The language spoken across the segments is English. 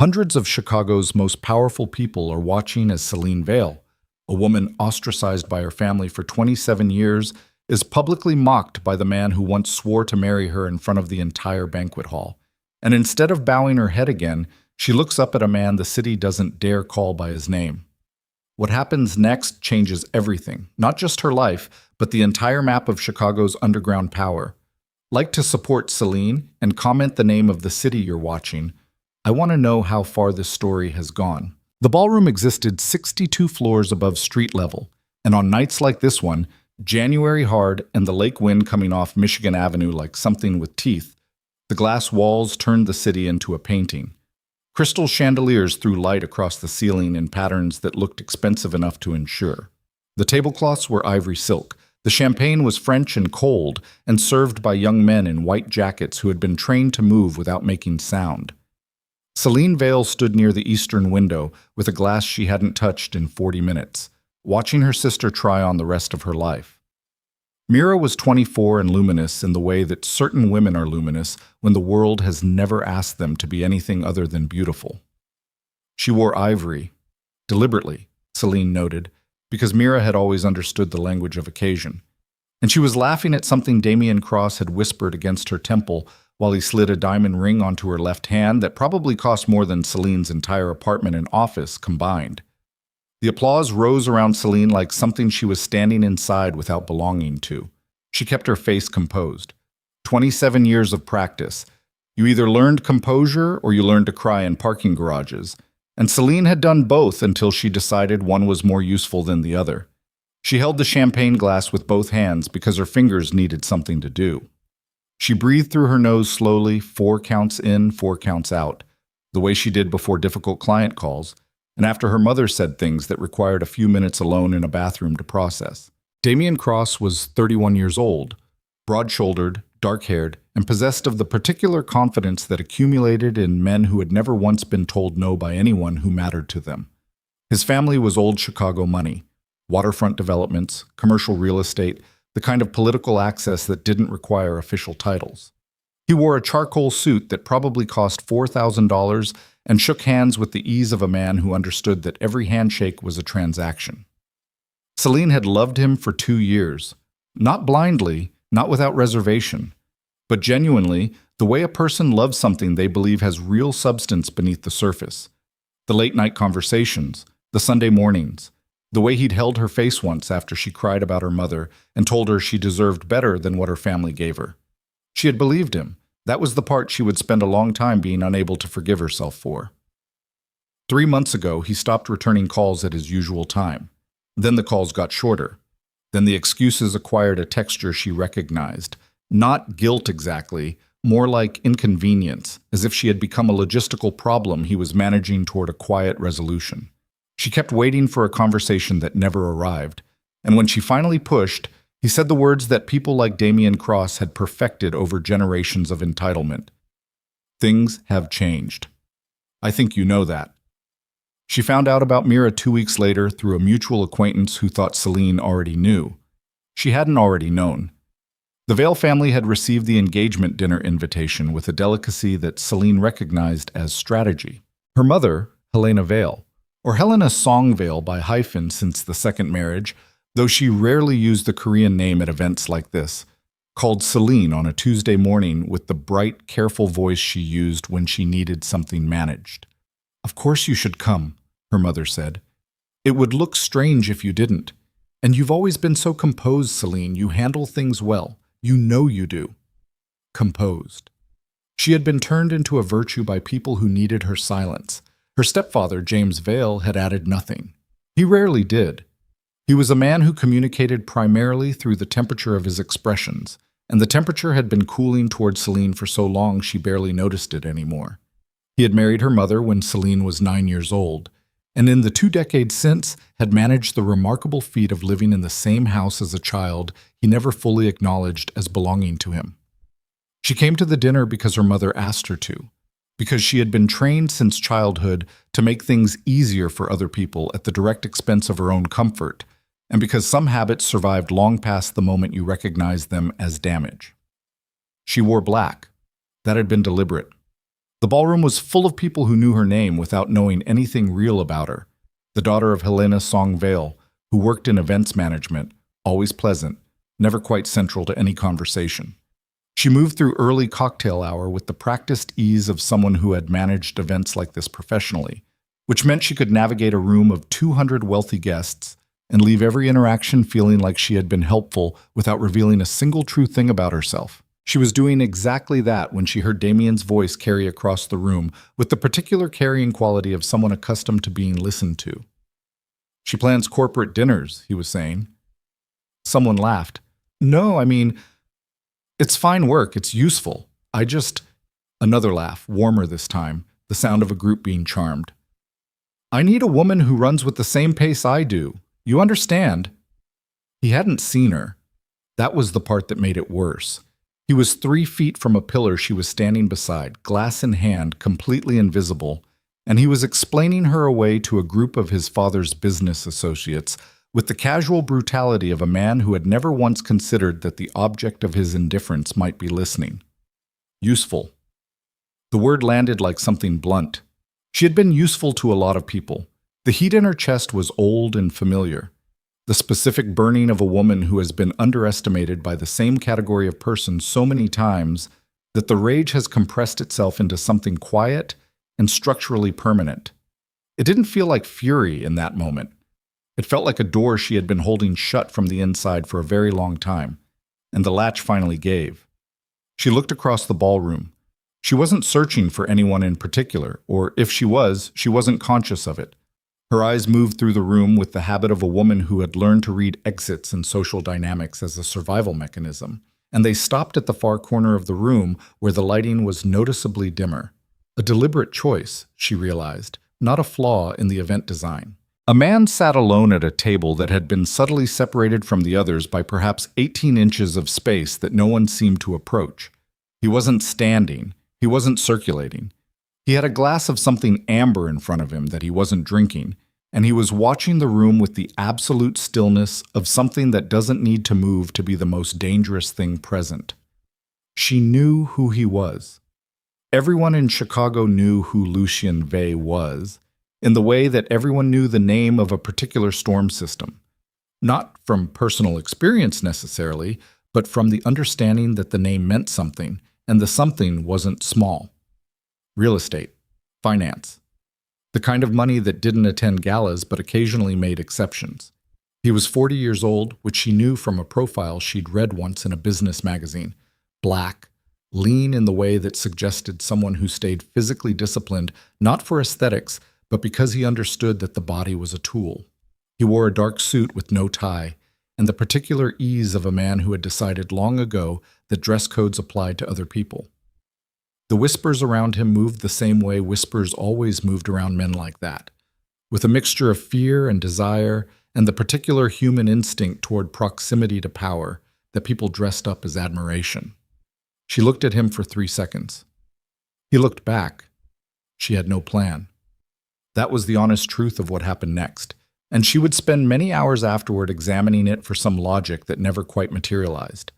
Hundreds of Chicago's most powerful people are watching as Selene Vale, a woman ostracized by her family for 27 years, is publicly mocked by the man who once swore to marry her in front of the entire banquet hall. And instead of bowing her head again, she looks up at a man the city doesn't dare call by his name. What happens next changes everything, not just her life, but the entire map of Chicago's underground power. Like to support Selene and comment the name of the city you're watching. I want to know how far this story has gone. The ballroom existed 62 floors above street level, and on nights like this one, January hard and the lake wind coming off Michigan Avenue like something with teeth, the glass walls turned the city into a painting. Crystal chandeliers threw light across the ceiling in patterns that looked expensive enough to insure. The tablecloths were ivory silk. The champagne was French and cold, and served by young men in white jackets who had been trained to move without making sound. Selene Vale stood near the eastern window with a glass she hadn't touched in 40 minutes, watching her sister try on the rest of her life. Mira was 24 and luminous in the way that certain women are luminous when the world has never asked them to be anything other than beautiful. She wore ivory, deliberately, Selene noted, because Mira had always understood the language of occasion. And she was laughing at something Damian Cross had whispered against her temple while he slid a diamond ring onto her left hand that probably cost more than Selene's entire apartment and office combined. The applause rose around Selene like something she was standing inside without belonging to. She kept her face composed. 27 years of practice. You either learned composure or you learned to cry in parking garages. And Selene had done both until she decided one was more useful than the other. She held the champagne glass with both hands because her fingers needed something to do. She breathed through her nose slowly, 4 counts in, 4 counts out, the way she did before difficult client calls, and after her mother said things that required a few minutes alone in a bathroom to process. Damian Cross was 31 years old, broad-shouldered, dark-haired, and possessed of the particular confidence that accumulated in men who had never once been told no by anyone who mattered to them. His family was old Chicago money, waterfront developments, commercial real estate, the kind of political access that didn't require official titles. He wore a charcoal suit that probably cost $4,000 and shook hands with the ease of a man who understood that every handshake was a transaction. Selene had loved him for 2 years, not blindly, not without reservation, but genuinely, the way a person loves something they believe has real substance beneath the surface. The late-night conversations, the Sunday mornings, the way he'd held her face once after she cried about her mother and told her she deserved better than what her family gave her. She had believed him. That was the part she would spend a long time being unable to forgive herself for. 3 months ago, he stopped returning calls at his usual time. Then the calls got shorter. Then the excuses acquired a texture she recognized. Not guilt exactly, more like inconvenience, as if she had become a logistical problem he was managing toward a quiet resolution. She kept waiting for a conversation that never arrived, and when she finally pushed, he said the words that people like Damian Cross had perfected over generations of entitlement. Things have changed. I think you know that. She found out about Mira 2 weeks later through a mutual acquaintance who thought Selene already knew. She hadn't already known. The Vale family had received the engagement dinner invitation with a delicacy that Selene recognized as strategy. Her mother, Helena Vale, or Helena Song Vale by hyphen since the second marriage, though she rarely used the Korean name at events like this, called Selene on a Tuesday morning with the bright, careful voice she used when she needed something managed. "Of course you should come," her mother said. "It would look strange if you didn't. And you've always been so composed, Selene. You handle things well. You know you do." Composed. She had been turned into a virtue by people who needed her silence. Her stepfather, James Vale, had added nothing. He rarely did. He was a man who communicated primarily through the temperature of his expressions, and the temperature had been cooling toward Selene for so long she barely noticed it anymore. He had married her mother when Selene was 9 years old, and in the 2 decades since had managed the remarkable feat of living in the same house as a child he never fully acknowledged as belonging to him. She came to the dinner because her mother asked her to, because she had been trained since childhood to make things easier for other people at the direct expense of her own comfort, and because some habits survived long past the moment you recognized them as damage. She wore black. That had been deliberate. The ballroom was full of people who knew her name without knowing anything real about her. The daughter of Helena Song Vale, who worked in events management, always pleasant, never quite central to any conversation. She moved through early cocktail hour with the practiced ease of someone who had managed events like this professionally, which meant she could navigate a room of 200 wealthy guests and leave every interaction feeling like she had been helpful without revealing a single true thing about herself. She was doing exactly that when she heard Damien's voice carry across the room with the particular carrying quality of someone accustomed to being listened to. "She plans corporate dinners," he was saying. Someone laughed. "No, I mean, it's fine work, it's useful. I just—" Another laugh, warmer this time, the sound of a group being charmed. "I need a woman who runs with the same pace I do. You understand?" He hadn't seen her. That was the part that made it worse. He was 3 feet from a pillar she was standing beside, glass in hand, completely invisible, and he was explaining her away to a group of his father's business associates with the casual brutality of a man who had never once considered that the object of his indifference might be listening. Useful. The word landed like something blunt. She had been useful to a lot of people. The heat in her chest was old and familiar. The specific burning of a woman who has been underestimated by the same category of person so many times that the rage has compressed itself into something quiet and structurally permanent. It didn't feel like fury in that moment. It felt like a door she had been holding shut from the inside for a very long time, and the latch finally gave. She looked across the ballroom. She wasn't searching for anyone in particular, or if she was, she wasn't conscious of it. Her eyes moved through the room with the habit of a woman who had learned to read exits and social dynamics as a survival mechanism, and they stopped at the far corner of the room where the lighting was noticeably dimmer. A deliberate choice, she realized, not a flaw in the event design. A man sat alone at a table that had been subtly separated from the others by perhaps 18 inches of space that no one seemed to approach. He wasn't standing. He wasn't circulating. He had a glass of something amber in front of him that he wasn't drinking, and he was watching the room with the absolute stillness of something that doesn't need to move to be the most dangerous thing present. She knew who he was. Everyone in Chicago knew who Selene Vale was, in the way that everyone knew the name of a particular storm system. Not from personal experience necessarily, but from the understanding that the name meant something, and the something wasn't small. Real estate, finance, the kind of money that didn't attend galas but occasionally made exceptions. He was 40 years old, which she knew from a profile she'd read once in a business magazine. Black, lean in the way that suggested someone who stayed physically disciplined, not for aesthetics, but because he understood that the body was a tool. He wore a dark suit with no tie, and the particular ease of a man who had decided long ago that dress codes applied to other people. The whispers around him moved the same way whispers always moved around men like that, with a mixture of fear and desire and the particular human instinct toward proximity to power that people dressed up as admiration. She looked at him for 3 seconds. He looked back. She had no plan. That was the honest truth of what happened next, and she would spend many hours afterward examining it for some logic that never quite materialized.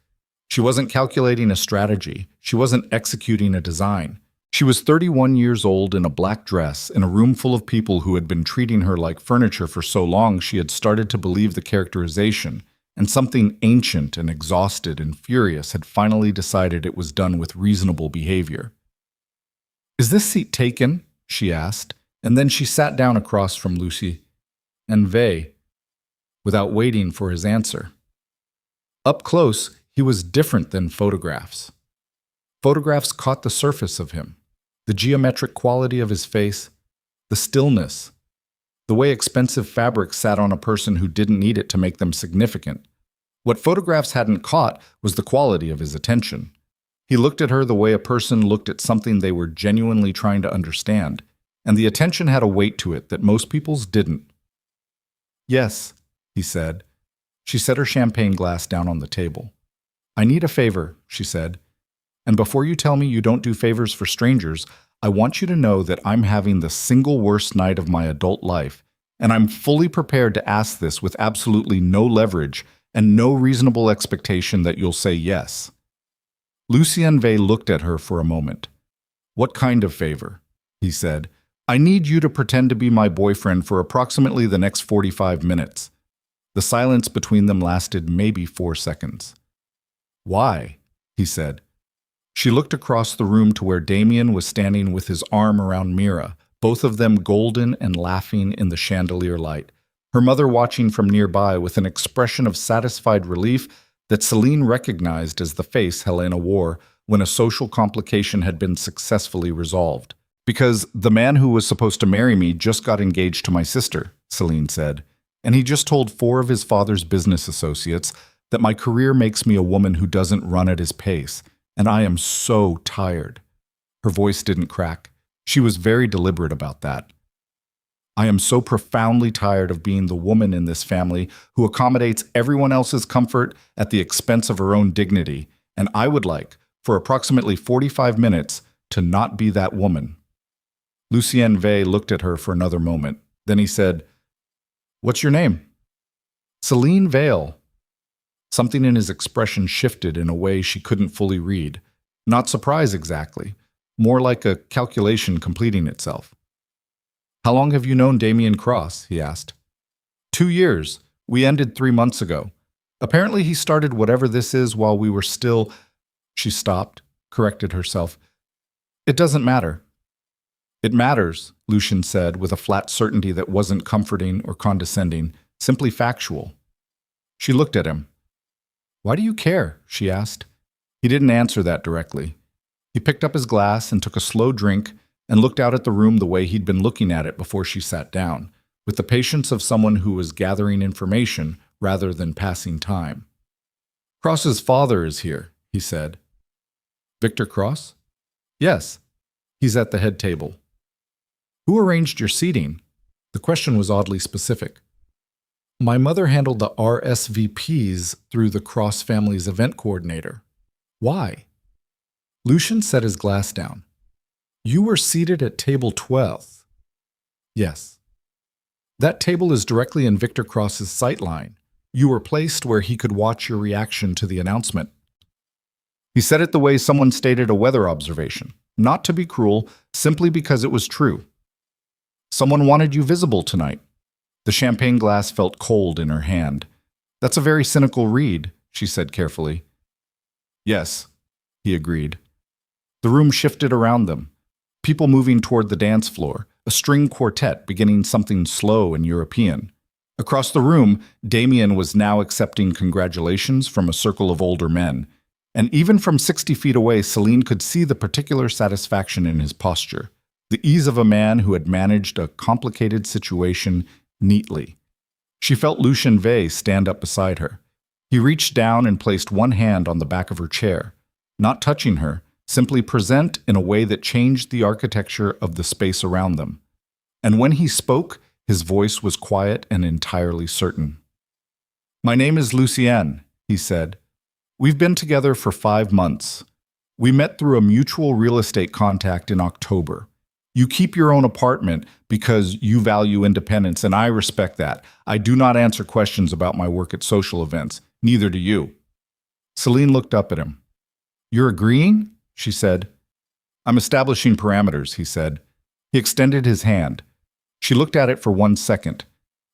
She wasn't calculating a strategy. She wasn't executing a design. She was 31 years old in a black dress in a room full of people who had been treating her like furniture for so long she had started to believe the characterization, and something ancient and exhausted and furious had finally decided it was done with reasonable behavior. "Is this seat taken?" she asked, and then she sat down across from Lucy and Vale, without waiting for his answer. Up close, he was different than photographs. Photographs caught the surface of him, the geometric quality of his face, the stillness, the way expensive fabric sat on a person who didn't need it to make them significant. What photographs hadn't caught was the quality of his attention. He looked at her the way a person looked at something they were genuinely trying to understand, and the attention had a weight to it that most people's didn't. "Yes," he said. She set her champagne glass down on the table. "I need a favor," she said. "And before you tell me you don't do favors for strangers, I want you to know that I'm having the single worst night of my adult life, and I'm fully prepared to ask this with absolutely no leverage and no reasonable expectation that you'll say yes." Selene Vale looked at her for a moment. "What kind of favor?" he said. "I need you to pretend to be my boyfriend for approximately the next 45 minutes. The silence between them lasted maybe 4 seconds. "Why?" he said. She looked across the room to where Damien was standing with his arm around Mira, both of them golden and laughing in the chandelier light, her mother watching from nearby with an expression of satisfied relief that Selene recognized as the face Helena wore when a social complication had been successfully resolved. "Because the man who was supposed to marry me just got engaged to my sister," Selene said, "and he just told 4 of his father's business associates that my career makes me a woman who doesn't run at his pace, and I am so tired." Her voice didn't crack. She was very deliberate about that. "I am so profoundly tired of being the woman in this family who accommodates everyone else's comfort at the expense of her own dignity, and I would like, for approximately 45 minutes, to not be that woman." Selene Vale looked at her for another moment. Then he said, "What's your name?" "Selene Vale." Something in his expression shifted in a way she couldn't fully read. Not surprise exactly, more like a calculation completing itself. "How long have you known Damien Cross?" he asked. 2 years. We ended 3 months ago. Apparently he started whatever this is while we were still—" She stopped, corrected herself. "It doesn't matter." "It matters," Lucian said with a flat certainty that wasn't comforting or condescending, simply factual. She looked at him. "Why do you care?" she asked. He didn't answer that directly. He picked up his glass and took a slow drink and looked out at the room the way he'd been looking at it before she sat down, with the patience of someone who was gathering information rather than passing time. "Cross's father is here," he said. "Victor Cross?" "Yes. He's at the head table." "Who arranged your seating?" The question was oddly specific. "My mother handled the RSVPs through the Cross family's event coordinator." "Why?" Lucian set his glass down. "You were seated at table 12. "Yes." "That table is directly in Victor Cross's sightline. You were placed where he could watch your reaction to the announcement." He said it the way someone stated a weather observation, not to be cruel, simply because it was true. "Someone wanted you visible tonight." The champagne glass felt cold in her hand. "That's a very cynical read," she said carefully. "Yes," he agreed. The room shifted around them. People moving toward the dance floor, a string quartet beginning something slow and European. Across the room, Damien was now accepting congratulations from a circle of older men. And even from 60 feet away, Selene could see the particular satisfaction in his posture, the ease of a man who had managed a complicated situation neatly. She felt Selene Vale stand up beside her. He reached down and placed one hand on the back of her chair, not touching her, simply present in a way that changed the architecture of the space around them. And when he spoke, his voice was quiet and entirely certain. "My name is Lucienne," he said. "We've been together for 5 months. We met through a mutual real estate contact in October. You keep your own apartment because you value independence, and I respect that. I do not answer questions about my work at social events. Neither do you." Selene looked up at him. "You're agreeing?" she said. "I'm establishing parameters," he said. He extended his hand. She looked at it for 1 second.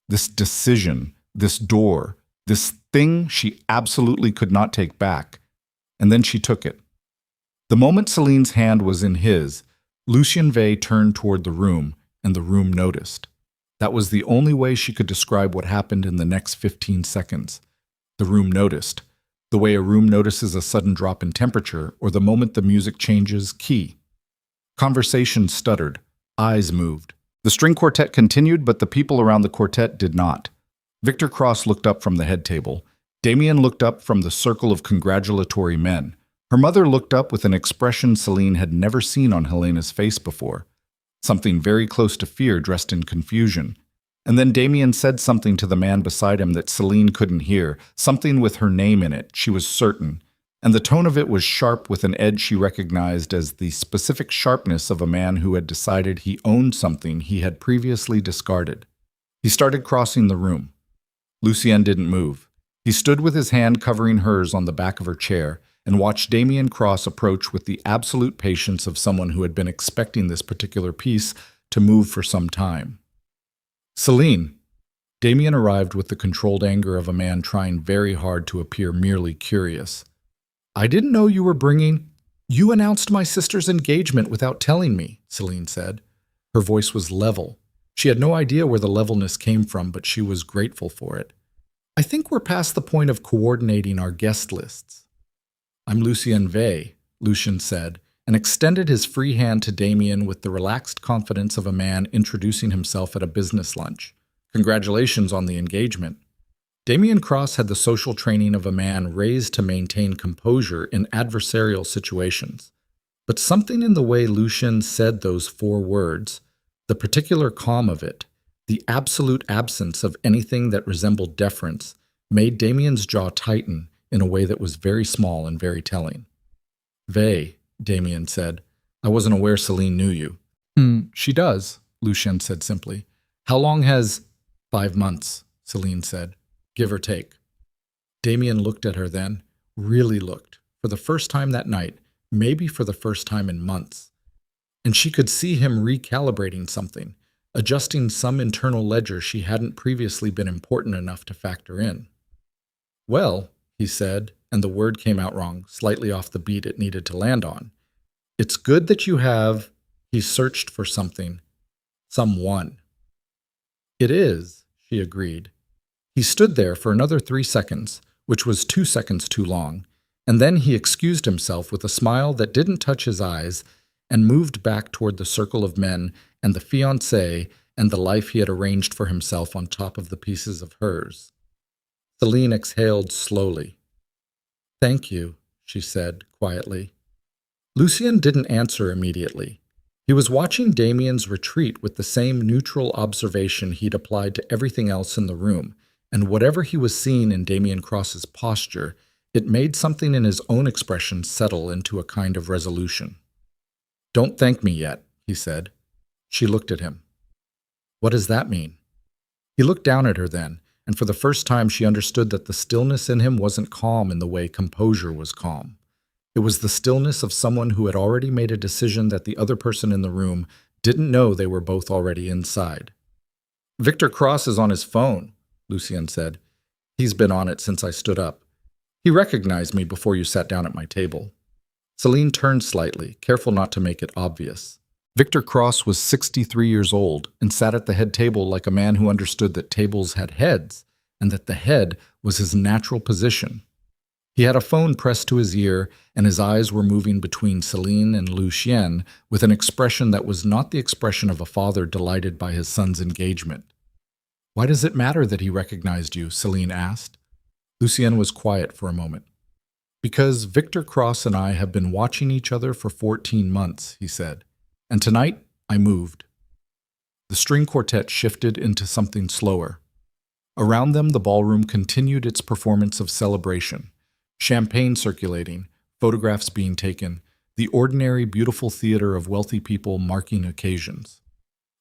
This decision, this door, this thing she absolutely could not take back. And then she took it. The moment Selene's hand was in his, Selene Vale turned toward the room, and the room noticed. That was the only way she could describe what happened in the next 15 seconds. The room noticed, the way a room notices a sudden drop in temperature or the moment the music changes key. Conversation stuttered, eyes moved. The string quartet continued, but the people around the quartet did not. Victor Cross looked up from the head table. Damien looked up from the circle of congratulatory men. Her mother looked up with an expression Selene had never seen on Helena's face before. Something very close to fear dressed in confusion. And then Damien said something to the man beside him that Selene couldn't hear, something with her name in it, she was certain. And the tone of it was sharp with an edge she recognized as the specific sharpness of a man who had decided he owned something he had previously discarded. He started crossing the room. Lucienne didn't move. He stood with his hand covering hers on the back of her chair, and watched Damien Cross approach with the absolute patience of someone who had been expecting this particular piece to move for some time. Selene. Damien arrived with the controlled anger of a man trying very hard to appear merely curious. I didn't know you were bringing... You announced my sister's engagement without telling me, Selene said. Her voice was level. She had no idea where the levelness came from, but she was grateful for it. I think we're past the point of coordinating our guest lists. I'm Lucien Vale, Lucien said, and extended his free hand to Damien with the relaxed confidence of a man introducing himself at a business lunch. Congratulations on the engagement. Damien Cross had the social training of a man raised to maintain composure in adversarial situations. But something in the way Lucien said those 4 words, the particular calm of it, the absolute absence of anything that resembled deference, made Damien's jaw tighten in a way that was very small and very telling. Vey, Damien said, I wasn't aware Selene knew you. She does, Lucien said simply. How long has... 5 months, Selene said, give or take. Damien looked at her then, really looked, for the first time that night, maybe for the first time in months. And she could see him recalibrating something, adjusting some internal ledger she hadn't previously been important enough to factor in. Well, he said, and the word came out wrong, slightly off the beat it needed to land on. It's good that you have... He searched for something. Someone. It is, she agreed. He stood there for another 3 seconds, which was 2 seconds too long, and then he excused himself with a smile that didn't touch his eyes and moved back toward the circle of men and the fiancée and the life he had arranged for himself on top of the pieces of hers. Selene exhaled slowly. Thank you, she said quietly. Lucien didn't answer immediately. He was watching Damien's retreat with the same neutral observation he'd applied to everything else in the room, and whatever he was seeing in Damien Cross's posture, it made something in his own expression settle into a kind of resolution. Don't thank me yet, he said. She looked at him. What does that mean? He looked down at her then, and for the first time she understood that the stillness in him wasn't calm in the way composure was calm. It was the stillness of someone who had already made a decision that the other person in the room didn't know they were both already inside. Victor Cross is on his phone, Lucien said. He's been on it since I stood up. He recognized me before you sat down at my table. Selene turned slightly, careful not to make it obvious. Victor Cross was 63 years old and sat at the head table like a man who understood that tables had heads and that the head was his natural position. He had a phone pressed to his ear, and his eyes were moving between Selene and Lucien with an expression that was not the expression of a father delighted by his son's engagement. Why does it matter that he recognized you? Selene asked. Lucien was quiet for a moment. Because Victor Cross and I have been watching each other for 14 months, he said, and tonight I moved. The string quartet shifted into something slower. Around them, the ballroom continued its performance of celebration. Champagne circulating, photographs being taken, the ordinary, beautiful theater of wealthy people marking occasions.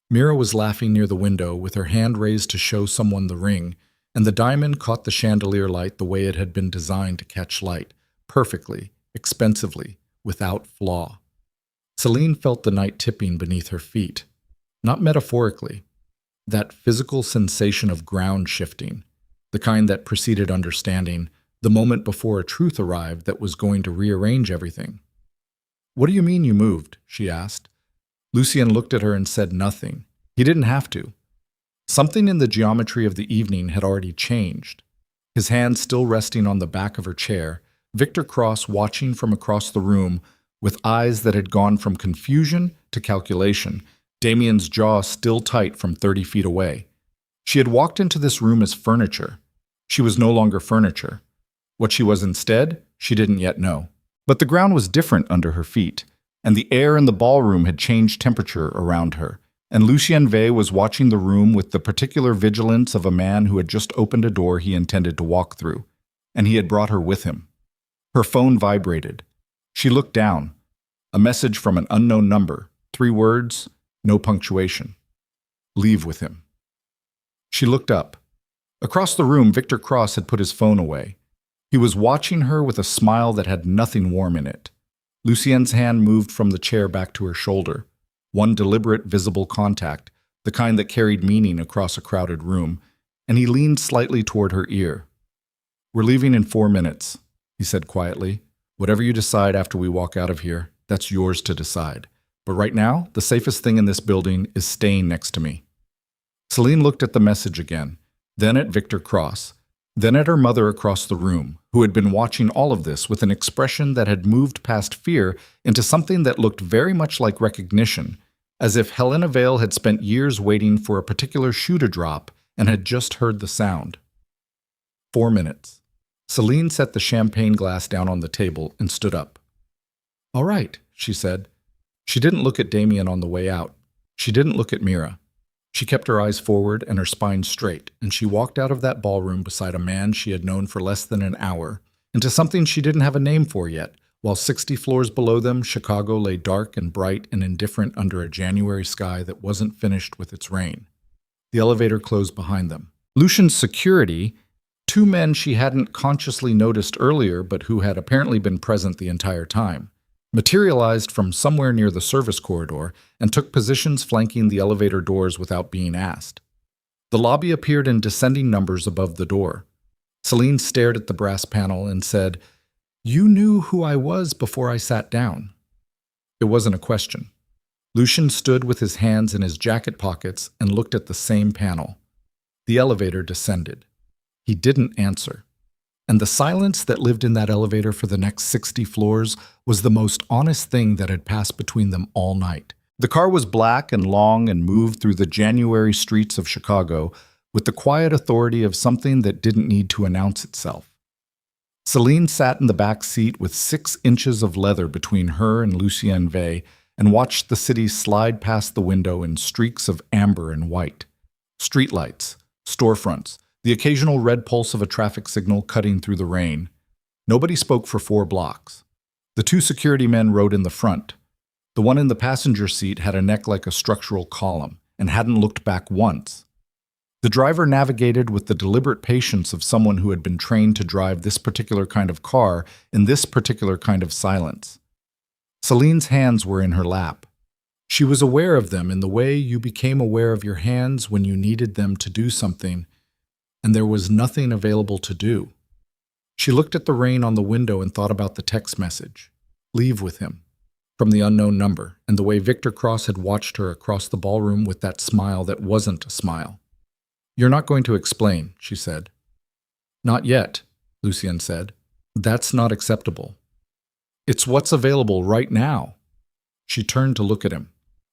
Mira was laughing near the window with her hand raised to show someone the ring, and the diamond caught the chandelier light the way it had been designed to catch light, perfectly, expensively, without flaw. Selene felt the night tipping beneath her feet, not metaphorically, that physical sensation of ground shifting, the kind that preceded understanding, the moment before a truth arrived that was going to rearrange everything. What do you mean you moved? She asked. Lucien looked at her and said nothing. He didn't have to. Something in the geometry of the evening had already changed. His hand still resting on the back of her chair, Victor Cross watching from across the room with eyes that had gone from confusion to calculation, Damien's jaw still tight from 30 feet away. She had walked into this room as furniture. She was no longer furniture. What she was instead, she didn't yet know. But the ground was different under her feet, and the air in the ballroom had changed temperature around her, and Lucien Vey was watching the room with the particular vigilance of a man who had just opened a door he intended to walk through, and he had brought her with him. Her phone vibrated. She looked down. A message from an unknown number, 3 words, no punctuation. Leave with him. She looked up. Across the room, Victor Cross had put his phone away. He was watching her with a smile that had nothing warm in it. Lucien's hand moved from the chair back to her shoulder. One deliberate, visible contact, the kind that carried meaning across a crowded room, and he leaned slightly toward her ear. "We're leaving in 4 minutes," he said quietly. "Whatever you decide after we walk out of here, that's yours to decide. But right now, the safest thing in this building is staying next to me." Selene looked at the message again, then at Victor Cross, then at her mother across the room, who had been watching all of this with an expression that had moved past fear into something that looked very much like recognition, as if Helena Vale had spent years waiting for a particular shoe to drop and had just heard the sound. 4 minutes. Selene set the champagne glass down on the table and stood up. "All right," she said. She didn't look at Damien on the way out. She didn't look at Mira. She kept her eyes forward and her spine straight, and she walked out of that ballroom beside a man she had known for less than an hour, into something she didn't have a name for yet, while 60 floors below them, Chicago lay dark and bright and indifferent under a January sky that wasn't finished with its rain. The elevator closed behind them. Lucian's security, 2 men she hadn't consciously noticed earlier but who had apparently been present the entire time, materialized from somewhere near the service corridor and took positions flanking the elevator doors without being asked. The lobby appeared in descending numbers above the door. Selene stared at the brass panel and said, "You knew who I was before I sat down." It wasn't a question. Lucian stood with his hands in his jacket pockets and looked at the same panel. The elevator descended. He didn't answer. And the silence that lived in that elevator for the next 60 floors was the most honest thing that had passed between them all night. The car was black and long and moved through the January streets of Chicago with the quiet authority of something that didn't need to announce itself. Selene sat in the back seat with 6 inches of leather between her and Selene Vale and watched the city slide past the window in streaks of amber and white. Streetlights, storefronts, the occasional red pulse of a traffic signal cutting through the rain. Nobody spoke for 4 blocks. The 2 security men rode in the front. The one in the passenger seat had a neck like a structural column and hadn't looked back once. The driver navigated with the deliberate patience of someone who had been trained to drive this particular kind of car in this particular kind of silence. Selene's hands were in her lap. She was aware of them in the way you became aware of your hands when you needed them to do something, and there was nothing available to do. She looked at the rain on the window and thought about the text message, "Leave with him," from the unknown number, and the way Victor Cross had watched her across the ballroom with that smile that wasn't a smile. "You're not going to explain," she said. "Not yet," Lucien said. "That's not acceptable. It's what's available right now." She turned to look at him.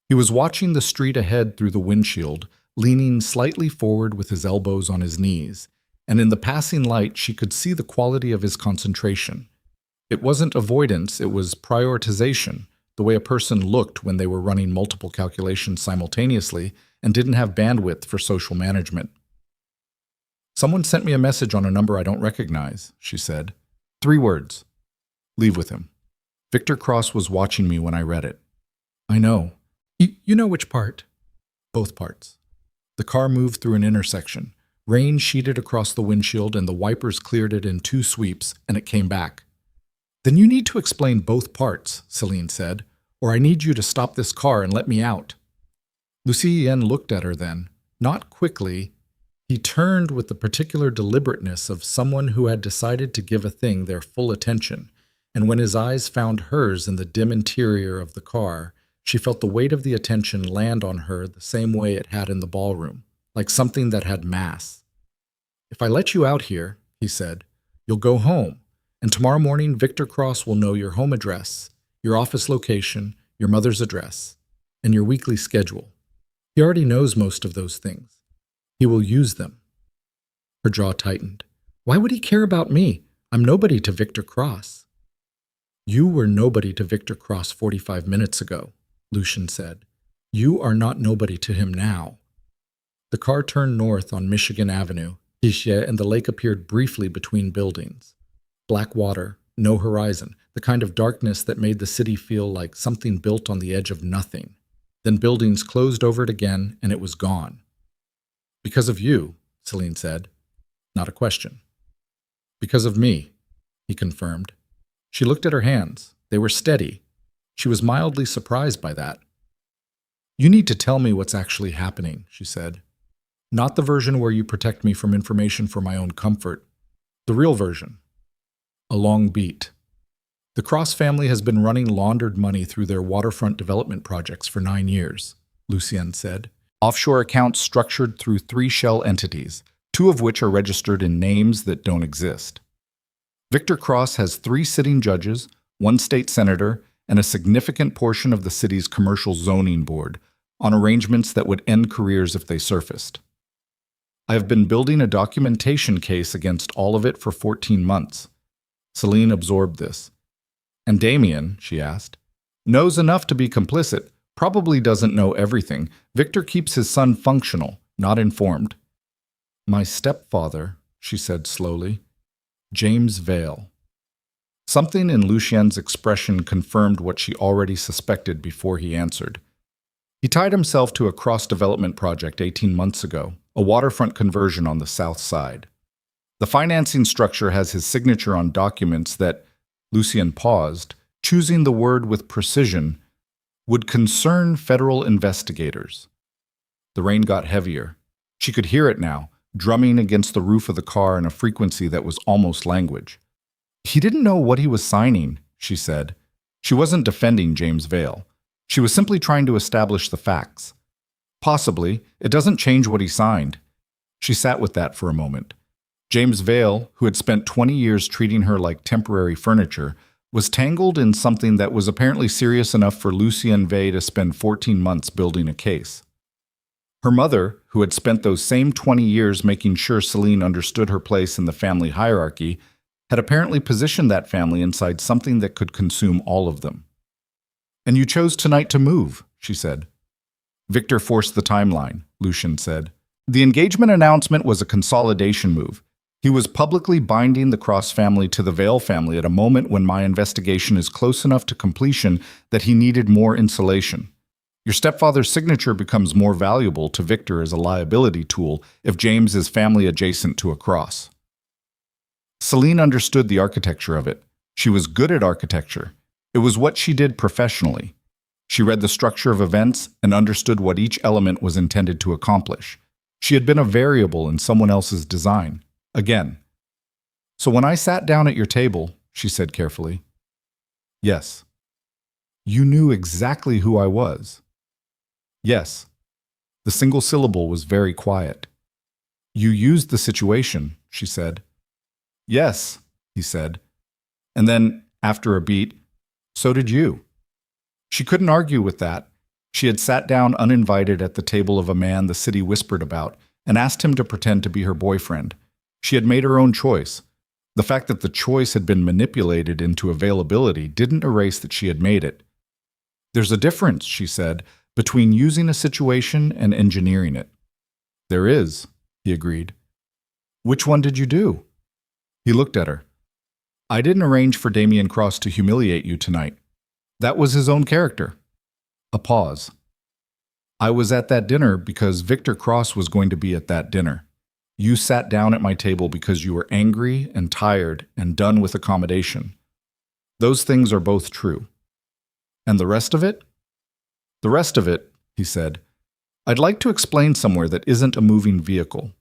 He was watching the street ahead through the windshield, leaning slightly forward with his elbows on his knees, and in the passing light she could see the quality of his concentration. It wasn't avoidance, it was prioritization, the way a person looked when they were running multiple calculations simultaneously and didn't have bandwidth for social management. "Someone sent me a message on a number I don't recognize," she said. 3 words. "Leave with him." Victor Cross was watching me when I read it. "I know." You know which part?" "Both parts." The car moved through an intersection. Rain sheeted across the windshield and the wipers cleared it in 2 sweeps, and it came back. "Then you need to explain both parts," Selene said, "or I need you to stop this car and let me out." Lucien looked at her then, not quickly. He turned with the particular deliberateness of someone who had decided to give a thing their full attention, and when his eyes found hers in the dim interior of the car, she felt the weight of the attention land on her the same way it had in the ballroom, like something that had mass. "If I let you out here," he said, "you'll go home, and tomorrow morning Victor Cross will know your home address, your office location, your mother's address, and your weekly schedule. He already knows most of those things. He will use them." Her jaw tightened. "Why would he care about me? I'm nobody to Victor Cross." "You were nobody to Victor Cross 45 minutes ago," Lucien said. "You are not nobody to him now." The car turned north on Michigan Avenue, and the lake appeared briefly between buildings. Black water, no horizon, the kind of darkness that made the city feel like something built on the edge of nothing. Then buildings closed over it again, and it was gone. "Because of you," Selene said. Not a question. "Because of me," he confirmed. She looked at her hands. They were steady. She was mildly surprised by that. You need to tell me what's actually happening, she said. Not the version where you protect me from information for my own comfort. The real version. A long beat. The Cross family has been running laundered money through their waterfront development projects for 9 years, Lucien said. Offshore accounts structured through 3 shell entities, 2 of which are registered in names that don't exist. Victor Cross has 3 sitting judges, 1 state senator, and a significant portion of the city's commercial zoning board, on arrangements that would end careers if they surfaced. I have been building a documentation case against all of it for 14 months. Selene absorbed this. And Damien, she asked, knows enough to be complicit, probably doesn't know everything. Victor keeps his son functional, not informed. My stepfather, she said slowly, James Vale. Something in Lucien's expression confirmed what she already suspected before he answered. He tied himself to a cross-development project 18 months ago, a waterfront conversion on the south side. The financing structure has his signature on documents that, Lucien paused, choosing the word with precision, would concern federal investigators. The rain got heavier. She could hear it now, drumming against the roof of the car in a frequency that was almost language. He didn't know what he was signing, she said. She wasn't defending James Vale. She was simply trying to establish the facts. Possibly, it doesn't change what he signed. She sat with that for a moment. James Vale, who had spent 20 years treating her like temporary furniture, was tangled in something that was apparently serious enough for Lucien Vale to spend 14 months building a case. Her mother, who had spent those same 20 years making sure Selene understood her place in the family hierarchy, had apparently positioned that family inside something that could consume all of them. And you chose tonight to move, she said. Victor forced the timeline, Lucien said. The engagement announcement was a consolidation move. He was publicly binding the Cross family to the Vale family at a moment when my investigation is close enough to completion that he needed more insulation. Your stepfather's signature becomes more valuable to Victor as a liability tool if James is family adjacent to a Cross. Selene understood the architecture of it. She was good at architecture. It was what she did professionally. She read the structure of events and understood what each element was intended to accomplish. She had been a variable in someone else's design. Again. So when I sat down at your table, she said carefully, yes. You knew exactly who I was. Yes. The single syllable was very quiet. You used the situation, she said. Yes, he said. And then, after a beat, so did you. She couldn't argue with that. She had sat down uninvited at the table of a man the city whispered about and asked him to pretend to be her boyfriend. She had made her own choice. The fact that the choice had been manipulated into availability didn't erase that she had made it. There's a difference, she said, between using a situation and engineering it. There is, he agreed. Which one did you do? He looked at her. I didn't arrange for Damien Cross to humiliate you tonight. That was his own character. A pause. I was at that dinner because Victor Cross was going to be at that dinner. You sat down at my table because you were angry and tired and done with accommodation. Those things are both true. And the rest of it? The rest of it, he said. I'd like to explain somewhere that isn't a moving vehicle.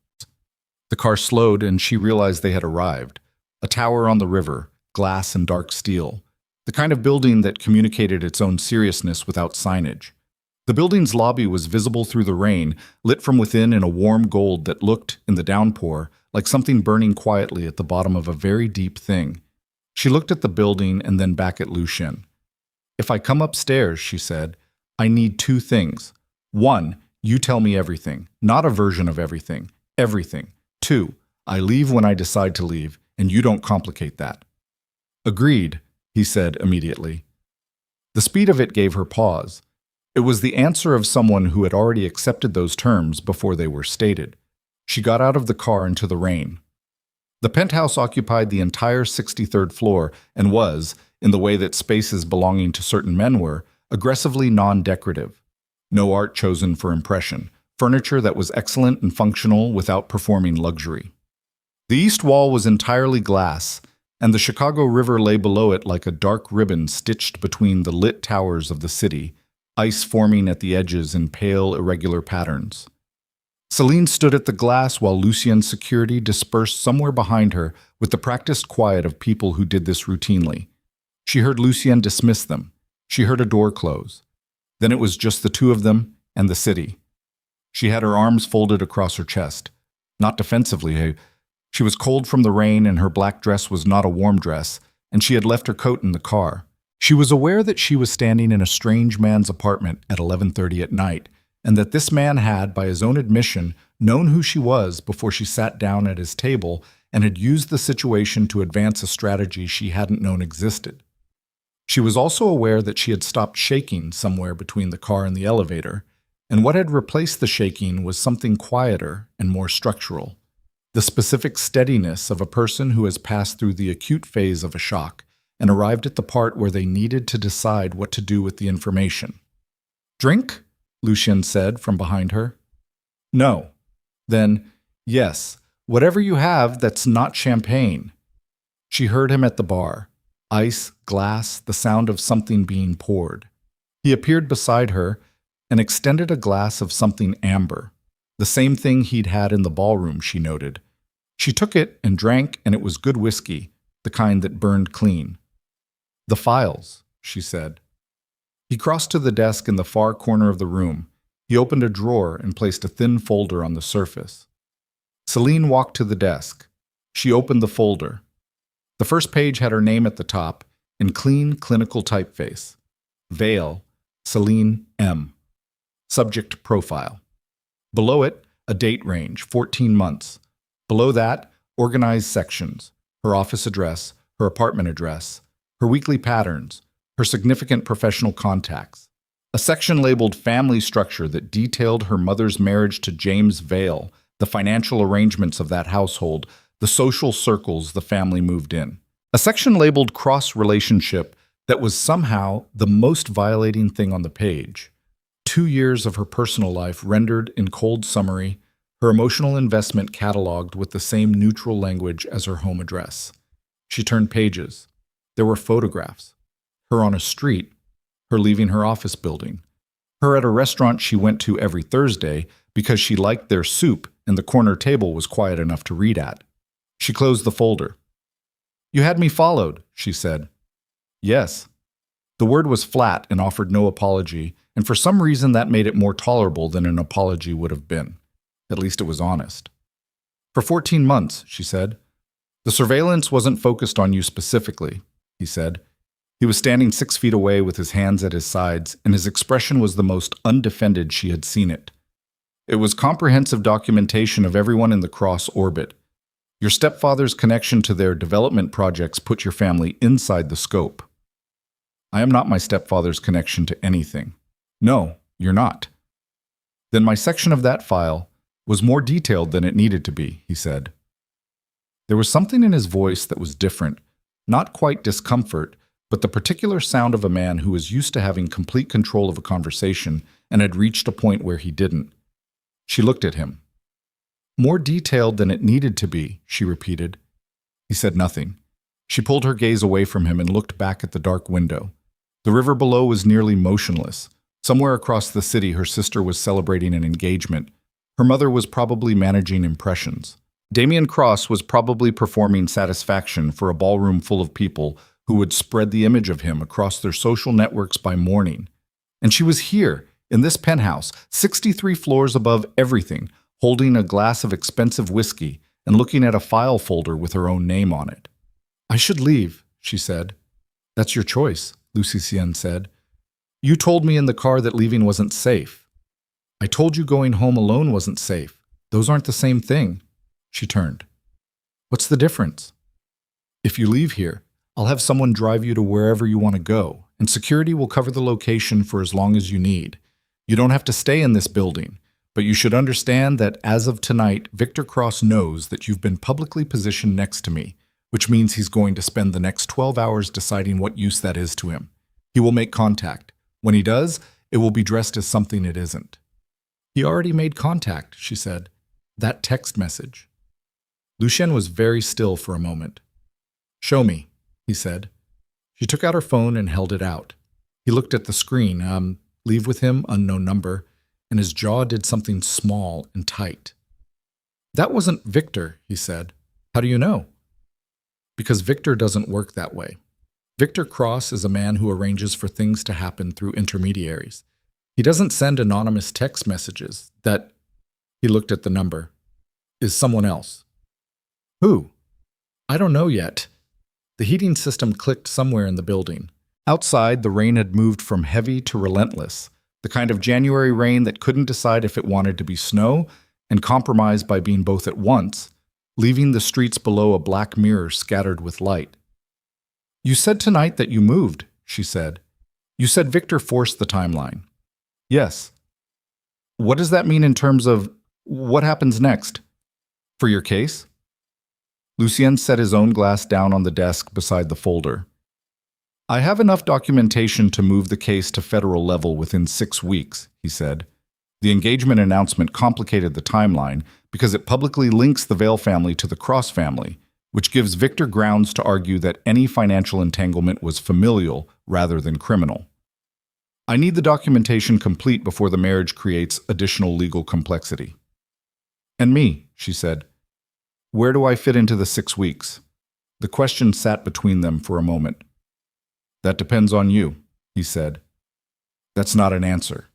The car slowed and she realized they had arrived. A tower on the river, glass and dark steel. The kind of building that communicated its own seriousness without signage. The building's lobby was visible through the rain, lit from within in a warm gold that looked, in the downpour, like something burning quietly at the bottom of a very deep thing. She looked at the building and then back at Lucien. If I come upstairs, she said, I need 2 things. 1, you tell me everything, not a version of everything, everything. 2, I leave when I decide to leave, and you don't complicate that. Agreed, he said immediately. The speed of it gave her pause. It was the answer of someone who had already accepted those terms before they were stated. She got out of the car into the rain. The penthouse occupied the entire 63rd floor and was, in the way that spaces belonging to certain men were, aggressively non-decorative. No art chosen for impression, furniture that was excellent and functional without performing luxury. The east wall was entirely glass, and the Chicago River lay below it like a dark ribbon stitched between the lit towers of the city, ice forming at the edges in pale, irregular patterns. Selene stood at the glass while Lucien's security dispersed somewhere behind her with the practiced quiet of people who did this routinely. She heard Lucien dismiss them. She heard a door close. Then it was just the two of them and the city. She had her arms folded across her chest. Not defensively. She was cold from the rain and her black dress was not a warm dress, and she had left her coat in the car. She was aware that she was standing in a strange man's apartment at 11:30 at night, and that this man had, by his own admission, known who she was before she sat down at his table and had used the situation to advance a strategy she hadn't known existed. She was also aware that she had stopped shaking somewhere between the car and the elevator, and what had replaced the shaking was something quieter and more structural. The specific steadiness of a person who has passed through the acute phase of a shock and arrived at the part where they needed to decide what to do with the information. "Drink?" Lucien said from behind her. "No." "Then, yes, whatever you have that's not champagne." She heard him at the bar. Ice, glass, the sound of something being poured. He appeared beside her and extended a glass of something amber, the same thing he'd had in the ballroom, she noted. She took it and drank, and it was good whiskey, the kind that burned clean. "The files," she said. He crossed to the desk in the far corner of the room. He opened a drawer and placed a thin folder on the surface. Selene walked to the desk. She opened the folder. The first page had her name at the top, in clean, clinical typeface. Vale, Selene M. Subject profile. Below it, a date range, 14 months. Below that, organized sections, her office address, her apartment address, her weekly patterns, her significant professional contacts. A section labeled Family Structure that detailed her mother's marriage to James Vale, the financial arrangements of that household, the social circles the family moved in. A section labeled Cross Relationship that was somehow the most violating thing on the page. 2 years of her personal life rendered in cold summary, her emotional investment cataloged with the same neutral language as her home address. She turned pages. There were photographs. Her on a street, her leaving her office building, her at a restaurant she went to every Thursday because she liked their soup and the corner table was quiet enough to read at. She closed the folder. "You had me followed," she said. "Yes." The word was flat and offered no apology, and for some reason that made it more tolerable than an apology would have been. At least it was honest. "For 14 months, she said. "The surveillance wasn't focused on you specifically," he said. He was standing 6 feet away with his hands at his sides, and his expression was the most undefended she had seen it. "It was comprehensive documentation of everyone in the cross orbit. Your stepfather's connection to their development projects put your family inside the scope." "I am not my stepfather's connection to anything." "No, you're not." "Then my section of that file was more detailed than it needed to be," he said. There was something in his voice that was different, not quite discomfort, but the particular sound of a man who was used to having complete control of a conversation and had reached a point where he didn't. She looked at him. "More detailed than it needed to be," she repeated. He said nothing. She pulled her gaze away from him and looked back at the dark window. The river below was nearly motionless. Somewhere across the city, her sister was celebrating an engagement. Her mother was probably managing impressions. Damien Cross was probably performing satisfaction for a ballroom full of people who would spread the image of him across their social networks by morning. And she was here, in this penthouse, 63 floors above everything, holding a glass of expensive whiskey and looking at a file folder with her own name on it. "I should leave," she said. "That's your choice," Lucien said. "You told me in the car that leaving wasn't safe." "I told you going home alone wasn't safe. Those aren't the same thing." She turned. "What's the difference?" "If you leave here, I'll have someone drive you to wherever you want to go, and security will cover the location for as long as you need. You don't have to stay in this building, but you should understand that as of tonight, Victor Cross knows that you've been publicly positioned next to me, which means he's going to spend the next 12 hours deciding what use that is to him. He will make contact. When he does, it will be dressed as something it isn't." "He already made contact," she said. "That text message." Lucien was very still for a moment. Show me, he said. She took out her phone and held it out. He looked at the screen, leave with him, unknown number, and his jaw did something small and tight. That wasn't Victor, he said. How do you know? Because Victor doesn't work that way. Victor Cross is a man who arranges for things to happen through intermediaries. He doesn't send anonymous text messages. That, he looked at the number, is someone else. Who? I don't know yet. The heating system clicked somewhere in the building. Outside, the rain had moved from heavy to relentless, the kind of January rain that couldn't decide if it wanted to be snow and compromised by being both at once, leaving the streets below a black mirror scattered with light. You said tonight that you moved, she said. You said Victor forced the timeline. Yes. What does that mean in terms of what happens next? For your case? Lucien set his own glass down on the desk beside the folder. I have enough documentation to move the case to federal level within 6 weeks, he said. The engagement announcement complicated the timeline because it publicly links the Vale family to the Cross family, which gives Victor grounds to argue that any financial entanglement was familial rather than criminal. I need the documentation complete before the marriage creates additional legal complexity. And me, she said. Where do I fit into the 6 weeks? The question sat between them for a moment. That depends on you, he said. That's not an answer.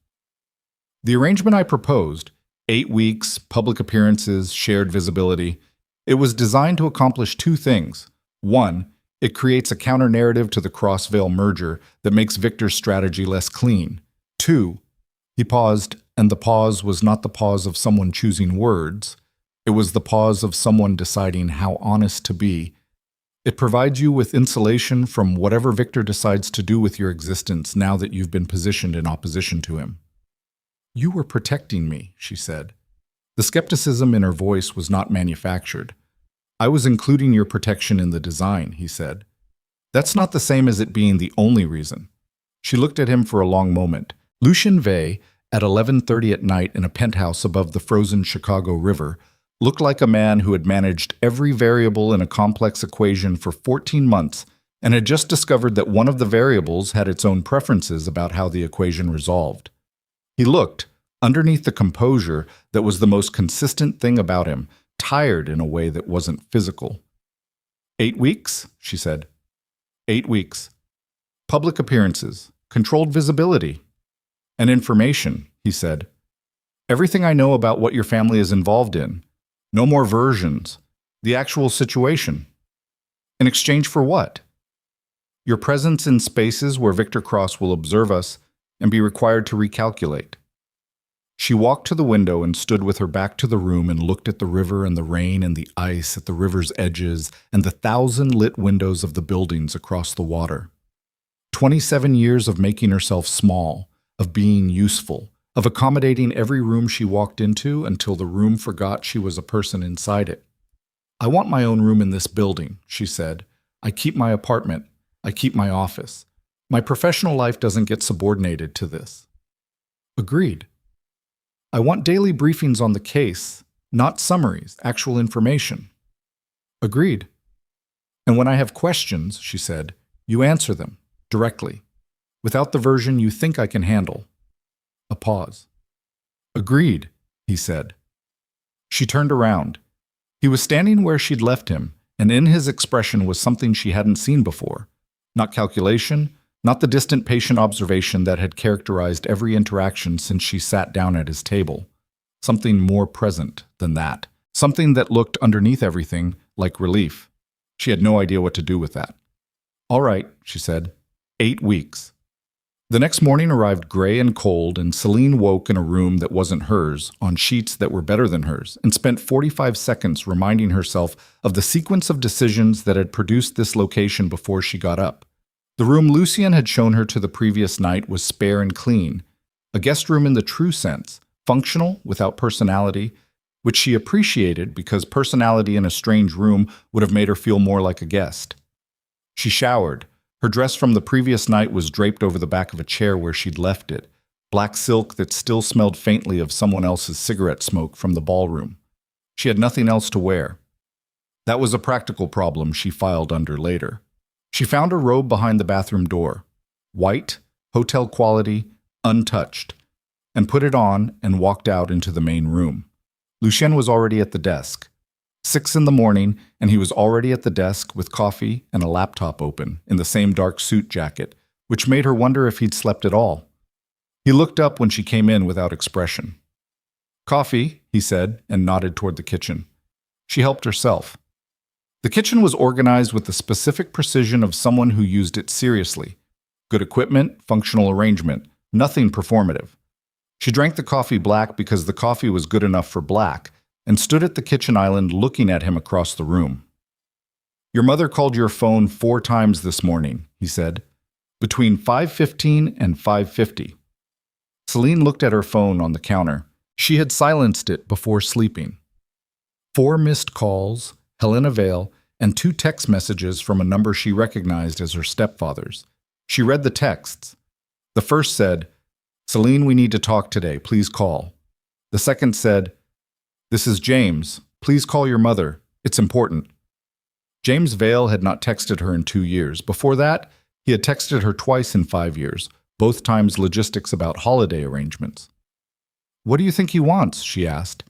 The arrangement I proposed, 8 weeks, public appearances, shared visibility, it was designed to accomplish 2 things. 1, it creates a counter-narrative to the Cross-Vale merger that makes Victor's strategy less clean. 2, he paused, and the pause was not the pause of someone choosing words. It was the pause of someone deciding how honest to be. It provides you with insulation from whatever Victor decides to do with your existence now that you've been positioned in opposition to him. You were protecting me, she said. The skepticism in her voice was not manufactured. I was including your protection in the design, he said. That's not the same as it being the only reason. She looked at him for a long moment. Lucien Vale, at 11:30 at night in a penthouse above the frozen Chicago River, looked like a man who had managed every variable in a complex equation for 14 months and had just discovered that one of the variables had its own preferences about how the equation resolved. He looked, underneath the composure that was the most consistent thing about him, tired in a way that wasn't physical. 8 weeks, she said. 8 weeks. Public appearances, controlled visibility, and information, he said. Everything I know about what your family is involved in. No more versions. The actual situation. In exchange for what? Your presence in spaces where Victor Cross will observe us and be required to recalculate. She walked to the window and stood with her back to the room and looked at the river and the rain and the ice at the river's edges and the 1,000 lit windows of the buildings across the water. 27 years of making herself small, of being useful, of accommodating every room she walked into until the room forgot she was a person inside it. I want my own room in this building, she said. I keep my apartment. I keep my office. My professional life doesn't get subordinated to this. Agreed. I want daily briefings on the case, not summaries, actual information. Agreed. And when I have questions, she said, you answer them, directly, without the version you think I can handle. A pause. Agreed, he said. She turned around. He was standing where she'd left him, and in his expression was something she hadn't seen before. Not calculation, not the distant patient observation that had characterized every interaction since she sat down at his table. Something more present than that. Something that looked underneath everything like relief. She had no idea what to do with that. All right, she said. 8 weeks. The next morning arrived gray and cold, and Selene woke in a room that wasn't hers, on sheets that were better than hers, and spent 45 seconds reminding herself of the sequence of decisions that had produced this location before she got up. The room Lucien had shown her to the previous night was spare and clean, a guest room in the true sense, functional without personality, which she appreciated because personality in a strange room would have made her feel more like a guest. She showered. Her dress from the previous night was draped over the back of a chair where she'd left it, black silk that still smelled faintly of someone else's cigarette smoke from the ballroom. She had nothing else to wear. That was a practical problem she filed under later. She found a robe behind the bathroom door, white, hotel quality, untouched, and put it on and walked out into the main room. Lucien was already at the desk. 6 in the morning, and he was already at the desk with coffee and a laptop open in the same dark suit jacket, which made her wonder if he'd slept at all. He looked up when she came in without expression. "Coffee," he said, and nodded toward the kitchen. She helped herself. The kitchen was organized with the specific precision of someone who used it seriously. Good equipment, functional arrangement, nothing performative. She drank the coffee black because the coffee was good enough for black, and stood at the kitchen island looking at him across the room. "Your mother called your phone 4 times this morning," he said, "between 5:15 and 5:50. Selene looked at her phone on the counter. She had silenced it before sleeping. 4 missed calls, Selene Vale, and 2 text messages from a number she recognized as her stepfather's. She read the texts. The first said, "Selene, we need to talk today. Please call." The second said, "This is James. Please call your mother. It's important." James Vale had not texted her in 2 years. Before that, he had texted her twice in 5 years, both times logistics about holiday arrangements. "What do you think he wants?" she asked.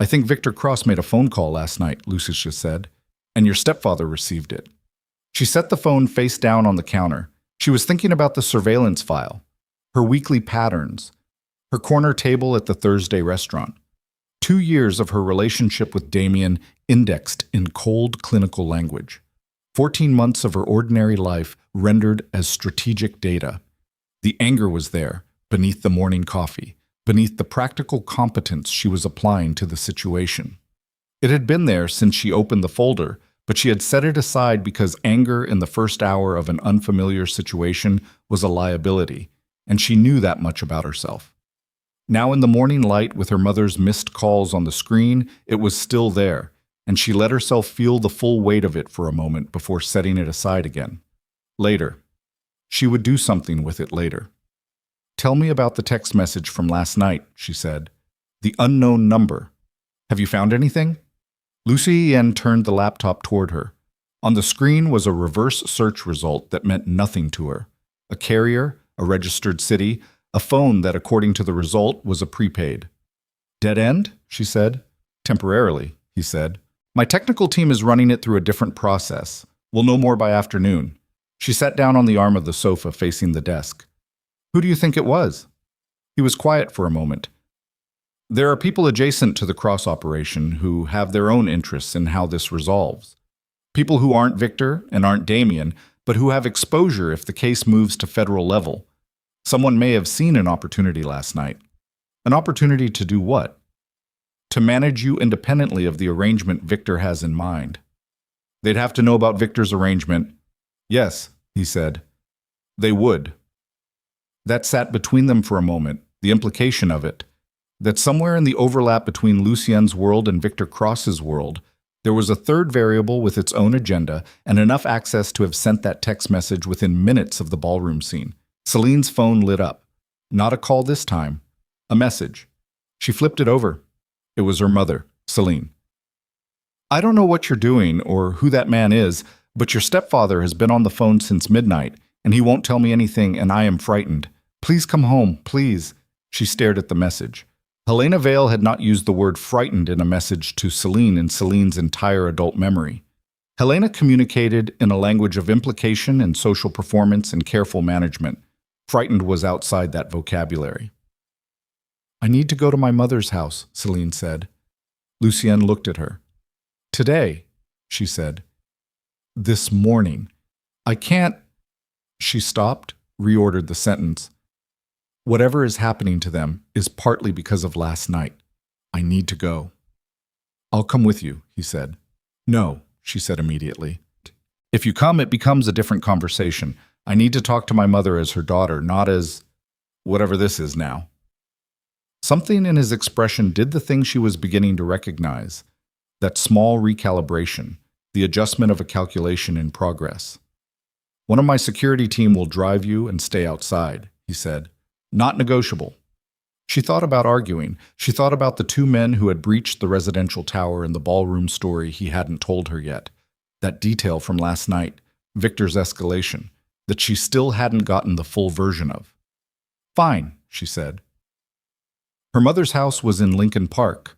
"I think Victor Cross made a phone call last night," Lucius said, "and your stepfather received it." She set the phone face down on the counter. She was thinking about the surveillance file, her weekly patterns, her corner table at the Thursday restaurant. 2 years of her relationship with Damien indexed in cold clinical language. 14 months of her ordinary life rendered as strategic data. The anger was there, beneath the morning coffee, beneath the practical competence she was applying to the situation. It had been there since she opened the folder, but she had set it aside because anger in the first hour of an unfamiliar situation was a liability, and she knew that much about herself. Now in the morning light with her mother's missed calls on the screen, it was still there, and she let herself feel the full weight of it for a moment before setting it aside again. Later. She would do something with it later. "Tell me about the text message from last night," she said. "The unknown number. Have you found anything?" Lucien turned the laptop toward her. On the screen was a reverse search result that meant nothing to her. A carrier, a registered city, a phone that, according to the result, was a prepaid. "Dead end?" she said. "Temporarily," he said. "My technical team is running it through a different process. We'll know more by afternoon." She sat down on the arm of the sofa facing the desk. "Who do you think it was?" He was quiet for a moment. "There are people adjacent to the Cross operation who have their own interests in how this resolves. People who aren't Victor and aren't Damien, but who have exposure if the case moves to federal level. Someone may have seen an opportunity last night." "An opportunity to do what?" "To manage you independently of the arrangement Victor has in mind." "They'd have to know about Victor's arrangement." "Yes," he said. "They would." That sat between them for a moment, the implication of it, that somewhere in the overlap between Lucien's world and Victor Cross's world, there was a third variable with its own agenda and enough access to have sent that text message within minutes of the ballroom scene. Selene's phone lit up. Not a call this time. A message. She flipped it over. It was her mother, Selene. "I don't know what you're doing or who that man is, but your stepfather has been on the phone since midnight, and he won't tell me anything, and I am frightened. Please come home, please." She stared at the message. Selene Vale had not used the word frightened in a message to Selene in Selene's entire adult memory. Helena communicated in a language of implication and social performance and careful management. Frightened was outside that vocabulary. "I need to go to my mother's house," Selene said. Lucien looked at her. "Today," she said. "This morning. I can't—" She stopped, reordered the sentence. "Whatever is happening to them is partly because of last night. I need to go." "I'll come with you," he said. "No," she said immediately. "If you come, it becomes a different conversation. I need to talk to my mother as her daughter, not as whatever this is now." Something in his expression did the thing she was beginning to recognize, that small recalibration, the adjustment of a calculation in progress. "One of my security team will drive you and stay outside," he said. "Not negotiable." She thought about arguing. She thought about the two men who had breached the residential tower and the ballroom story he hadn't told her yet. That detail from last night, Victor's escalation, that she still hadn't gotten the full version of. Fine, she said. Her mother's house was in Lincoln Park,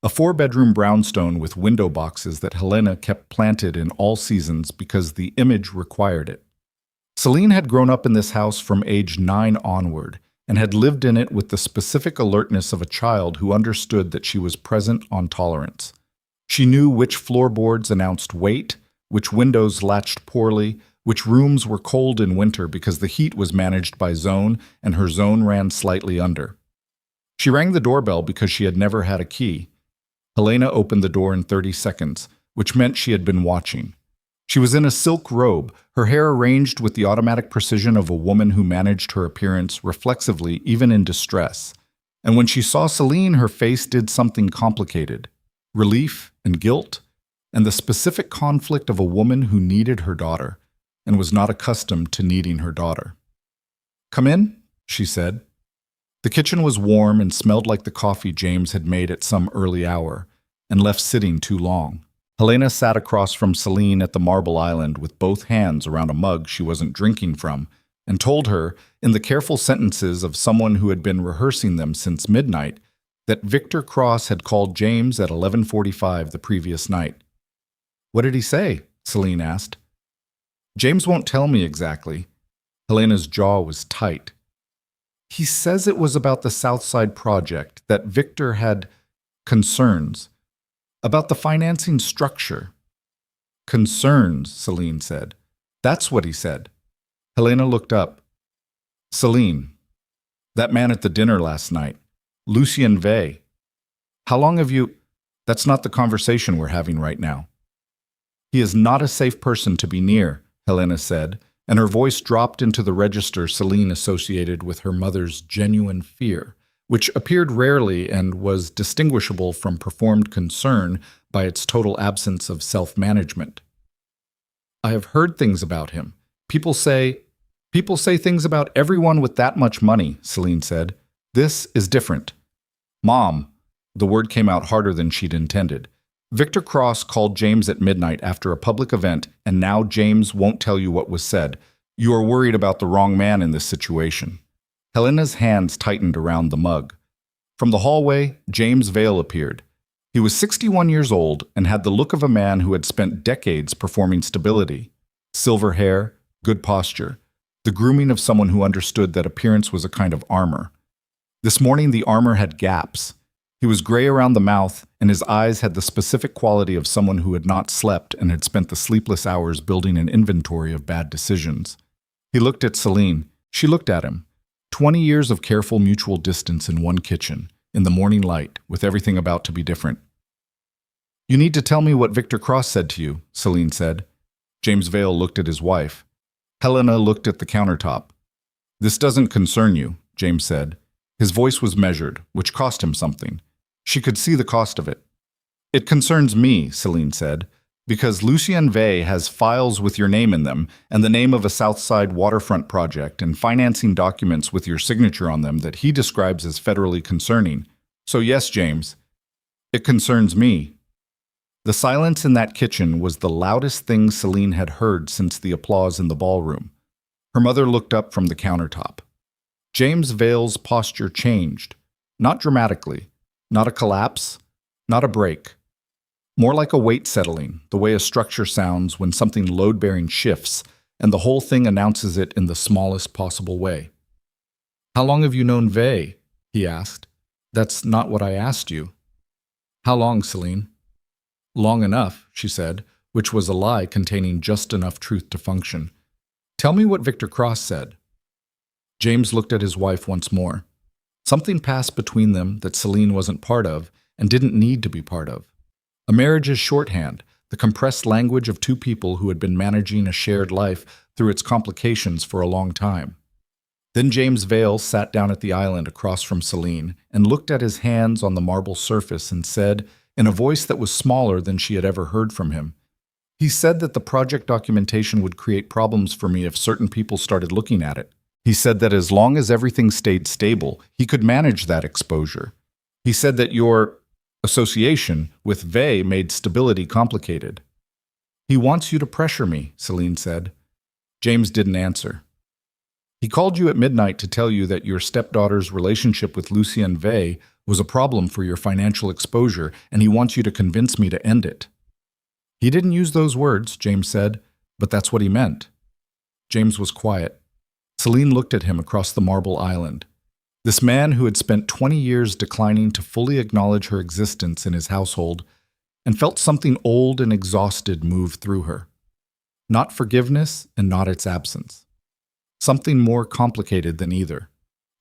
a 4-bedroom brownstone with window boxes that Helena kept planted in all seasons because the image required it. Selene had grown up in this house from age 9 onward and had lived in it with the specific alertness of a child who understood that she was present on tolerance. She knew which floorboards announced wait, which windows latched poorly, which rooms were cold in winter because the heat was managed by zone and her zone ran slightly under. She rang the doorbell because she had never had a key. Helena opened the door in 30 seconds, which meant she had been watching. She was in a silk robe, her hair arranged with the automatic precision of a woman who managed her appearance reflexively even in distress. And when she saw Selene, her face did something complicated. Relief and guilt, and the specific conflict of a woman who needed her daughter and was not accustomed to needing her daughter. "Come in," she said. The kitchen was warm and smelled like the coffee James had made at some early hour and left sitting too long. Helena sat across from Selene at the marble island with both hands around a mug she wasn't drinking from and told her, in the careful sentences of someone who had been rehearsing them since midnight, that Victor Cross had called James at 11:45 the previous night. "What did he say?" Selene asked. "James won't tell me exactly." Helena's jaw was tight. "He says it was about the Southside project, that Victor had concerns. About the financing structure." "Concerns," Selene said. "That's what he said." Helena looked up. "Selene, that man at the dinner last night, Selene Vale. How long have you—" "That's not the conversation we're having right now." "He is not a safe person to be near," Helena said, and her voice dropped into the register Selene associated with her mother's genuine fear, which appeared rarely and was distinguishable from performed concern by its total absence of self-management. "I have heard things about him. People say things about everyone with that much money," Selene said. "This is different." "Mom," the word came out harder than she'd intended. "Victor Cross called James at midnight after a public event, and now James won't tell you what was said. You are worried about the wrong man in this situation." Helena's hands tightened around the mug. From the hallway, James Vale appeared. He was 61 years old and had the look of a man who had spent decades performing stability. Silver hair, good posture, the grooming of someone who understood that appearance was a kind of armor. This morning the armor had gaps. He was gray around the mouth, and his eyes had the specific quality of someone who had not slept and had spent the sleepless hours building an inventory of bad decisions. He looked at Selene. She looked at him. 20 years of careful mutual distance in one kitchen, in the morning light, with everything about to be different. "You need to tell me what Victor Cross said to you," Selene said. James Vale looked at his wife. Helena looked at the countertop. "This doesn't concern you," James said. His voice was measured, which cost him something. She could see the cost of it. "It concerns me," Selene said, "because Selene Vale has files with your name in them and the name of a Southside waterfront project and financing documents with your signature on them that he describes as federally concerning. So yes, James, it concerns me." The silence in that kitchen was the loudest thing Selene had heard since the applause in the ballroom. Her mother looked up from the countertop. James Vale's posture changed, not dramatically, not a collapse, not a break. More like a weight settling, the way a structure sounds when something load-bearing shifts, and the whole thing announces it in the smallest possible way. "How long have you known Vay?" he asked. "That's not what I asked you." "How long, Selene?" "Long enough," she said, which was a lie containing just enough truth to function. "Tell me what Victor Cross said." James looked at his wife once more. Something passed between them that Selene wasn't part of and didn't need to be part of. A marriage is shorthand, the compressed language of two people who had been managing a shared life through its complications for a long time. Then James Vale sat down at the island across from Selene and looked at his hands on the marble surface and said, in a voice that was smaller than she had ever heard from him, "He said that the project documentation would create problems for me if certain people started looking at it. He said that as long as everything stayed stable, he could manage that exposure. He said that your association with Vey made stability complicated. He wants you to pressure me, Selene said. James didn't answer. He called you at midnight to tell you that your stepdaughter's relationship with Lucien Vey was a problem for your financial exposure, and he wants you to convince me to end it. He didn't use those words, James said, but that's what he meant. James was quiet. Selene looked at him across the marble island. This man who had spent 20 years declining to fully acknowledge her existence in his household, and felt something old and exhausted move through her. Not forgiveness and not its absence. Something more complicated than either.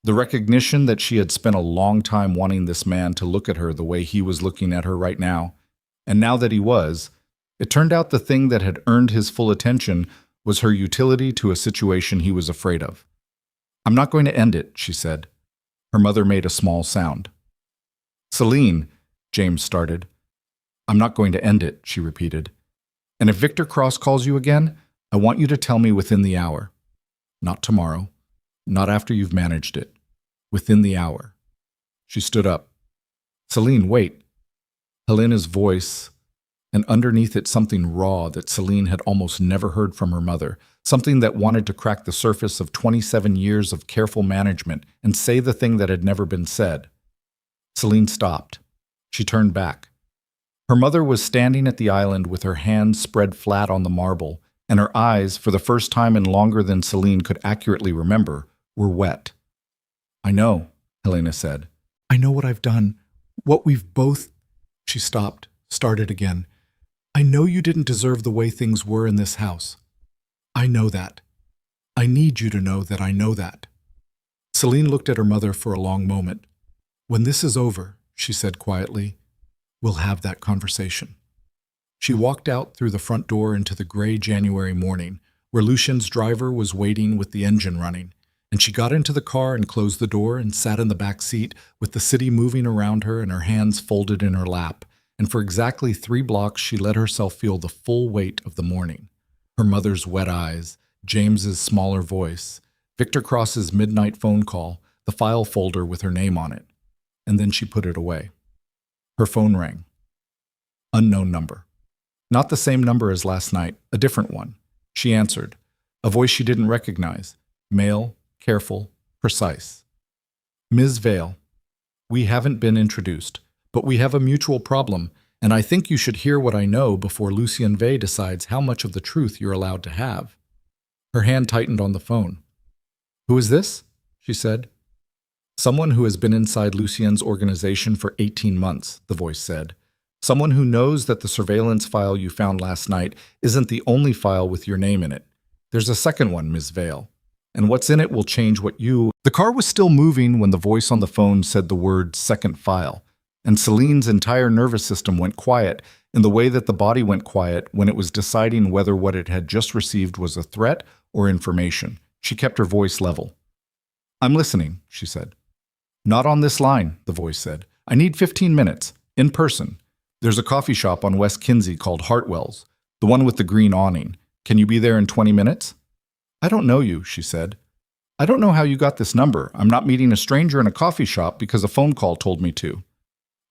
The recognition that she had spent a long time wanting this man to look at her the way he was looking at her right now, and now that he was, it turned out the thing that had earned his full attention was her utility to a situation he was afraid of. I'm not going to end it, she said. Her mother made a small sound. Selene, James started. I'm not going to end it, she repeated. And if Victor Cross calls you again, I want you to tell me within the hour. Not tomorrow. Not after you've managed it. Within the hour. She stood up. Selene, wait. Helena's voice, and underneath it something raw that Selene had almost never heard from her mother, something that wanted to crack the surface of 27 years of careful management and say the thing that had never been said. Selene stopped. She turned back. Her mother was standing at the island with her hands spread flat on the marble, and her eyes, for the first time in longer than Selene could accurately remember, were wet. I know, Helena said. I know what I've done. What we've both... She stopped, started again. I know you didn't deserve the way things were in this house. I know that. I need you to know that I know that. Selene looked at her mother for a long moment. When this is over, she said quietly, we'll have that conversation. She walked out through the front door into the gray January morning, where Lucien's driver was waiting with the engine running, and she got into the car and closed the door and sat in the back seat with the city moving around her and her hands folded in her lap, and for exactly 3 blocks she let herself feel the full weight of the morning. Her mother's wet eyes, James's smaller voice, Victor Cross's midnight phone call, the file folder with her name on it, and then she put it away. Her phone rang. Unknown number. Not the same number as last night, a different one. She answered, a voice she didn't recognize, male, careful, precise. Ms. Vale, we haven't been introduced, but we have a mutual problem, and I think you should hear what I know before Lucien Vey decides how much of the truth you're allowed to have. Her hand tightened on the phone. Who is this? She said. Someone who has been inside Lucien's organization for 18 months, the voice said. Someone who knows that the surveillance file you found last night isn't the only file with your name in it. There's a second one, Ms. Vale. And what's in it will change what you... The car was still moving when the voice on the phone said the word second file, and Selene's entire nervous system went quiet in the way that the body went quiet when it was deciding whether what it had just received was a threat or information. She kept her voice level. I'm listening, she said. Not on this line, the voice said. I need 15 minutes, in person. There's a coffee shop on West Kinsey called Hartwell's, the one with the green awning. Can you be there in 20 minutes? I don't know you, she said. I don't know how you got this number. I'm not meeting a stranger in a coffee shop because a phone call told me to.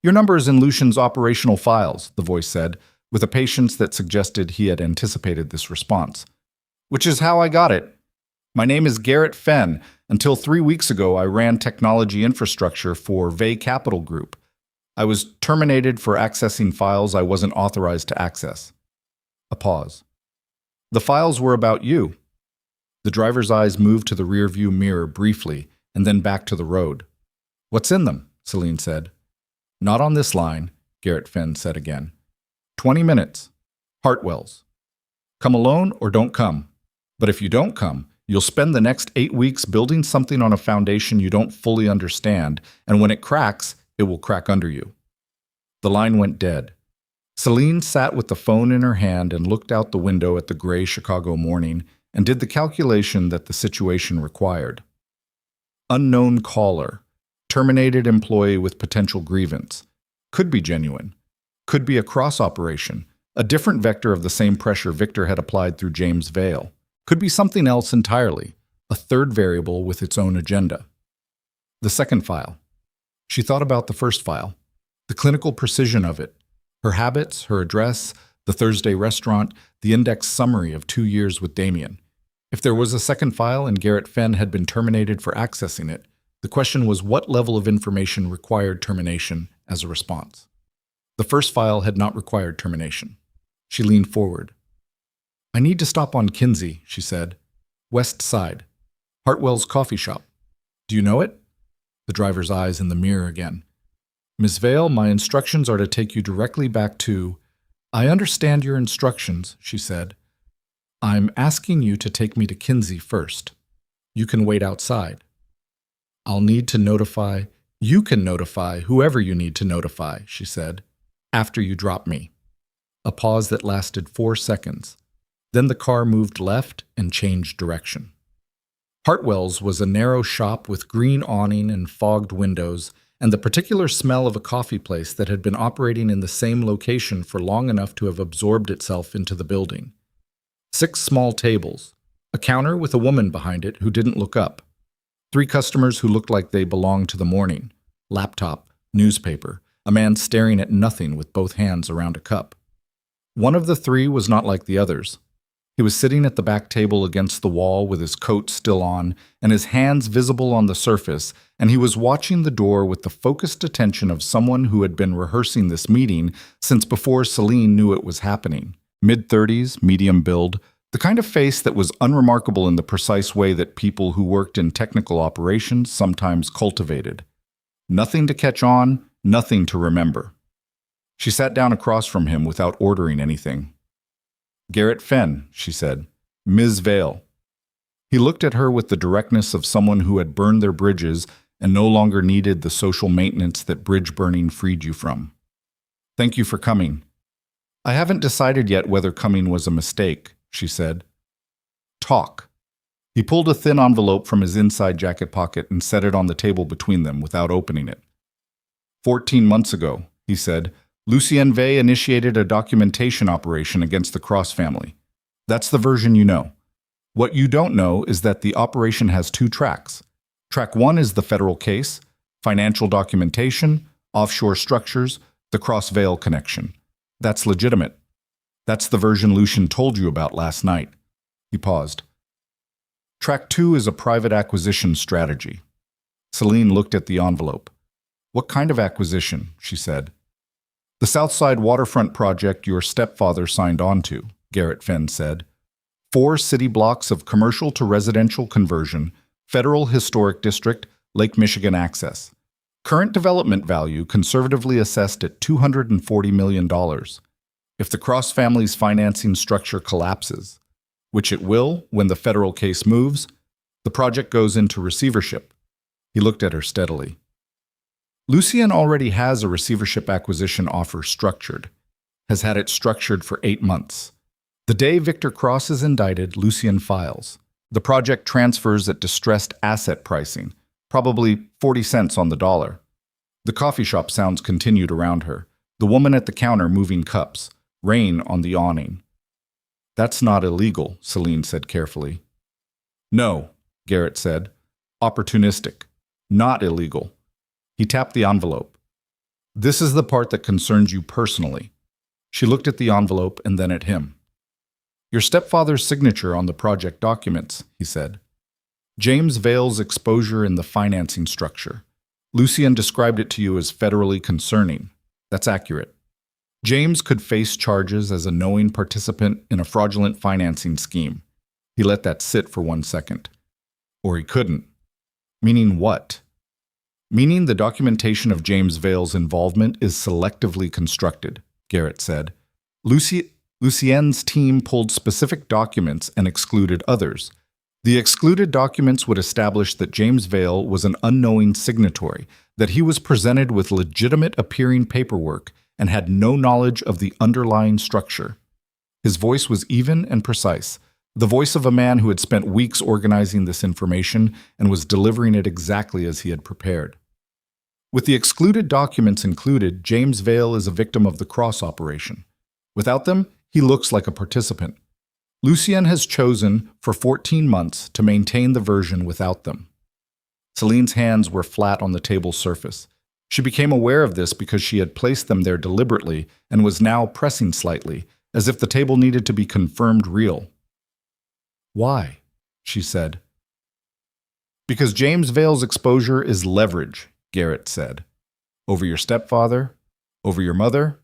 Your number is in Lucien's operational files, the voice said, with a patience that suggested he had anticipated this response. Which is how I got it. My name is Garrett Fenn. Until 3 weeks ago, I ran technology infrastructure for Vey Capital Group. I was terminated for accessing files I wasn't authorized to access. A pause. The files were about you. The driver's eyes moved to the rearview mirror briefly and then back to the road. What's in them? Selene said. Not on this line, Garrett Fenn said again. 20 minutes. Hartwell's. Come alone or don't come. But if you don't come, you'll spend the next 8 weeks building something on a foundation you don't fully understand, and when it cracks, it will crack under you. The line went dead. Selene sat with the phone in her hand and looked out the window at the gray Chicago morning and did the calculation that the situation required. Unknown caller. Terminated employee with potential grievance. Could be genuine. Could be a cross-operation, a different vector of the same pressure Victor had applied through James Vale. Could be something else entirely. a third variable with its own agenda. The second file. She thought about the first file, the clinical precision of it, her habits, her address, the Thursday restaurant, the index summary of 2 years with Damien. If there was a second file and Garrett Fenn had been terminated for accessing it, the question was what level of information required termination as a response. The first file had not required termination. She leaned forward. "I need to stop on Kinsey," she said. "West Side. Hartwell's coffee shop. Do you know it?" The driver's eyes in the mirror again. "Miss Vale, my instructions are to take you directly back to—" "I understand your instructions," she said. "I'm asking you to take me to Kinsey first. You can wait outside. I'll need to notify— You can notify whoever you need to notify," she said, "after you drop me." A pause that lasted 4 seconds. Then the car moved left and changed direction. Hartwell's was a narrow shop with green awning and fogged windows, and the particular smell of a coffee place that had been operating in the same location for long enough to have absorbed itself into the building. 6 small tables, a counter with a woman behind it who didn't look up, 3 customers who looked like they belonged to the morning, laptop, newspaper, a man staring at nothing with both hands around a cup. One of the 3 was not like the others. He was sitting at the back table against the wall with his coat still on and his hands visible on the surface, and he was watching the door with the focused attention of someone who had been rehearsing this meeting since before Selene knew it was happening. Mid-30s, medium build, the kind of face that was unremarkable in the precise way that people who worked in technical operations sometimes cultivated. Nothing to catch on, nothing to remember. She sat down across from him without ordering anything. "Garrett Fenn," she said. "Ms. Vale." He looked at her with the directness of someone who had burned their bridges and no longer needed the social maintenance that bridge burning freed you from. "Thank you for coming." "I haven't decided yet whether coming was a mistake," she said. "Talk." He pulled a thin envelope from his inside jacket pocket and set it on the table between them without opening it. 14 months ago, he said, Selene Vale initiated a documentation operation against the Cross family. That's the version you know. What you don't know is that the operation has 2 tracks. Track 1 is the federal case, financial documentation, offshore structures, the Cross Vale connection. That's legitimate. That's the version Lucian told you about last night. He paused. Track 2 is a private acquisition strategy. Selene looked at the envelope. "What kind of acquisition?" she said. "The Southside waterfront project your stepfather signed on to," Garrett Fenn said. 4 city blocks of commercial to residential conversion, Federal Historic District, Lake Michigan access. Current development value conservatively assessed at $240 million. If the Cross family's financing structure collapses, which it will when the federal case moves, the project goes into receivership. He looked at her steadily. Lucian already has a receivership acquisition offer structured, has had it structured for 8 months. The day Victor Cross is indicted, Lucian files. The project transfers at distressed asset pricing, probably 40 cents on the dollar. The coffee shop sounds continued around her, the woman at the counter moving cups, rain on the awning. "That's not illegal," Selene said carefully. "No," Garrett said. "Opportunistic. Not illegal." He tapped the envelope. "This is the part that concerns you personally." She looked at the envelope and then at him. "Your stepfather's signature on the project documents," he said. "James Vale's exposure in the financing structure. Lucian described it to you as federally concerning. That's accurate. James could face charges as a knowing participant in a fraudulent financing scheme." He let that sit for 1 second. "Or he couldn't." "Meaning what?" "Meaning the documentation of James Vale's involvement is selectively constructed," Garrett said. Lucien's team pulled specific documents and excluded others. The excluded documents would establish that James Vale was an unknowing signatory, that he was presented with legitimate appearing paperwork and had no knowledge of the underlying structure. His voice was even and precise, the voice of a man who had spent weeks organizing this information and was delivering it exactly as he had prepared. With the excluded documents included, James Vale is a victim of the Cross operation. Without them, he looks like a participant. Lucien has chosen for 14 months to maintain the version without them. Celine's hands were flat on the table's surface. She became aware of this because she had placed them there deliberately and was now pressing slightly, as if the table needed to be confirmed real. "Why?" she said. "Because James Vale's exposure is leverage," Garrett said. "Over your stepfather, over your mother,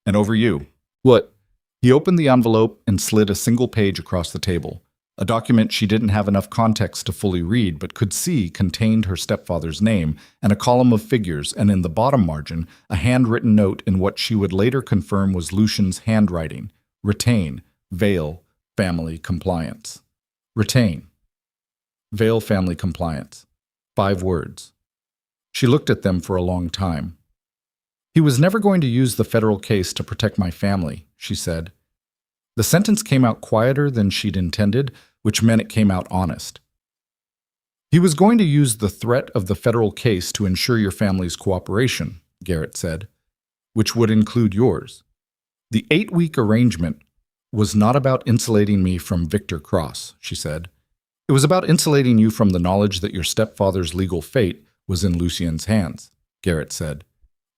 and over you." "What?" He opened the envelope and slid a single page across the table. A document she didn't have enough context to fully read but could see contained her stepfather's name and a column of figures, and in the bottom margin, a handwritten note in what she would later confirm was Lucian's handwriting. Retain. Vale. Family compliance. Retain. Vale family compliance. 5 words. She looked at them for a long time. "He was never going to use the federal case to protect my family," she said. The sentence came out quieter than she'd intended, which meant it came out honest. "He was going to use the threat of the federal case to ensure your family's cooperation," Garrett said, "which would include yours. The 8-week arrangement was not about insulating me from Victor Cross," she said. "It was about insulating you from the knowledge that your stepfather's legal fate was in Lucien's hands," Garrett said.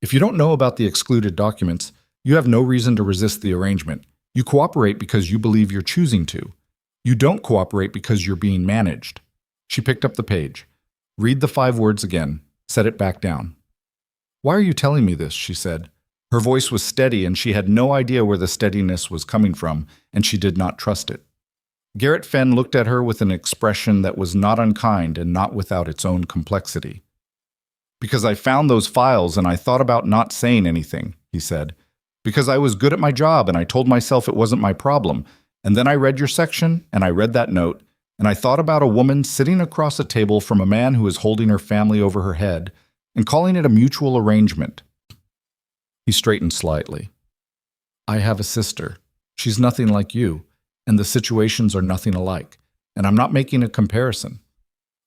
"If you don't know about the excluded documents, you have no reason to resist the arrangement. You cooperate because you believe you're choosing to. You don't cooperate because you're being managed." She picked up the page. "Read the 5 words again. Set it back down." "Why are you telling me this?" she said. Her voice was steady, and she had no idea where the steadiness was coming from, and she did not trust it. Garrett Fenn looked at her with an expression that was not unkind and not without its own complexity. "Because I found those files and I thought about not saying anything," he said. "Because I was good at my job and I told myself it wasn't my problem. And then I read your section and I read that note, and I thought about a woman sitting across a table from a man who is holding her family over her head and calling it a mutual arrangement." He straightened slightly. "I have a sister. She's nothing like you, and the situations are nothing alike, and I'm not making a comparison.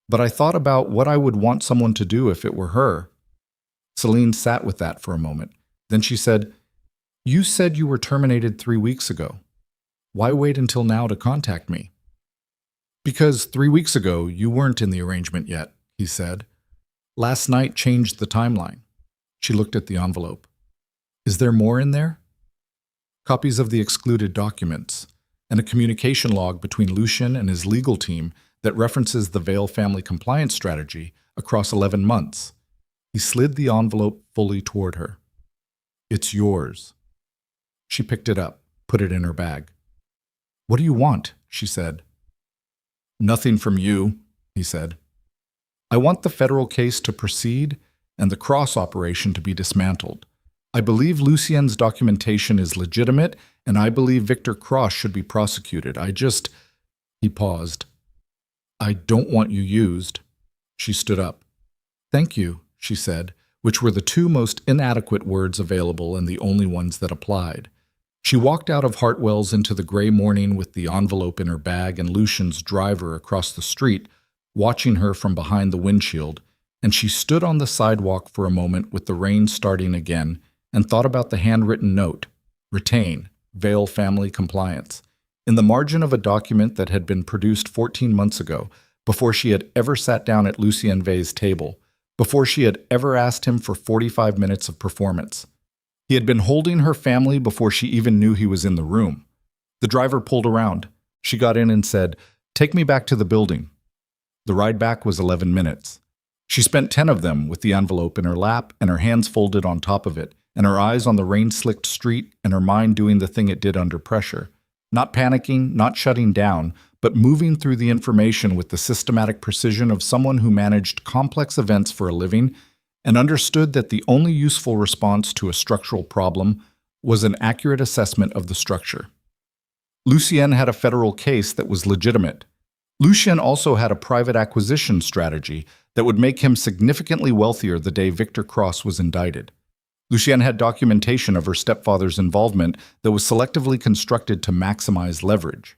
But I thought about what I would want someone to do if it were her." Selene sat with that for a moment. Then she said, "You said you were terminated 3 weeks ago. Why wait until now to contact me?" "Because 3 weeks ago you weren't in the arrangement yet," he said. "Last night changed the timeline." She looked at the envelope. "Is there more in there?" "Copies of the excluded documents, and a communication log between Lucien and his legal team that references the Vale family compliance strategy across 11 months. He slid the envelope fully toward her. "It's yours." She picked it up, put it in her bag. "What do you want?" she said. "Nothing from you," he said. "I want the federal case to proceed and the Cross operation to be dismantled. I believe Lucien's documentation is legitimate, and I believe Victor Cross should be prosecuted. He paused. "I don't want you used." She stood up. "Thank you," she said, which were the 2 most inadequate words available and the only ones that applied. She walked out of Hartwell's into the gray morning with the envelope in her bag and Lucien's driver across the street, watching her from behind the windshield, and she stood on the sidewalk for a moment with the rain starting again and thought about the handwritten note, "Retain, Vale family compliance," in the margin of a document that had been produced 14 months ago, before she had ever sat down at Lucien Vale's table, before she had ever asked him for 45 minutes of performance. He had been holding her family before she even knew he was in the room. The driver pulled around. She got in and said, "Take me back to the building." The ride back was 11 minutes. She spent 10 of them with the envelope in her lap and her hands folded on top of it, and her eyes on the rain-slicked street and her mind doing the thing it did under pressure. Not panicking, not shutting down, but moving through the information with the systematic precision of someone who managed complex events for a living and understood that the only useful response to a structural problem was an accurate assessment of the structure. Lucien had a federal case that was legitimate. Lucien also had a private acquisition strategy that would make him significantly wealthier the day Victor Cross was indicted. Lucien had documentation of her stepfather's involvement that was selectively constructed to maximize leverage.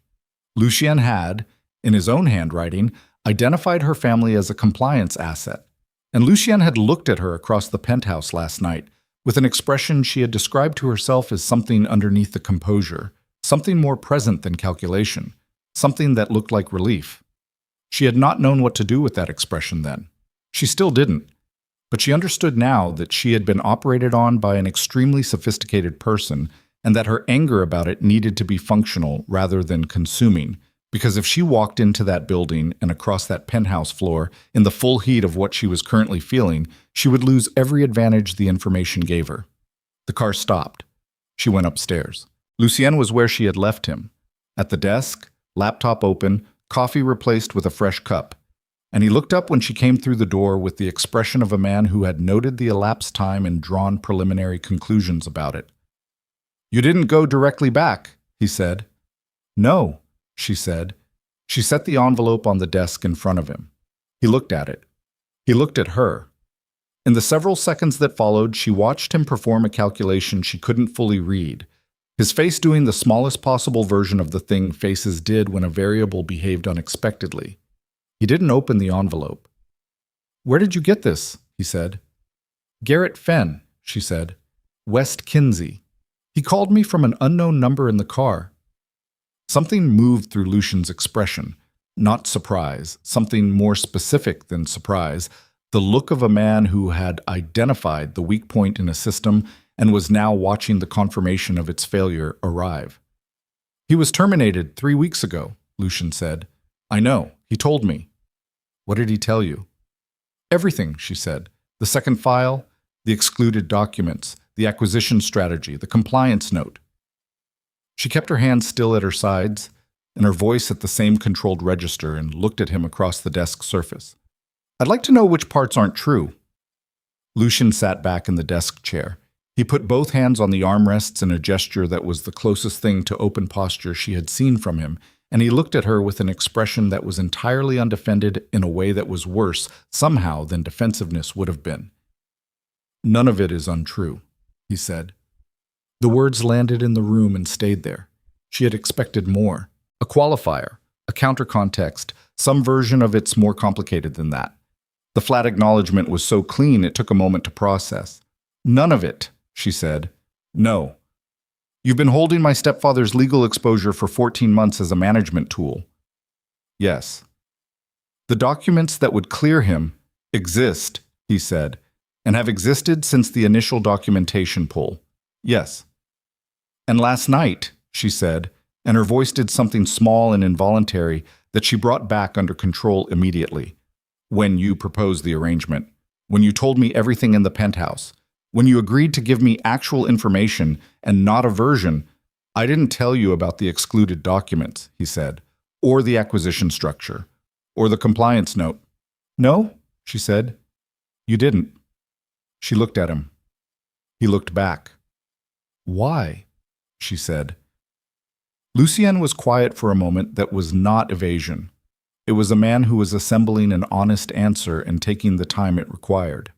Lucien had, in his own handwriting, identified her family as a compliance asset, and Lucien had looked at her across the penthouse last night with an expression she had described to herself as something underneath the composure, something more present than calculation, something that looked like relief. She had not known what to do with that expression then. She still didn't, but she understood now that she had been operated on by an extremely sophisticated person and that her anger about it needed to be functional rather than consuming, because if she walked into that building and across that penthouse floor in the full heat of what she was currently feeling, she would lose every advantage the information gave her. The car stopped. She went upstairs. Lucien was where she had left him, at the desk, laptop open, coffee replaced with a fresh cup. And he looked up when she came through the door with the expression of a man who had noted the elapsed time and drawn preliminary conclusions about it. "You didn't go directly back," he said. "No," she said. She set the envelope on the desk in front of him. He looked at it. He looked at her. In the several seconds that followed, she watched him perform a calculation she couldn't fully read, his face doing the smallest possible version of the thing faces did when a variable behaved unexpectedly. He didn't open the envelope. "Where did you get this?" he said. "Garrett Fenn," she said. "West Kinsey. He called me from an unknown number in the car." Something moved through Lucian's expression, not surprise, something more specific than surprise, the look of a man who had identified the weak point in a system and was now watching the confirmation of its failure arrive. "He was terminated 3 weeks ago," Lucian said. "I know. He told me." "What did he tell you?" "Everything," she said. "The second file, the excluded documents, the acquisition strategy, the compliance note." She kept her hands still at her sides and her voice at the same controlled register and looked at him across the desk surface. "I'd like to know which parts aren't true." Lucian sat back in the desk chair. He put both hands on the armrests in a gesture that was the closest thing to open posture she had seen from him, and he looked at her with an expression that was entirely undefended in a way that was worse, somehow, than defensiveness would have been. "None of it is untrue," he said. The words landed in the room and stayed there. She had expected more. A qualifier, a counter-context, some version of it's more complicated than that. The flat acknowledgement was so clean it took a moment to process. "None of it," she said. "No. You've been holding my stepfather's legal exposure for 14 months as a management tool." "Yes." "The documents that would clear him exist," he said, "and have existed since the initial documentation pull." "Yes." "And last night," she said, and her voice did something small and involuntary that she brought back under control immediately. "When you proposed the arrangement, when you told me everything in the penthouse, when you agreed to give me actual information and not a version, I didn't tell you about the excluded documents," he said, "or the acquisition structure, or the compliance note." "No," she said. "You didn't." She looked at him. He looked back. "Why?" she said. Lucien was quiet for a moment that was not evasion. It was a man who was assembling an honest answer and taking the time it required.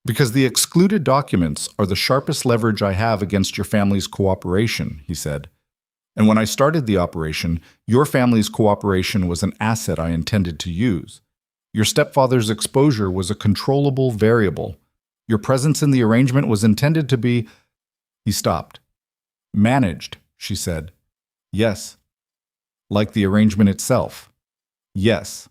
"Because the excluded documents are the sharpest leverage I have against your family's cooperation," he said. "And when I started the operation, your family's cooperation was an asset I intended to use. Your stepfather's exposure was a controllable variable. Your presence in the arrangement was intended to be—" He stopped. "Managed," she said. "Yes." "Like the arrangement itself?" "Yes."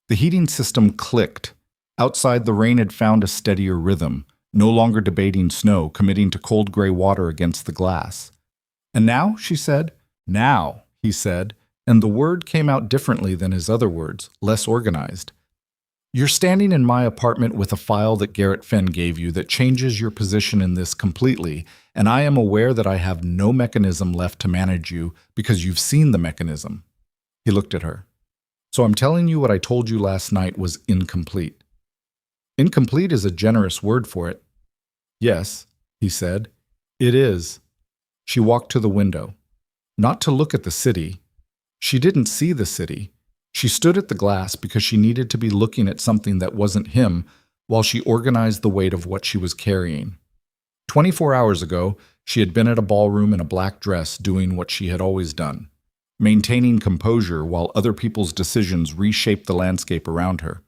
The heating system clicked. Outside, the rain had found a steadier rhythm, no longer debating snow, committing to cold gray water against the glass. "And now?" she said. "Now," he said, and the word came out differently than his other words, less organized. "You're standing in my apartment with a file that Garrett Fenn gave you that changes your position in this completely, and I am aware that I have no mechanism left to manage you because you've seen the mechanism." He looked at her. "So I'm telling you what I told you last night was incomplete." "Incomplete is a generous word for it." "Yes," he said. "It is." She walked to the window. Not to look at the city. She didn't see the city. She stood at the glass because she needed to be looking at something that wasn't him while she organized the weight of what she was carrying. 24 hours ago, she had been at a ballroom in a black dress doing what she had always done, maintaining composure while other people's decisions reshaped the landscape around her.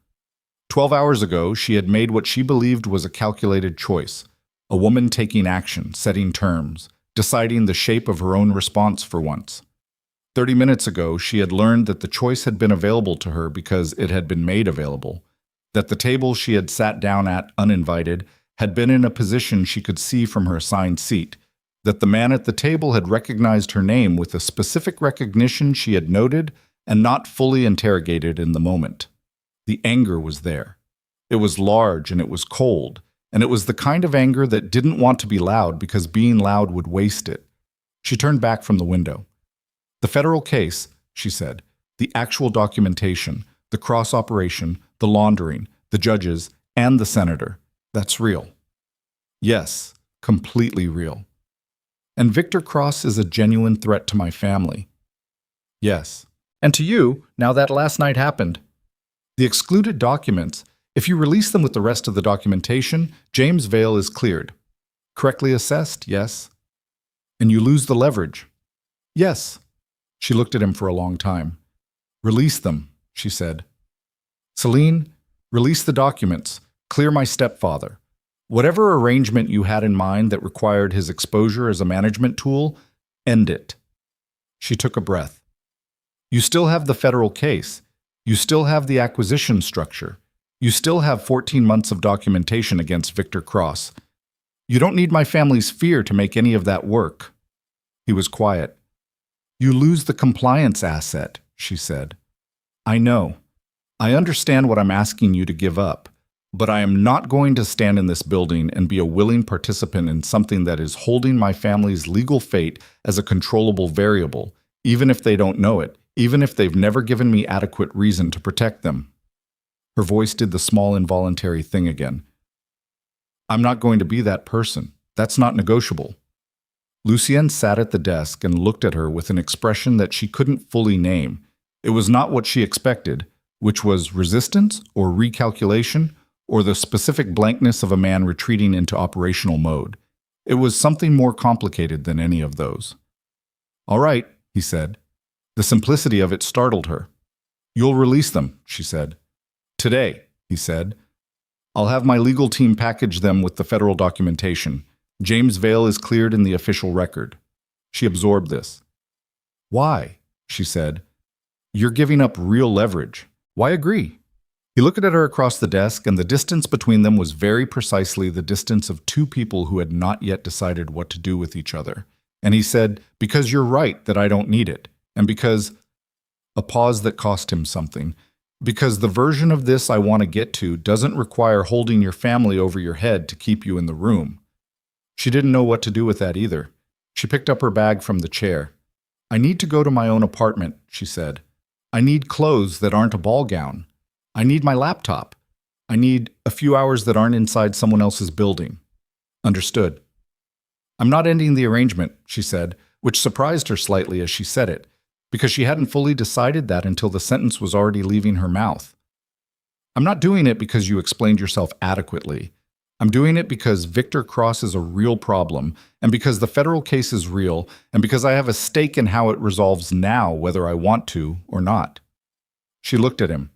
12 hours ago, she had made what she believed was a calculated choice, a woman taking action, setting terms, deciding the shape of her own response for once. 30 minutes ago, she had learned that the choice had been available to her because it had been made available, that the table she had sat down at uninvited had been in a position she could see from her assigned seat, that the man at the table had recognized her name with a specific recognition she had noted and not fully interrogated in the moment. The anger was there. It was large and it was cold, and it was the kind of anger that didn't want to be loud because being loud would waste it. She turned back from the window. The federal case, she said, the actual documentation, the cross-operation, the laundering, the judges, and the senator, that's real. Yes, completely real. And Victor Cross is a genuine threat to my family. Yes. And to you, now that last night happened. The excluded documents, if you release them with the rest of the documentation, James Vale is cleared. Correctly assessed, yes. And you lose the leverage. Yes. She looked at him for a long time. Release them, she said. Selene, release the documents. Clear my stepfather. Whatever arrangement you had in mind that required his exposure as a management tool, end it. She took a breath. You still have the federal case. You still have the acquisition structure. You still have 14 months of documentation against Victor Cross. You don't need my family's fear to make any of that work. He was quiet. You lose the compliance asset, she said. I know. I understand what I'm asking you to give up, but I am not going to stand in this building and be a willing participant in something that is holding my family's legal fate as a controllable variable, even if they don't know it, even if they've never given me adequate reason to protect them. Her voice did the small involuntary thing again. I'm not going to be that person. That's not negotiable. Lucienne sat at the desk and looked at her with an expression that she couldn't fully name. It was not what she expected, which was resistance or recalculation or the specific blankness of a man retreating into operational mode. It was something more complicated than any of those. All right, he said. The simplicity of it startled her. You'll release them, she said. Today, he said. I'll have my legal team package them with the federal documentation. James Vale is cleared in the official record. She absorbed this. Why? She said. You're giving up real leverage. Why agree? He looked at her across the desk, and the distance between them was very precisely the distance of two people who had not yet decided what to do with each other. And he said, because you're right that I don't need it, and because... A pause that cost him something. Because the version of this I want to get to doesn't require holding your family over your head to keep you in the room. She didn't know what to do with that either. She picked up her bag from the chair. I need to go to my own apartment, she said. I need clothes that aren't a ball gown. I need my laptop. I need a few hours that aren't inside someone else's building. Understood. I'm not ending the arrangement, she said, which surprised her slightly as she said it, because she hadn't fully decided that until the sentence was already leaving her mouth. I'm not doing it because you explained yourself adequately. I'm doing it because Victor Cross is a real problem, and because the federal case is real, and because I have a stake in how it resolves now, whether I want to or not. She looked at him.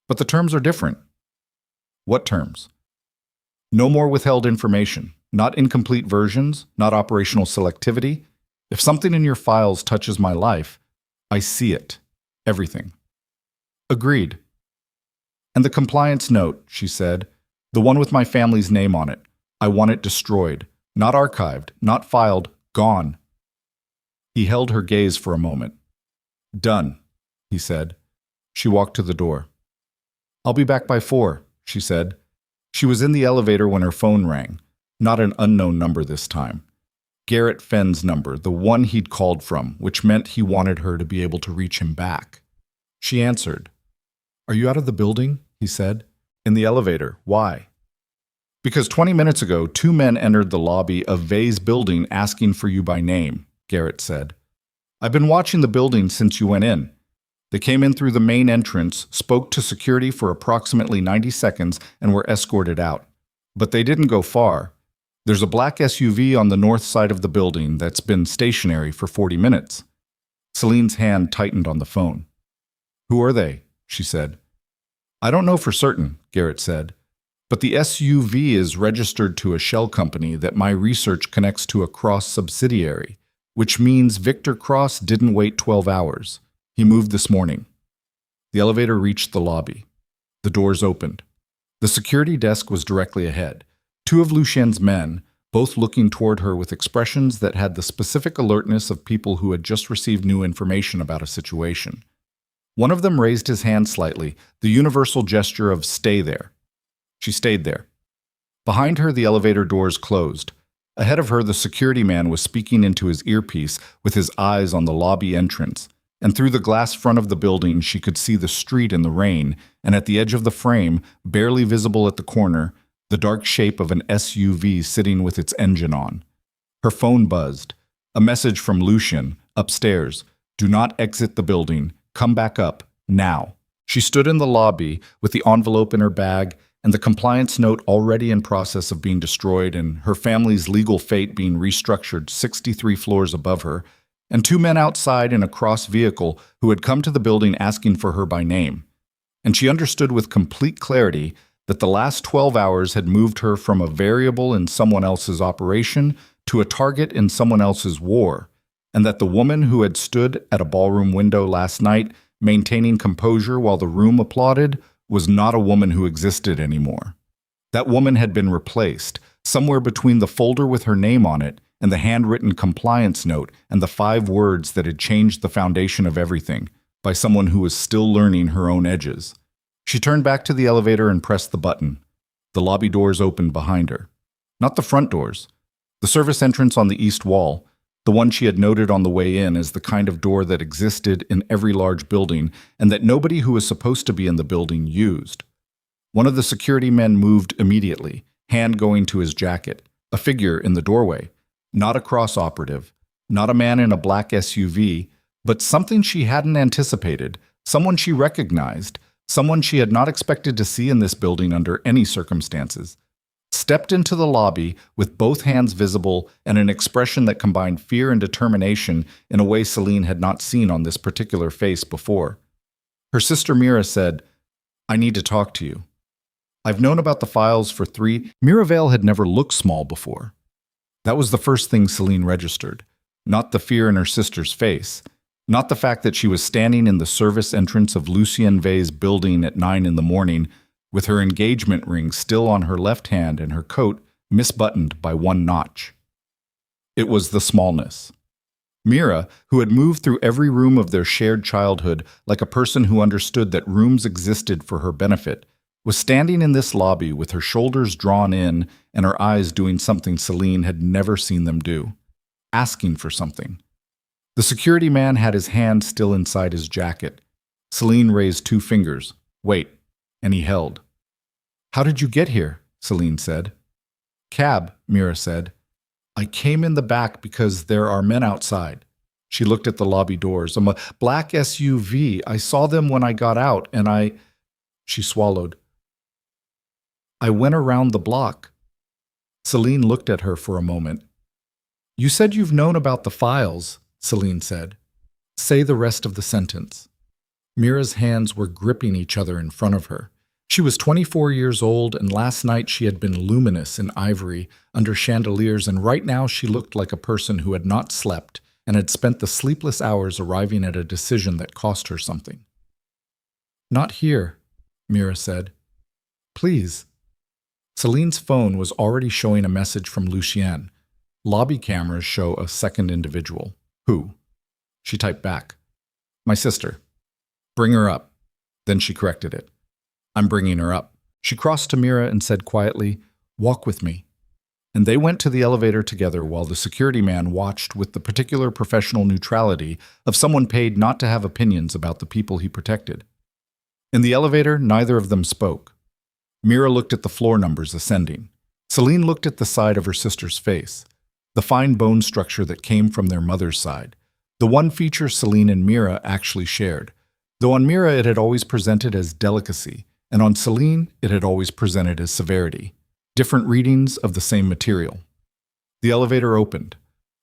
But the terms are different. What terms? No more withheld information, not incomplete versions, not operational selectivity. If something in your files touches my life, I see it. Everything. Agreed. And the compliance note, she said, the one with my family's name on it. I want it destroyed, not archived, not filed, gone. He held her gaze for a moment. Done, he said. She walked to the door. I'll be back by 4, she said. She was in the elevator when her phone rang. Not an unknown number this time. Garrett Fenn's number, the one he'd called from, which meant he wanted her to be able to reach him back. She answered. Are you out of the building? He said. In the elevator. Why? Because 20 minutes ago, 2 men entered the lobby of Vay's building asking for you by name, Garrett said. I've been watching the building since you went in. They came in through the main entrance, spoke to security for approximately 90 seconds, and were escorted out. But they didn't go far. There's a black SUV on the north side of the building that's been stationary for 40 minutes. Celine's hand tightened on the phone. Who are they? She said. I don't know for certain, Garrett said. But the SUV is registered to a shell company that my research connects to a Cross subsidiary, which means Victor Cross didn't wait 12 hours. He moved this morning. The elevator reached the lobby. The doors opened. The security desk was directly ahead. Two of Lucien's men, both looking toward her with expressions that had the specific alertness of people who had just received new information about a situation. One of them raised his hand slightly, the universal gesture of "stay there." She stayed there. Behind her, the elevator doors closed. Ahead of her, the security man was speaking into his earpiece with his eyes on the lobby entrance, and through the glass front of the building she could see the street in the rain, and at the edge of the frame, barely visible at the corner, the dark shape of an SUV sitting with its engine on. Her phone buzzed. A message from Lucien, upstairs. "Do not exit the building. Come back up, now." She stood in the lobby with the envelope in her bag and the compliance note already in process of being destroyed and her family's legal fate being restructured 63 floors above her, and two men outside in a Cross vehicle who had come to the building asking for her by name. And she understood with complete clarity that the last 12 hours had moved her from a variable in someone else's operation to a target in someone else's war, and that the woman who had stood at a ballroom window last night, maintaining composure while the room applauded, was not a woman who existed anymore. That woman had been replaced, somewhere between the folder with her name on it and the handwritten compliance note and the 5 words that had changed the foundation of everything, by someone who was still learning her own edges. She turned back to the elevator and pressed the button. The lobby doors opened behind her. Not the front doors. The service entrance on the east wall, the one she had noted on the way in as the kind of door that existed in every large building and that nobody who was supposed to be in the building used. One of the security men moved immediately, hand going to his jacket, a figure in the doorway, not a Cross operative, not a man in a black SUV, but something she hadn't anticipated, someone she recognized, someone she had not expected to see in this building under any circumstances. Stepped into the lobby with both hands visible and an expression that combined fear and determination in a way Selene had not seen on this particular face before. Her sister Mira said, "I need to talk to you. I've known about the files for 3." Mira Vale had never looked small before. That was the first thing Selene registered, not the fear in her sister's face, not the fact that she was standing in the service entrance of Lucien Vale's building at 9 in the morning, with her engagement ring still on her left hand and her coat misbuttoned by 1 notch. It was the smallness. Mira, who had moved through every room of their shared childhood like a person who understood that rooms existed for her benefit, was standing in this lobby with her shoulders drawn in and her eyes doing something Selene had never seen them do, asking for something. The security man had his hand still inside his jacket. Selene raised 2 fingers. "Wait." And he held. "How did you get here?" Selene said. "Cab," Mira said. "I came in the back because there are men outside." She looked at the lobby doors. "A black SUV. I saw them when I got out, and I—" She swallowed. "I went around the block." Selene looked at her for a moment. "You said you've known about the files," Selene said. "Say the rest of the sentence." Mira's hands were gripping each other in front of her. She was 24 years old, and last night she had been luminous in ivory under chandeliers, and right now she looked like a person who had not slept and had spent the sleepless hours arriving at a decision that cost her something. "Not here," Mira said. "Please." Selene's phone was already showing a message from Lucien. Lobby cameras show a second individual. "Who?" She typed back. "My sister. Bring her up." Then she corrected it. "I'm bringing her up." She crossed to Mira and said quietly, "Walk with me." And they went to the elevator together while the security man watched with the particular professional neutrality of someone paid not to have opinions about the people he protected. In the elevator, neither of them spoke. Mira looked at the floor numbers ascending. Selene looked at the side of her sister's face, the fine bone structure that came from their mother's side, the one feature Selene and Mira actually shared. Though on Mira it had always presented as delicacy, and on Selene it had always presented as severity. Different readings of the same material. The elevator opened.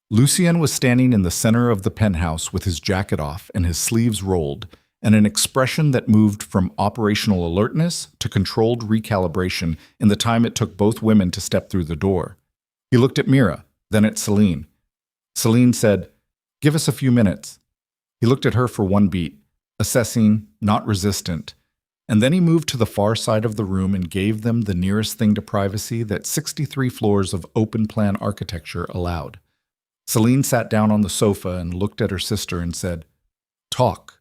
Lucien was standing in the center of the penthouse with his jacket off and his sleeves rolled, and an expression that moved from operational alertness to controlled recalibration in the time it took both women to step through the door. He looked at Mira, then at Selene. Selene said, "Give us a few minutes." He looked at her for one beat, assessing, not resistant, and then he moved to the far side of the room and gave them the nearest thing to privacy that 63 floors of open-plan architecture allowed. Selene sat down on the sofa and looked at her sister and said, "Talk."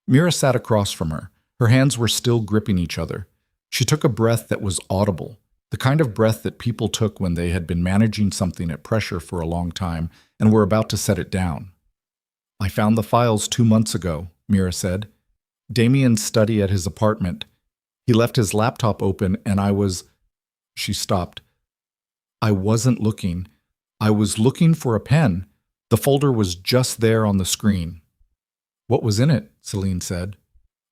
Mira sat across from her. Her hands were still gripping each other. She took a breath that was audible, the kind of breath that people took when they had been managing something at pressure for a long time and were about to set it down. "I found the files 2 months ago," Mira said. "Damien's study at his apartment. He left his laptop open and I was—" She stopped. "I wasn't looking. I was looking for a pen. The folder was just there on the screen." "What was in it?" Selene said.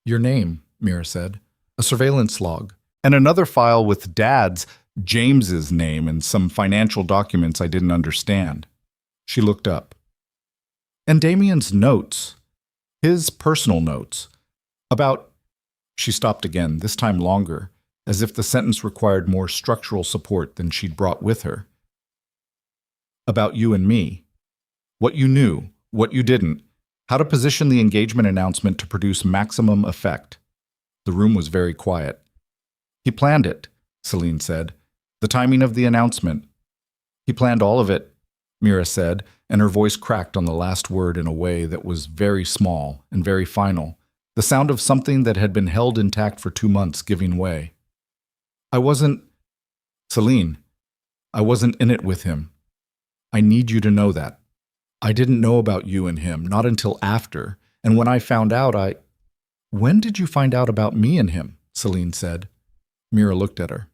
"Your name," Mira said. "A surveillance log. And another file with Dad's, James's name and some financial documents I didn't understand." She looked up. "And Damien's notes. His personal notes. About—" She stopped again, this time longer, as if the sentence required more structural support than she'd brought with her. "About you and me. What you knew, what you didn't, how to position the engagement announcement to produce maximum effect." The room was very quiet. "He planned it," Selene said. "The timing of the announcement." "He planned all of it," Mira said, and her voice cracked on the last word in a way that was very small and very final, the sound of something that had been held intact for 2 months giving way. "I wasn't— Selene, I wasn't in it with him. I need you to know that. I didn't know about you and him, not until after, and when I found out, When did you find out about me and him?" Selene said. Mira looked at her.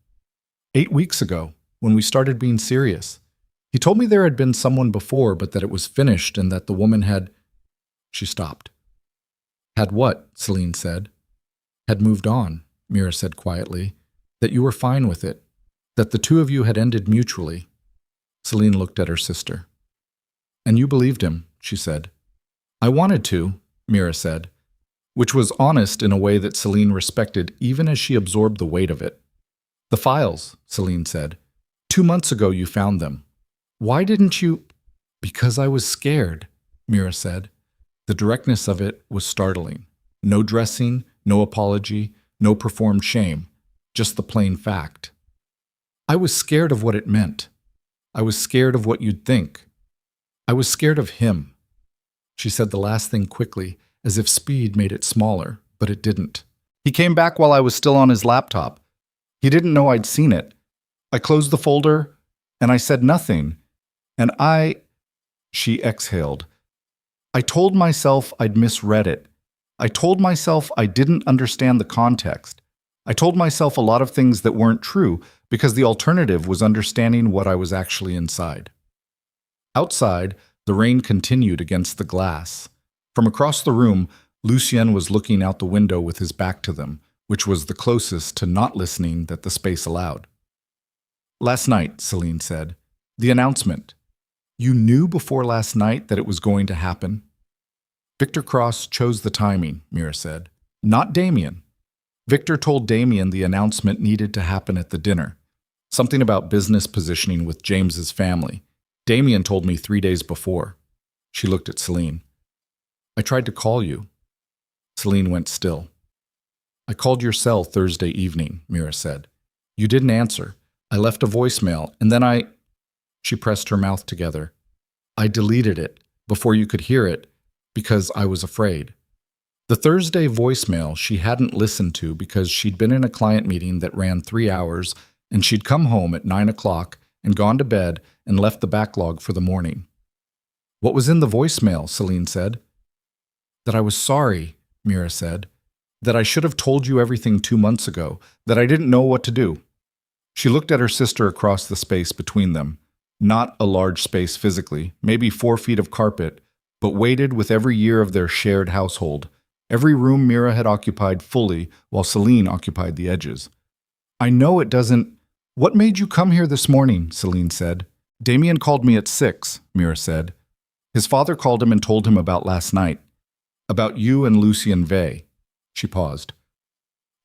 8 weeks ago, when we started being serious. He told me there had been someone before, but that it was finished and that the woman had—" She stopped. "Had what?" Selene said. "Had moved on," Mira said quietly. "That you were fine with it. That the two of you had ended mutually." Selene looked at her sister. "And you believed him," she said. "I wanted to," Mira said, which was honest in a way that Selene respected even as she absorbed the weight of it. "The files," Selene said. 2 months ago you found them. Why didn't you—" "Because I was scared," Mira said. The directness of it was startling. No dressing, no apology, no performed shame, just the plain fact. "I was scared of what it meant. I was scared of what you'd think. I was scared of him." She said the last thing quickly, as if speed made it smaller, but it didn't. "He came back while I was still on his laptop. He didn't know I'd seen it. I closed the folder, and I said nothing. And She exhaled. "I told myself I'd misread it. I told myself I didn't understand the context. I told myself a lot of things that weren't true because the alternative was understanding what I was actually inside." Outside, the rain continued against the glass. From across the room, Lucien was looking out the window with his back to them, which was the closest to not listening that the space allowed. "Last night," Selene said. "The announcement. You knew before last night that it was going to happen?" "Victor Cross chose the timing," Mira said. "Not Damien. Victor told Damien the announcement needed to happen at the dinner. Something about business positioning with James's family. Damien told me 3 days before." She looked at Selene. "I tried to call you." Selene went still. "I called your cell Thursday evening," Mira said. "You didn't answer. I left a voicemail, and then She pressed her mouth together. "I deleted it before you could hear it because I was afraid." The Thursday voicemail she hadn't listened to because she'd been in a client meeting that ran 3 hours, and she'd come home at 9 o'clock and gone to bed and left the backlog for the morning. "What was in the voicemail?" Selene said. "That I was sorry," Mira said. "That I should have told you everything 2 months ago. That I didn't know what to do." She looked at her sister across the space between them. Not a large space physically, maybe 4 feet of carpet, but weighted with every year of their shared household. Every room Mira had occupied fully, while Selene occupied the edges. "I know it doesn't—" "What made you come here this morning?" Selene said. "Damien called me at 6, Mira said. His father called him and told him about last night. About you and Selene Vale. She paused.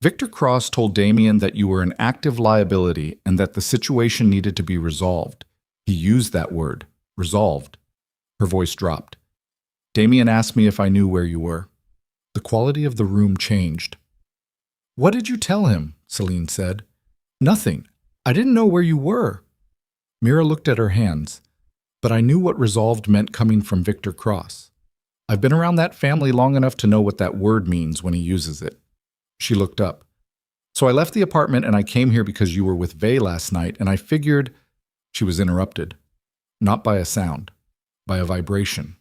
Victor Cross told Damien that you were an active liability and that the situation needed to be resolved. He used that word, resolved. Her voice dropped. Damien asked me if I knew where you were. The quality of the room changed. What did you tell him? Selene said. Nothing. I didn't know where you were. Mira looked at her hands. But I knew what resolved meant coming from Victor Cross. I've been around that family long enough to know what that word means when he uses it. She looked up. So I left the apartment and I came here because you were with Vale last night, and I figured... She was interrupted. Not by a sound, by a vibration.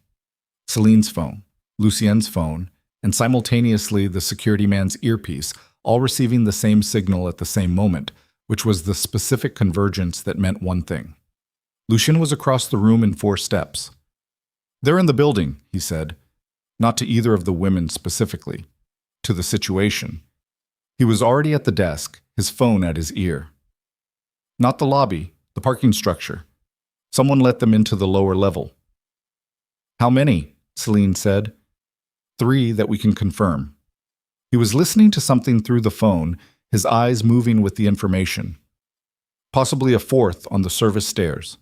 Selene's phone, Lucien's phone, and simultaneously the security man's earpiece, all receiving the same signal at the same moment, which was the specific convergence that meant one thing. Lucien was across the room in 4 steps. They're in the building, he said. Not to either of the women specifically. To the situation. He was already at the desk, his phone at his ear. Not the lobby, the parking structure. Someone let them into the lower level. How many? Selene said. 3 that we can confirm. He was listening to something through the phone, his eyes moving with the information. Possibly a 4th on the service stairs.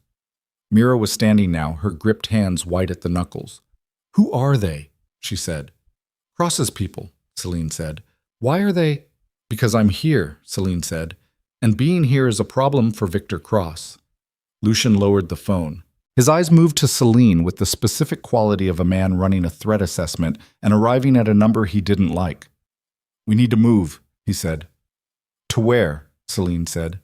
Mira was standing now, her gripped hands white at the knuckles. Who are they? She said. Cross's people, Selene said. Why are they? Because I'm here, Selene said. And being here is a problem for Victor Cross. Lucien lowered the phone. His eyes moved to Selene with the specific quality of a man running a threat assessment and arriving at a number he didn't like. We need to move, he said. To where? Selene said.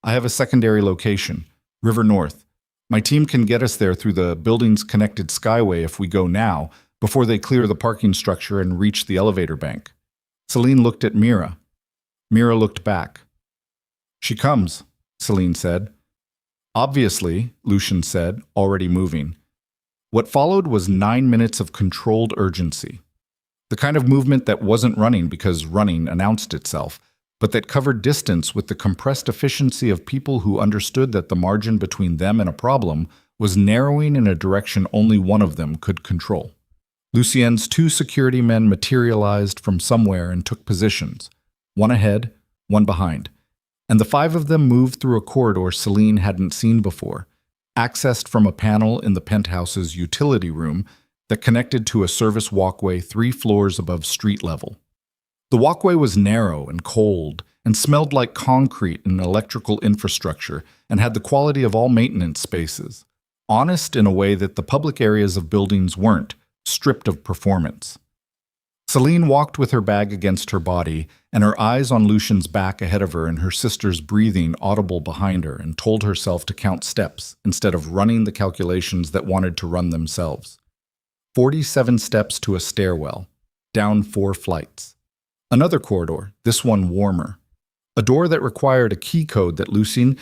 I have a secondary location, River North. My team can get us there through the building's connected skyway if we go now, before they clear the parking structure and reach the elevator bank. Selene looked at Mira. Mira looked back. She comes, Selene said. Obviously, Lucien said, already moving. What followed was 9 minutes of controlled urgency. The kind of movement that wasn't running because running announced itself, but that covered distance with the compressed efficiency of people who understood that the margin between them and a problem was narrowing in a direction only one of them could control. Lucien's 2 security men materialized from somewhere and took positions, one ahead, one behind, and the 5 of them moved through a corridor Selene hadn't seen before, accessed from a panel in the penthouse's utility room that connected to a service walkway 3 floors above street level. The walkway was narrow and cold and smelled like concrete and electrical infrastructure and had the quality of all maintenance spaces, honest in a way that the public areas of buildings weren't, stripped of performance. Selene walked with her bag against her body and her eyes on Lucien's back ahead of her and her sister's breathing audible behind her, and told herself to count steps instead of running the calculations that wanted to run themselves. 47 steps to a stairwell, down 4 flights. Another corridor, this one warmer. A door that required a key code that Lucien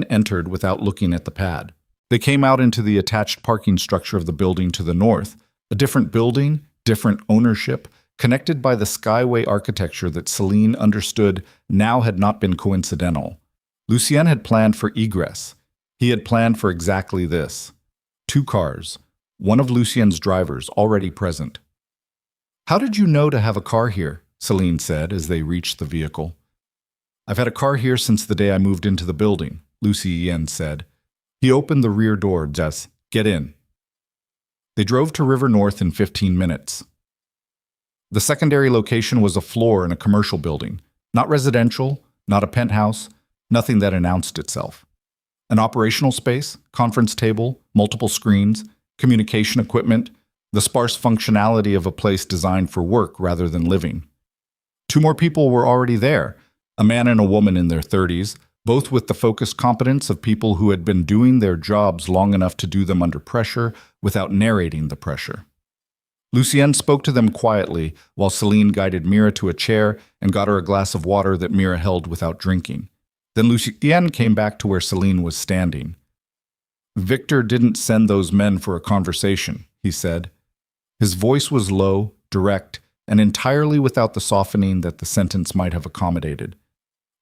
entered without looking at the pad. They came out into the attached parking structure of the building to the north, a different building, different ownership, connected by the skyway architecture that Selene understood now had not been coincidental. Lucien had planned for egress. He had planned for exactly this. 2 cars, one of Lucien's drivers already present. How did you know to have a car here? Selene said as they reached the vehicle. I've had a car here since the day I moved into the building, Lucien said. He opened the rear door, just, get in. They drove to River North in 15 minutes. The secondary location was a floor in a commercial building, not residential, not a penthouse, nothing that announced itself. An operational space, conference table, multiple screens, communication equipment, the sparse functionality of a place designed for work rather than living. 2 more people were already there, a man and a woman in their 30s, both with the focused competence of people who had been doing their jobs long enough to do them under pressure without narrating the pressure. Lucien spoke to them quietly while Selene guided Mira to a chair and got her a glass of water that Mira held without drinking. Then Lucien came back to where Selene was standing. Victor didn't send those men for a conversation, he said. His voice was low, direct, and entirely without the softening that the sentence might have accommodated.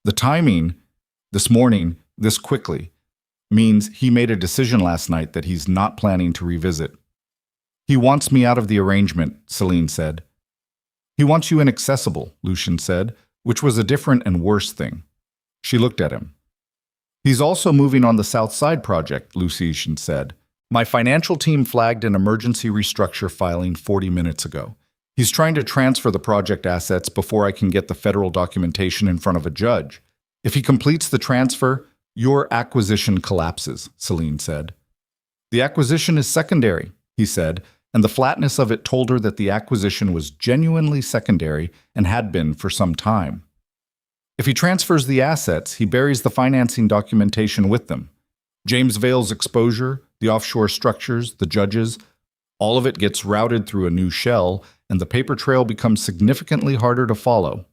The timing, this morning, this quickly, means he made a decision last night that he's not planning to revisit. He wants me out of the arrangement, Selene said. He wants you inaccessible, Lucian said, which was a different and worse thing. She looked at him. He's also moving on the South Side project, Lucian said. My financial team flagged an emergency restructure filing 40 minutes ago. He's trying to transfer the project assets before I can get the federal documentation in front of a judge. If he completes the transfer, your acquisition collapses, Selene said. The acquisition is secondary, he said, and the flatness of it told her that the acquisition was genuinely secondary and had been for some time. If he transfers the assets, he buries the financing documentation with them. James Vale's exposure, the offshore structures, the judges, all of it gets routed through a new shell, and the paper trail becomes significantly harder to follow.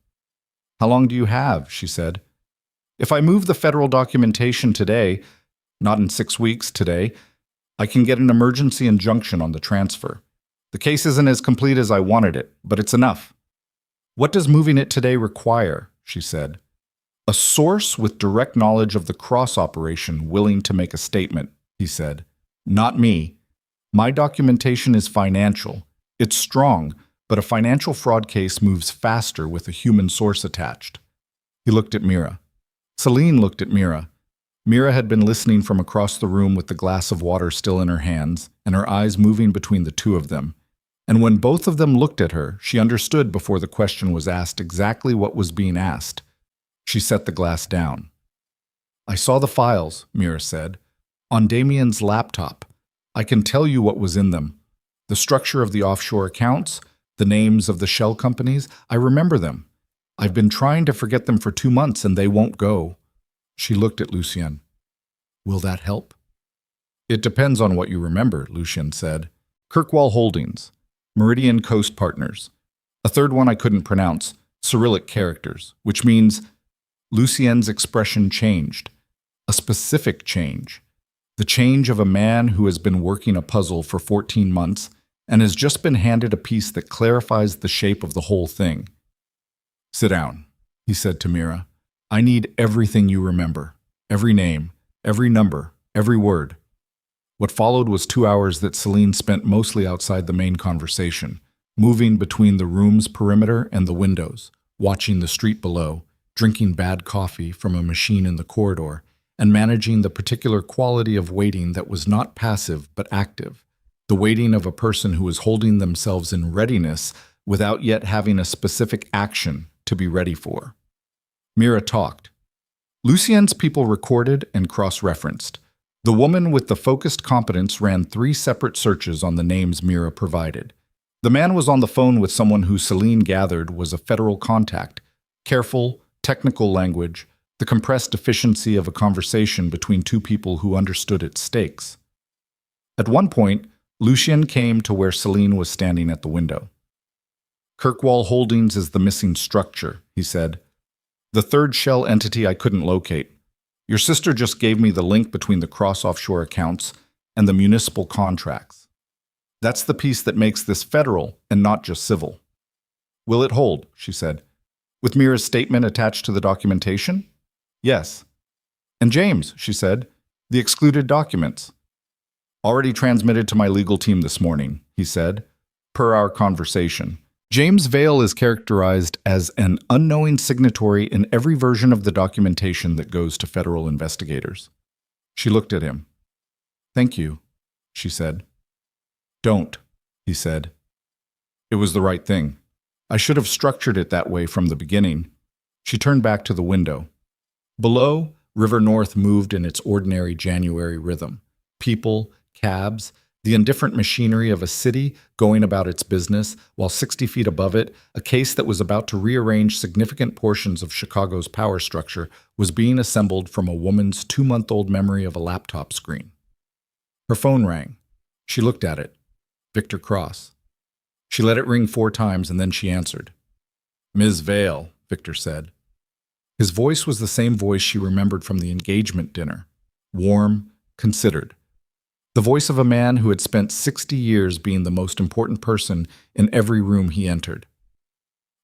How long do you have? She said. If I move the federal documentation today, not in 6 weeks today, I can get an emergency injunction on the transfer. The case isn't as complete as I wanted it, but it's enough. What does moving it today require? She said. A source with direct knowledge of the cross operation willing to make a statement, he said. Not me. My documentation is financial. It's strong, but a financial fraud case moves faster with a human source attached. He looked at Mira. Selene looked at Mira. Mira had been listening from across the room with the glass of water still in her hands, and her eyes moving between the two of them. And when both of them looked at her, she understood before the question was asked exactly what was being asked. She set the glass down. I saw the files, Mira said, on Damien's laptop. I can tell you what was in them. The structure of the offshore accounts, the names of the shell companies, I remember them. I've been trying to forget them for 2 months and they won't go. She looked at Lucien. Will that help? It depends on what you remember, Lucien said. Kirkwall Holdings, Meridian Coast Partners. A third one I couldn't pronounce, Cyrillic characters, which means Lucien's expression changed. A specific change. The change of a man who has been working a puzzle for 14 months and has just been handed a piece that clarifies the shape of the whole thing. Sit down, he said to Mira. I need everything you remember. Every name, every number, every word. What followed was 2 hours that Selene spent mostly outside the main conversation, moving between the room's perimeter and the windows, watching the street below, drinking bad coffee from a machine in the corridor, and managing the particular quality of waiting that was not passive but active, the waiting of a person who is holding themselves in readiness without yet having a specific action to be ready for. Mira talked. Lucien's people recorded and cross-referenced. The woman with the focused competence ran 3 separate searches on the names Mira provided. The man was on the phone with someone who Selene gathered was a federal contact. Careful, technical language, the compressed efficiency of a conversation between 2 people who understood its stakes. At one point, Lucien came to where Selene was standing at the window. Kirkwall Holdings is the missing structure, he said. The third shell entity I couldn't locate. Your sister just gave me the link between the cross-offshore accounts and the municipal contracts. That's the piece that makes this federal and not just civil. Will it hold? She said. With Mira's statement attached to the documentation? Yes. And James, she said, the excluded documents. Already transmitted to my legal team this morning, he said, per our conversation. James Vale is characterized as an unknowing signatory in every version of the documentation that goes to federal investigators. She looked at him. Thank you, she said. Don't, he said. It was the right thing. I should have structured it that way from the beginning. She turned back to the window. Below, River North moved in its ordinary January rhythm. People, cabs, the indifferent machinery of a city going about its business, while 60 feet above it, a case that was about to rearrange significant portions of Chicago's power structure was being assembled from a woman's 2-month-old memory of a laptop screen. Her phone rang. She looked at it. Victor Cross. She let it ring 4 times and then she answered. Ms. Vale, Victor said. His voice was the same voice she remembered from the engagement dinner. Warm, considered. The voice of a man who had spent 60 years being the most important person in every room he entered.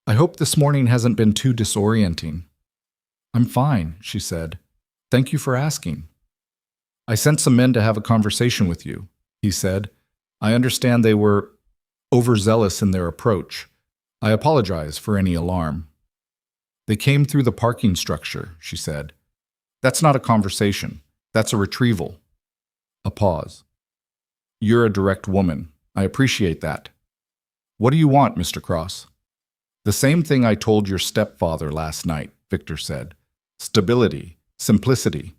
I hope this morning hasn't been too disorienting. I'm fine, she said. Thank you for asking. I sent some men to have a conversation with you, he said. I understand they were overzealous in their approach. I apologize for any alarm. They came through the parking structure, she said. That's not a conversation. That's a retrieval. A pause. You're a direct woman. I appreciate that. What do you want, Mr. Cross? The same thing I told your stepfather last night, Victor said. Stability, simplicity.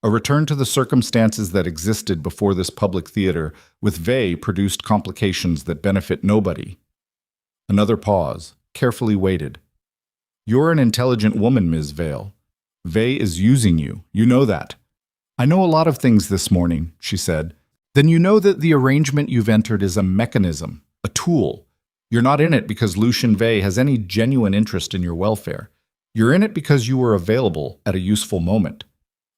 A return to the circumstances that existed before this public theater with Vey-produced complications that benefit nobody. Another pause, carefully weighted. You're an intelligent woman, Ms. Vale. Vey is using you. You know that. I know a lot of things this morning, she said. Then you know that the arrangement you've entered is a mechanism, a tool. You're not in it because Lucien Vey has any genuine interest in your welfare. You're in it because you were available at a useful moment.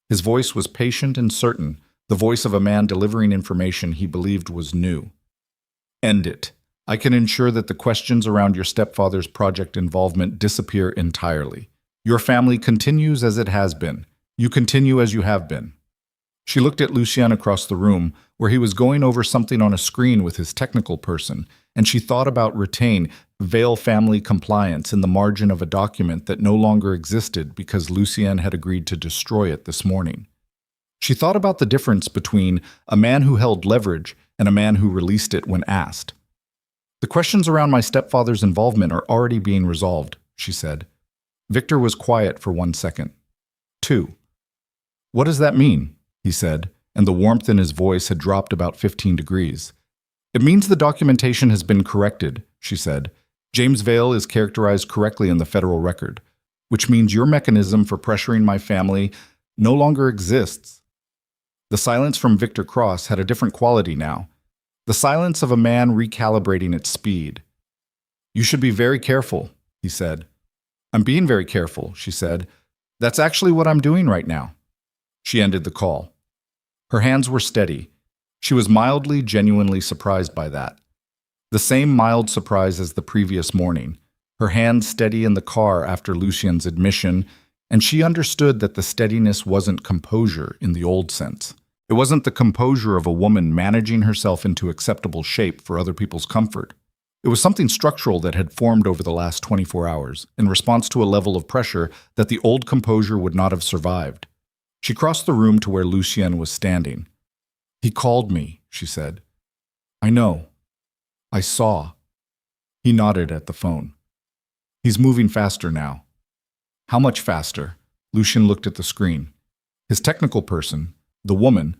His voice was patient and certain, the voice of a man delivering information he believed was new. End it. I can ensure that the questions around your stepfather's project involvement disappear entirely. Your family continues as it has been. You continue as you have been. She looked at Lucien across the room, where he was going over something on a screen with his technical person, and she thought about retain Vale family compliance in the margin of a document that no longer existed because Lucien had agreed to destroy it this morning. She thought about the difference between a man who held leverage and a man who released it when asked. The questions around my stepfather's involvement are already being resolved, she said. Victor was quiet for 1 second. 2. What does that mean? He said, and the warmth in his voice had dropped about 15 degrees. It means the documentation has been corrected, she said. James Vale is characterized correctly in the federal record, which means your mechanism for pressuring my family no longer exists. The silence from Victor Cross had a different quality now, the silence of a man recalibrating its speed. You should be very careful, he said. I'm being very careful, she said. That's actually what I'm doing right now. She ended the call. Her hands were steady. She was mildly, genuinely surprised by that. The same mild surprise as the previous morning, her hands steady in the car after Lucien's admission, and she understood that the steadiness wasn't composure in the old sense. It wasn't the composure of a woman managing herself into acceptable shape for other people's comfort. It was something structural that had formed over the last 24 hours, in response to a level of pressure that the old composure would not have survived. She crossed the room to where Lucien was standing. He called me, she said. I know. I saw. He nodded at the phone. He's moving faster now. How much faster? Lucien looked at the screen. His technical person, the woman,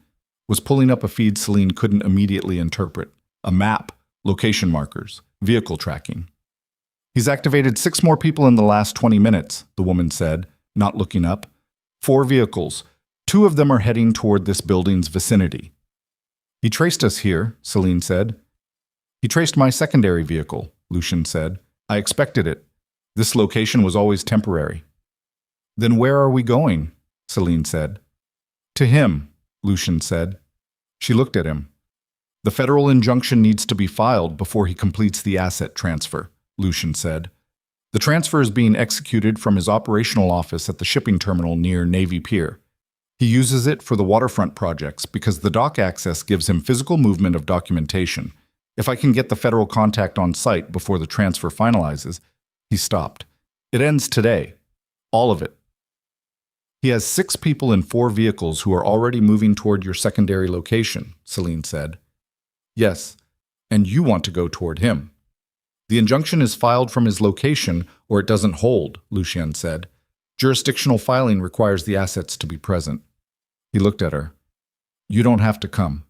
was pulling up a feed Selene couldn't immediately interpret. A map, location markers, vehicle tracking. He's activated 6 more people in the last 20 minutes, the woman said, not looking up. 4 vehicles. 2 of them are heading toward this building's vicinity. He traced us here, Selene said. He traced my secondary vehicle, Lucien said. I expected it. This location was always temporary. Then where are we going? Selene said. To him, Lucien said. She looked at him. The federal injunction needs to be filed before he completes the asset transfer, Lucien said. The transfer is being executed from his operational office at the shipping terminal near Navy Pier. He uses it for the waterfront projects because the dock access gives him physical movement of documentation. If I can get the federal contact on site before the transfer finalizes, he stopped. It ends today. All of it. He has 6 people in 4 vehicles who are already moving toward your secondary location, Selene said. Yes, and you want to go toward him. The injunction is filed from his location or it doesn't hold, Lucien said. Jurisdictional filing requires the assets to be present. He looked at her. You don't have to come.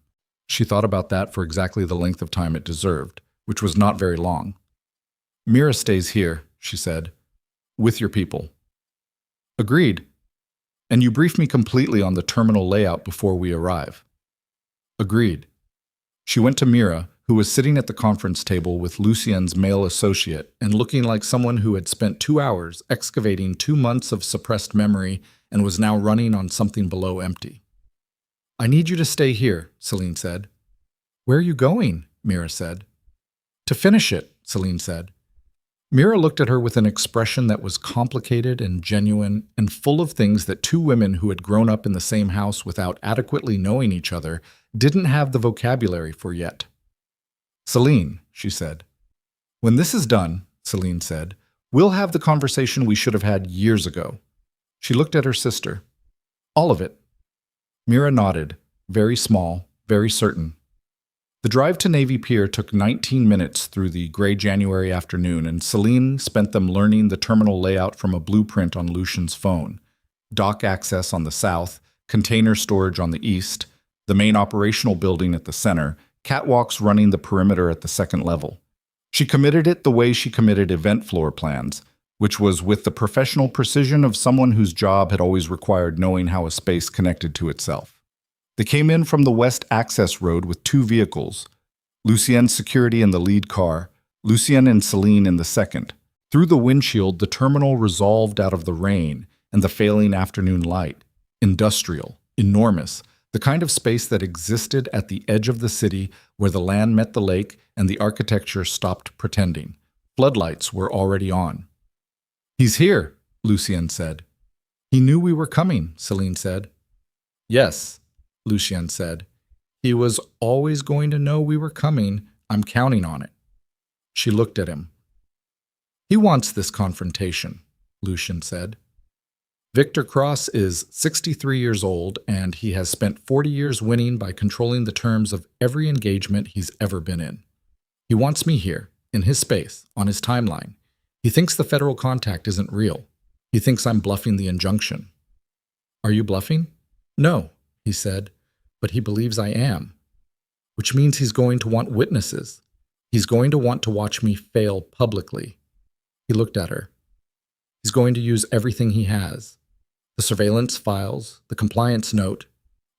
She thought about that for exactly the length of time it deserved, which was not very long. Mira stays here, she said, with your people. Agreed. And you brief me completely on the terminal layout before we arrive. Agreed. She went to Mira, who was sitting at the conference table with Lucien's male associate and looking like someone who had spent 2 hours excavating 2 months of suppressed memory and was now running on something below empty. I need you to stay here, Selene said. Where are you going? Mira said. To finish it, Selene said. Mira looked at her with an expression that was complicated and genuine and full of things that 2 women who had grown up in the same house without adequately knowing each other didn't have the vocabulary for yet. Selene, she said. When this is done, Selene said, we'll have the conversation we should have had years ago. She looked at her sister. All of it. Mira nodded, very small, very certain. The drive to Navy Pier took 19 minutes through the gray January afternoon, and Selene spent them learning the terminal layout from a blueprint on Lucian's phone. Dock access on the south, container storage on the east, the main operational building at the center, catwalks running the perimeter at the second level. She committed it the way she committed event floor plans, which was with the professional precision of someone whose job had always required knowing how a space connected to itself. They came in from the west access road with two vehicles, Lucien's security in the lead car, Lucien and Selene in the second. Through the windshield, the terminal resolved out of the rain and the failing afternoon light. Industrial, enormous, the kind of space that existed at the edge of the city where the land met the lake and the architecture stopped pretending. Floodlights were already on. He's here, Lucien said. He knew we were coming, Selene said. Yes, Lucien said. He was always going to know we were coming. I'm counting on it. She looked at him. He wants this confrontation, Lucien said. Victor Cross is 63 years old, and he has spent 40 years winning by controlling the terms of every engagement he's ever been in. He wants me here, in his space, on his timeline. He thinks the federal contact isn't real. He thinks I'm bluffing the injunction. Are you bluffing? No, he said, but he believes I am. Which means he's going to want witnesses. He's going to want to watch me fail publicly. He looked at her. He's going to use everything he has. The surveillance files, the compliance note.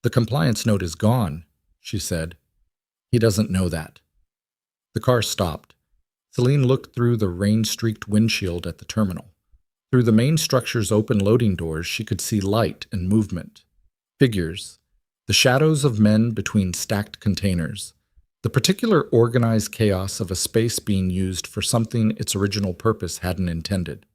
The compliance note is gone, she said. He doesn't know that. The car stopped. Selene looked through the rain-streaked windshield at the terminal. Through the main structure's open loading doors, she could see light and movement. Figures. The shadows of men between stacked containers. The particular organized chaos of a space being used for something its original purpose hadn't intended.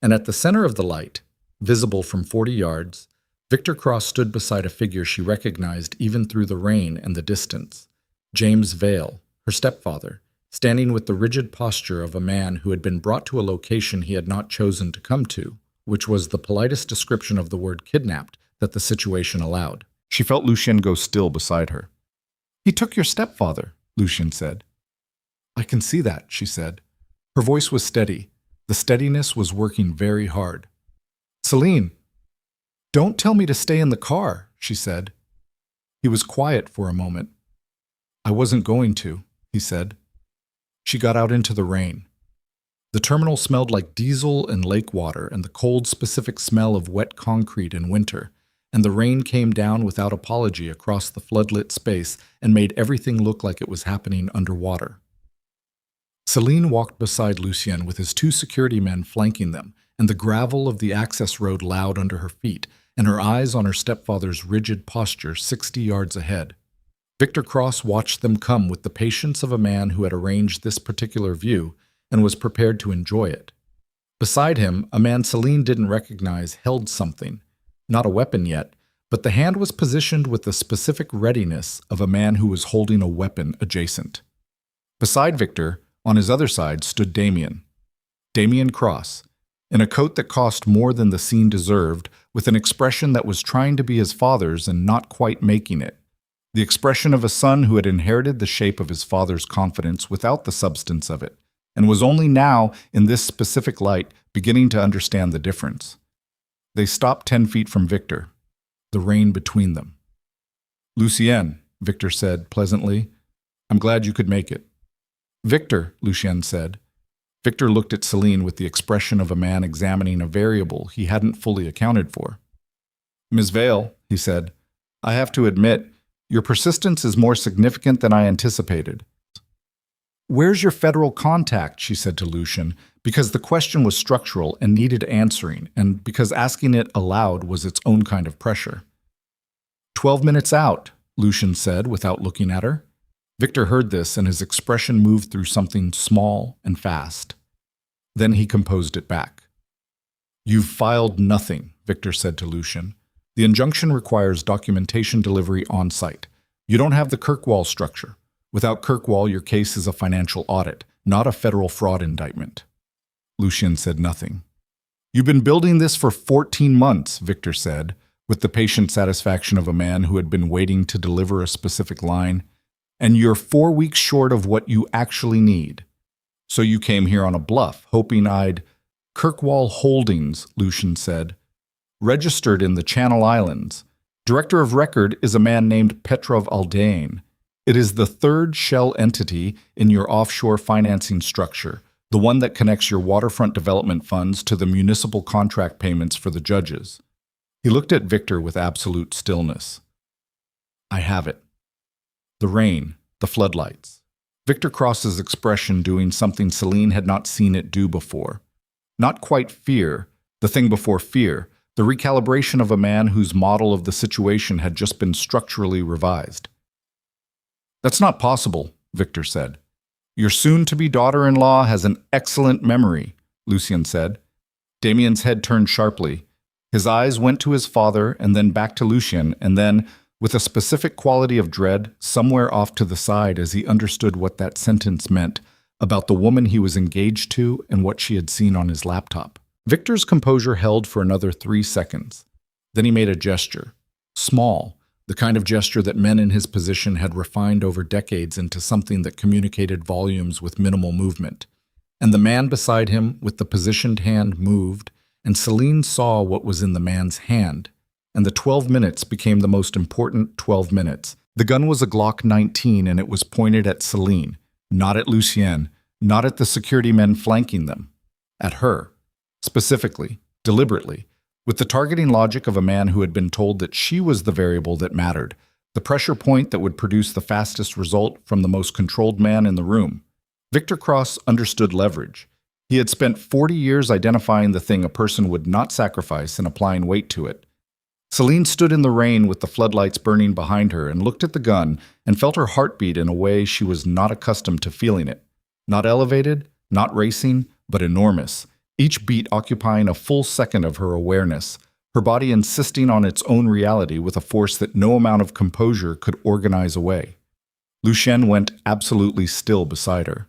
And at the center of the light, visible from 40 yards, Victor Cross stood beside a figure she recognized even through the rain and the distance. James Vale, her stepfather, standing with the rigid posture of a man who had been brought to a location he had not chosen to come to, which was the politest description of the word kidnapped that the situation allowed. She felt Lucien go still beside her. He took your stepfather, Lucien said. I can see that, she said. Her voice was steady. The steadiness was working very hard. Selene, don't tell me to stay in the car, she said. He was quiet for a moment. I wasn't going to, he said. She got out into the rain. The terminal smelled like diesel and lake water and the cold, specific smell of wet concrete in winter, and the rain came down without apology across the floodlit space and made everything look like it was happening underwater. Selene walked beside Lucien with his two security men flanking them, and the gravel of the access road loud under her feet, and her eyes on her stepfather's rigid posture 60 yards ahead. Victor Cross watched them come with the patience of a man who had arranged this particular view and was prepared to enjoy it. Beside him, a man Selene didn't recognize held something, not a weapon yet, but the hand was positioned with the specific readiness of a man who was holding a weapon adjacent. Beside Victor, on his other side, stood Damien Cross, in a coat that cost more than the scene deserved, with an expression that was trying to be his father's and not quite making it. The expression of a son who had inherited the shape of his father's confidence without the substance of it, and was only now, in this specific light, beginning to understand the difference. They stopped 10 feet from Victor, the rain between them. Lucien, Victor said pleasantly, I'm glad you could make it. Victor, Lucien said. Victor looked at Selene with the expression of a man examining a variable he hadn't fully accounted for. Ms. Vale, he said, I have to admit, your persistence is more significant than I anticipated. Where's your federal contact, she said to Lucien, because the question was structural and needed answering, and because asking it aloud was its own kind of pressure. 12 minutes out, Lucien said without looking at her. Victor heard this, and his expression moved through something small and fast. Then he composed it back. You've filed nothing, Victor said to Lucien. The injunction requires documentation delivery on site. You don't have the Kirkwall structure. Without Kirkwall, your case is a financial audit, not a federal fraud indictment. Lucien said nothing. You've been building this for 14 months, Victor said, with the patient satisfaction of a man who had been waiting to deliver a specific line, and you're 4 weeks short of what you actually need. So you came here on a bluff, hoping I'd— Kirkwall Holdings, Lucien said, registered in the Channel Islands. Director of record is a man named Petrov Aldain. It is the third shell entity in your offshore financing structure, the one that connects your waterfront development funds to the municipal contract payments for the judges. He looked at Victor with absolute stillness. I have it. The rain, the floodlights. Victor Cross's expression doing something Selene had not seen it do before. Not quite fear, the thing before fear, the recalibration of a man whose model of the situation had just been structurally revised. That's not possible, Victor said. Your soon-to-be daughter-in-law has an excellent memory, Lucien said. Damien's head turned sharply. His eyes went to his father and then back to Lucien, and then, with a specific quality of dread, somewhere off to the side as he understood what that sentence meant about the woman he was engaged to and what she had seen on his laptop. Victor's composure held for another 3 seconds. Then he made a gesture. Small, the kind of gesture that men in his position had refined over decades into something that communicated volumes with minimal movement. And the man beside him, with the positioned hand, moved, and Selene saw what was in the man's hand. And the 12 minutes became the most important 12 minutes. The gun was a Glock 19 and it was pointed at Selene, not at Lucien, not at the security men flanking them. At her. Specifically, deliberately, with the targeting logic of a man who had been told that she was the variable that mattered, the pressure point that would produce the fastest result from the most controlled man in the room. Victor Cross understood leverage. He had spent 40 years identifying the thing a person would not sacrifice and applying weight to it. Selene stood in the rain with the floodlights burning behind her and looked at the gun and felt her heartbeat in a way she was not accustomed to feeling it. Not elevated, not racing, but enormous, each beat occupying a full second of her awareness, her body insisting on its own reality with a force that no amount of composure could organize away. Lucien went absolutely still beside her.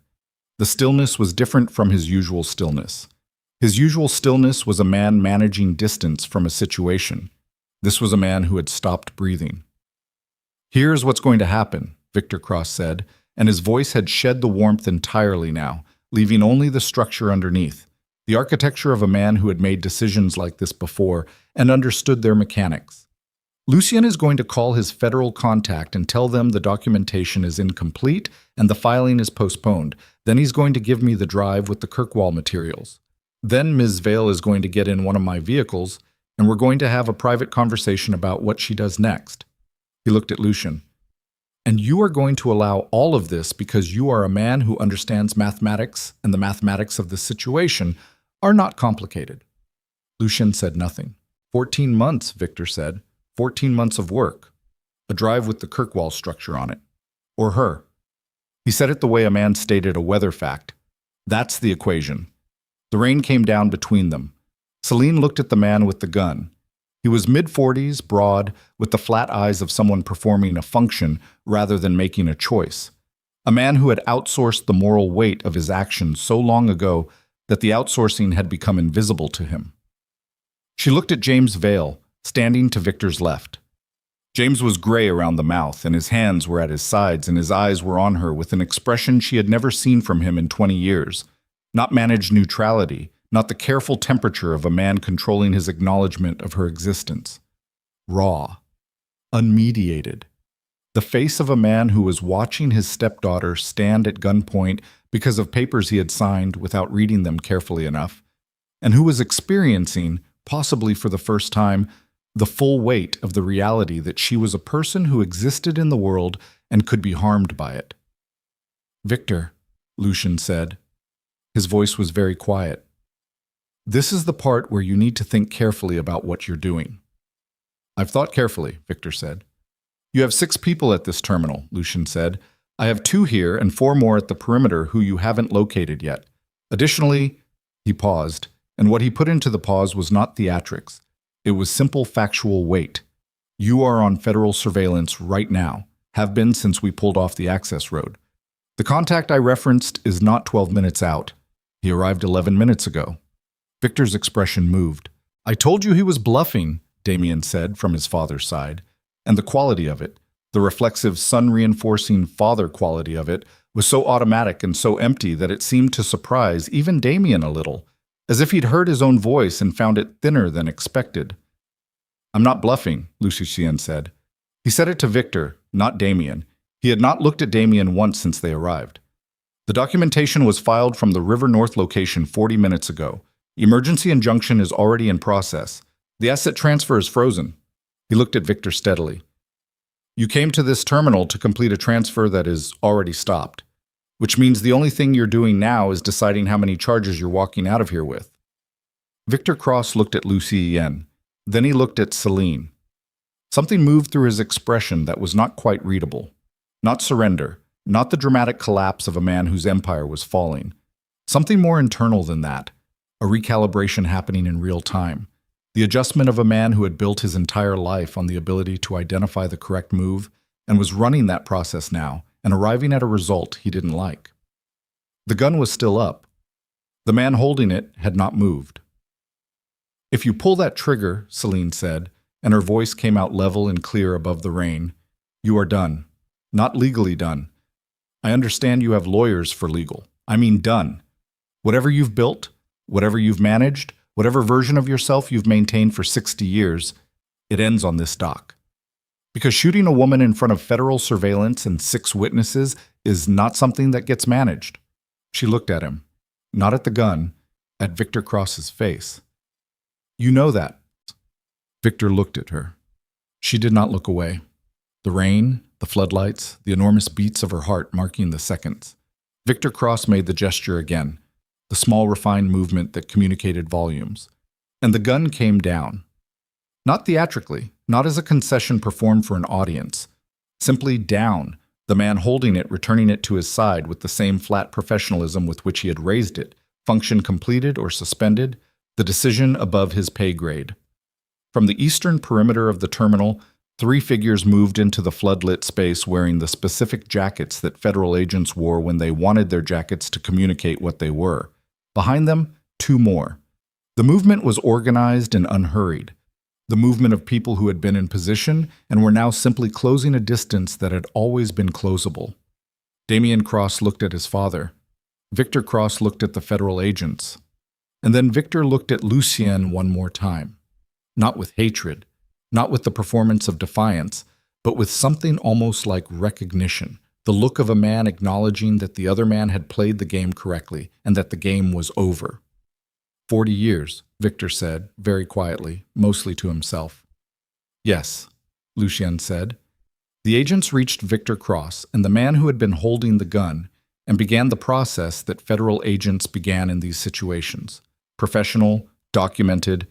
The stillness was different from his usual stillness. His usual stillness was a man managing distance from a situation. This was a man who had stopped breathing. Here's what's going to happen, Victor Cross said, and his voice had shed the warmth entirely now, leaving only the structure underneath, the architecture of a man who had made decisions like this before and understood their mechanics. Lucien is going to call his federal contact and tell them the documentation is incomplete and the filing is postponed. Then he's going to give me the drive with the Kirkwall materials. Then Ms. Vale is going to get in one of my vehicles, and we're going to have a private conversation about what she does next. He looked at Lucien. And you are going to allow all of this because you are a man who understands mathematics, and the mathematics of the situation are not complicated. Lucien said nothing. 14 months, Victor said. 14 months of work. A drive with the Kirkwall structure on it. Or her. He said it the way a man stated a weather fact. That's the equation. The rain came down between them. Selene looked at the man with the gun. He was mid-40s, broad, with the flat eyes of someone performing a function rather than making a choice. A man who had outsourced the moral weight of his actions so long ago that the outsourcing had become invisible to him. She looked at James Vale, standing to Victor's left. James was gray around the mouth, and his hands were at his sides, and his eyes were on her with an expression she had never seen from him in 20 years. Not managed neutrality, not the careful temperature of a man controlling his acknowledgement of her existence. Raw. Unmediated. The face of a man who was watching his stepdaughter stand at gunpoint because of papers he had signed without reading them carefully enough, and who was experiencing, possibly for the first time, the full weight of the reality that she was a person who existed in the world and could be harmed by it. Victor, Lucien said. His voice was very quiet. This is the part where you need to think carefully about what you're doing. I've thought carefully, Victor said. You have 6 people at this terminal, Lucien said. I have 2 here and 4 more at the perimeter who you haven't located yet. Additionally, he paused, and what he put into the pause was not theatrics. It was simple factual weight. You are on federal surveillance right now. Have been since we pulled off the access road. The contact I referenced is not 12 minutes out. He arrived 11 minutes ago. Victor's expression moved. I told you he was bluffing, Damien said from his father's side. And the quality of it, the reflexive, sun-reinforcing father quality of it, was so automatic and so empty that it seemed to surprise even Damien a little, as if he'd heard his own voice and found it thinner than expected. I'm not bluffing, Lucien said. He said it to Victor, not Damien. He had not looked at Damien once since they arrived. The documentation was filed from the River North location 40 minutes ago. Emergency injunction is already in process. The asset transfer is frozen. He looked at Victor steadily. You came to this terminal to complete a transfer that is already stopped, which means the only thing you're doing now is deciding how many charges you're walking out of here with. Victor Cross looked at Lucien. Then he looked at Selene. Something moved through his expression that was not quite readable. Not surrender, not the dramatic collapse of a man whose empire was falling. Something more internal than that, a recalibration happening in real time. The adjustment of a man who had built his entire life on the ability to identify the correct move and was running that process now and arriving at a result he didn't like. The gun was still up. The man holding it had not moved. If you pull that trigger, Selene said, and her voice came out level and clear above the rain, you are done. Not legally done. I understand you have lawyers for legal. I mean done. Whatever you've built, whatever you've managed, whatever version of yourself you've maintained for 60 years, it ends on this dock. Because shooting a woman in front of federal surveillance and 6 witnesses is not something that gets managed. She looked at him, not at the gun, at Victor Cross's face. You know that. Victor looked at her. She did not look away. The rain, the floodlights, the enormous beats of her heart marking the seconds. Victor Cross made the gesture again, the small refined movement that communicated volumes. And the gun came down. Not theatrically, not as a concession performed for an audience. Simply down, the man holding it returning it to his side with the same flat professionalism with which he had raised it, function completed or suspended, the decision above his pay grade. From the eastern perimeter of the terminal, 3 figures moved into the floodlit space wearing the specific jackets that federal agents wore when they wanted their jackets to communicate what they were. Behind them, 2 more. The movement was organized and unhurried. The movement of people who had been in position and were now simply closing a distance that had always been closable. Damien Cross looked at his father. Victor Cross looked at the federal agents. And then Victor looked at Lucien one more time. Not with hatred, not with the performance of defiance, but with something almost like recognition, the look of a man acknowledging that the other man had played the game correctly and that the game was over. 40 years, Victor said, very quietly, mostly to himself. Yes, Lucien said. The agents reached Victor Cross and the man who had been holding the gun and began the process that federal agents began in these situations. Professional, documented,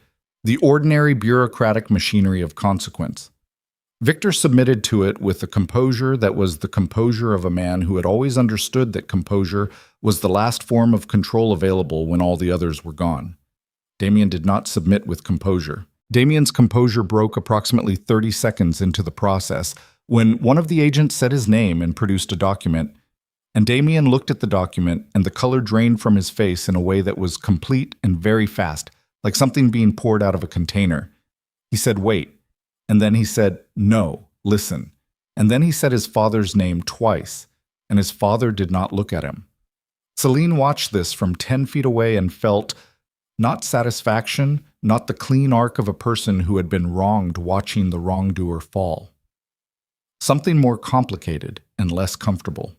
the ordinary bureaucratic machinery of consequence. Victor submitted to it with a composure that was the composure of a man who had always understood that composure was the last form of control available when all the others were gone. Damien did not submit with composure. Damien's composure broke approximately 30 seconds into the process when one of the agents said his name and produced a document, and Damien looked at the document and the color drained from his face in a way that was complete and very fast, like something being poured out of a container. He said, wait. And then he said, no, listen. And then he said his father's name twice, and his father did not look at him. Selene watched this from 10 feet away and felt, not satisfaction, not the clean arc of a person who had been wronged watching the wrongdoer fall. Something more complicated and less comfortable.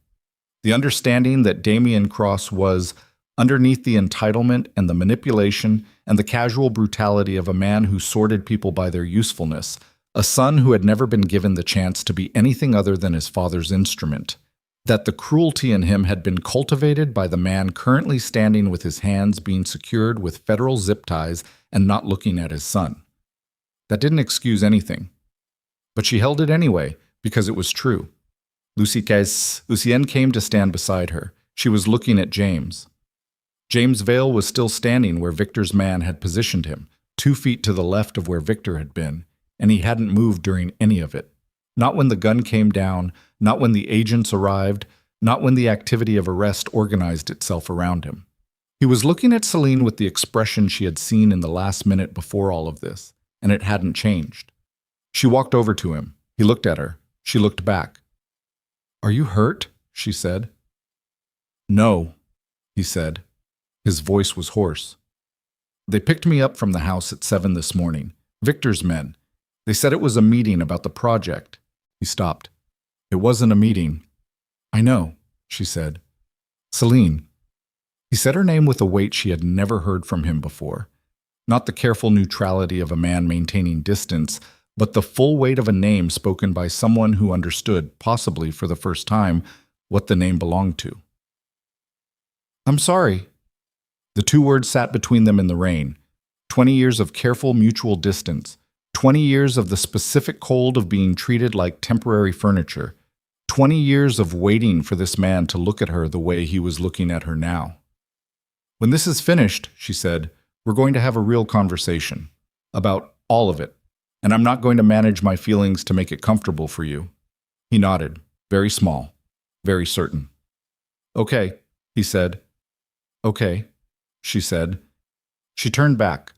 The understanding that Damien Cross was, underneath the entitlement and the manipulation and the casual brutality of a man who sorted people by their usefulness, a son who had never been given the chance to be anything other than his father's instrument, that the cruelty in him had been cultivated by the man currently standing with his hands being secured with federal zip ties and not looking at his son. That didn't excuse anything. But she held it anyway, because it was true. Lucien came to stand beside her. She was looking at James. James Vale was still standing where Victor's man had positioned him, 2 feet to the left of where Victor had been, and he hadn't moved during any of it. Not when the gun came down, not when the agents arrived, not when the activity of arrest organized itself around him. He was looking at Selene with the expression she had seen in the last minute before all of this, and it hadn't changed. She walked over to him. He looked at her. She looked back. "Are you hurt?" she said. "No," he said. His voice was hoarse. "They picked me up from the house at 7 this morning. Victor's men. They said it was a meeting about the project." He stopped. "It wasn't a meeting." "I know," she said. "Selene." He said her name with a weight she had never heard from him before. Not the careful neutrality of a man maintaining distance, but the full weight of a name spoken by someone who understood, possibly for the first time, what the name belonged to. "I'm sorry." The two words sat between them in the rain. 20 years of careful mutual distance. 20 years of the specific cold of being treated like temporary furniture. 20 years of waiting for this man to look at her the way he was looking at her now. "When this is finished," she said, "we're going to have a real conversation. About all of it. And I'm not going to manage my feelings to make it comfortable for you." He nodded, very small, very certain. "Okay," he said. "Okay," she said. She turned back.